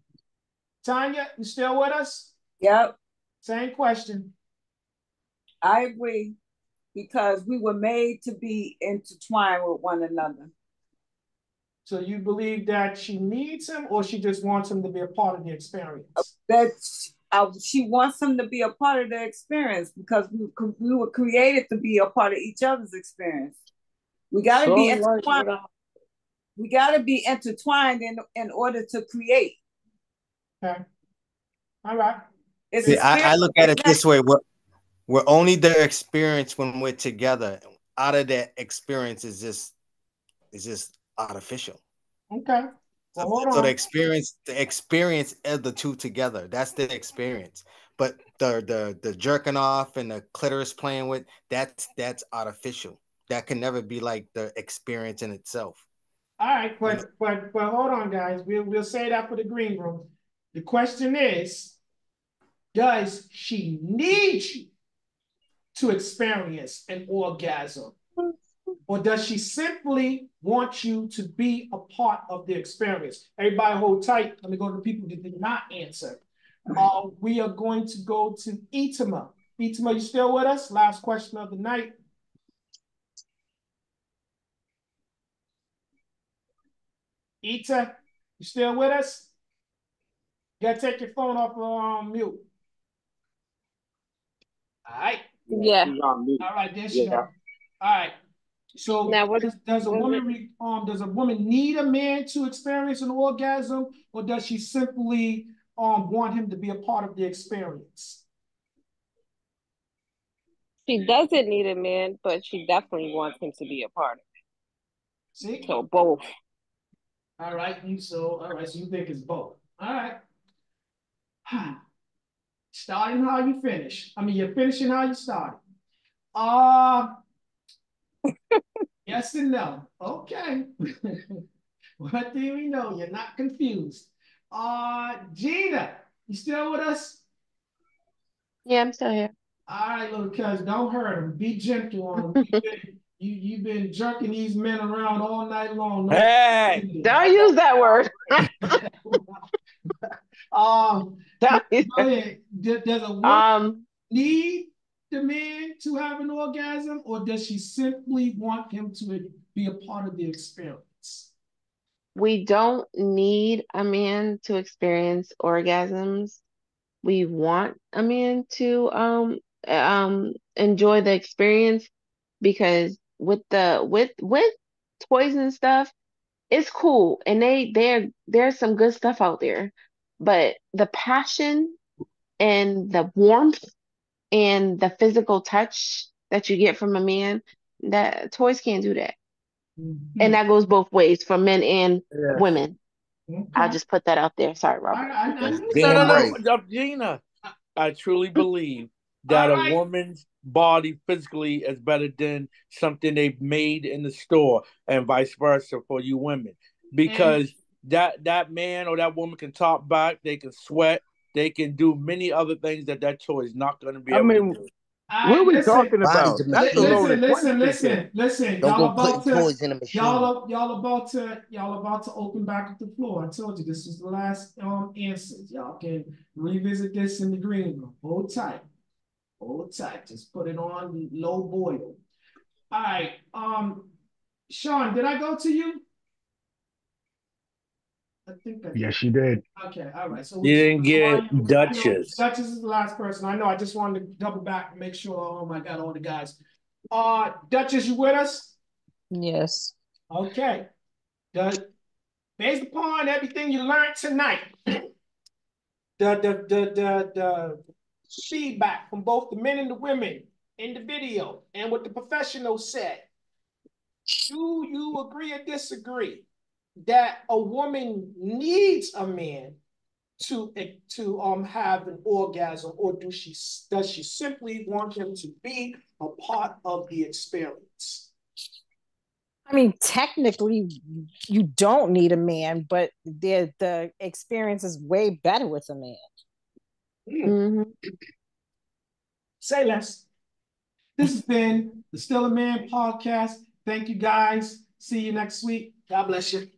Tanya, you still with us? Yep. Same question. I agree, because we were made to be intertwined with one another. So you believe that she needs him, or she just wants him to be a part of the experience? She wants him to be a part of the experience, because we were created to be a part of each other's experience. We got to be intertwined. We got to be intertwined in order to create. Okay. All right. See, I look at it this way. We're only the experience when we're together. Out of that experience is just artificial. Okay. Well, hold on. So the experience of the two together, that's the experience. But the jerking off and the clitoris playing with, that's artificial. That can never be like the experience in itself. All right, but hold on, guys. We'll say that for the green room. The question is, does she need you to experience an orgasm? Or does she simply want you to be a part of the experience? Everybody hold tight. Let me go to the people that did not answer. We are going to go to Itima. Itima, you still with us? Last question of the night. Ita, you still with us? You gotta take your phone off mute. All right. Yeah. All right, there she goes. All right. So Now, what does a was woman it? does a woman need a man to experience an orgasm, or does she simply want him to be a part of the experience? She doesn't need a man, but she definitely wants him to be a part of See? it. So both. All right, all right, so you think it's both. All right. Starting how you finish. I mean, you're finishing how you started. Yes and no. Okay. What do we know? You're not confused. Gina, you still with us? Yeah, I'm still here. All right, little cuz, don't hurt him. Be gentle on him. You've been jerking these men around all night long. No, Hey, don't use that word. Go ahead. Does a woman need the man to have an orgasm, or does she simply want him to be a part of the experience? We don't need a man to experience orgasms. We want a man to enjoy the experience, because with toys and stuff, it's cool, and there's some good stuff out there, but the passion and the warmth and the physical touch that you get from a man, that toys can't do that. And that goes both ways for men and yes. women. I'll just put that out there. Sorry, Robert. That's No, damn right. Gina. I truly believe that a woman's body physically is better than something they've made in the store, and vice versa for you women. Because that man or that woman can talk back, they can sweat, they can do many other things that toy is not going to be able to do. What are we talking Body's a machine. Listen. Don't go putting toys in a machine. Y'all about to open back up the floor. I told you this was the last answers. Y'all can revisit this in the green room. Hold tight. Just put it on low boil. All right. Sean, did I go to you? I think I did. Yes, you did. Okay, all right. So You didn't get Duchess. Duchess is the last person. I know. I just wanted to double back and make sure. Oh my God, all the guys. Duchess, you with us? Yes. Okay. Based upon everything you learned tonight, the feedback from both the men and the women in the video and what the professionals said, do you agree or disagree that a woman needs a man to have an orgasm, or does she simply want him to be a part of the experience? I mean, technically, you don't need a man, but the experience is way better with a man. Mm-hmm. Say less. This has been the Still a Man podcast. Thank you, guys. See you next week. God bless you.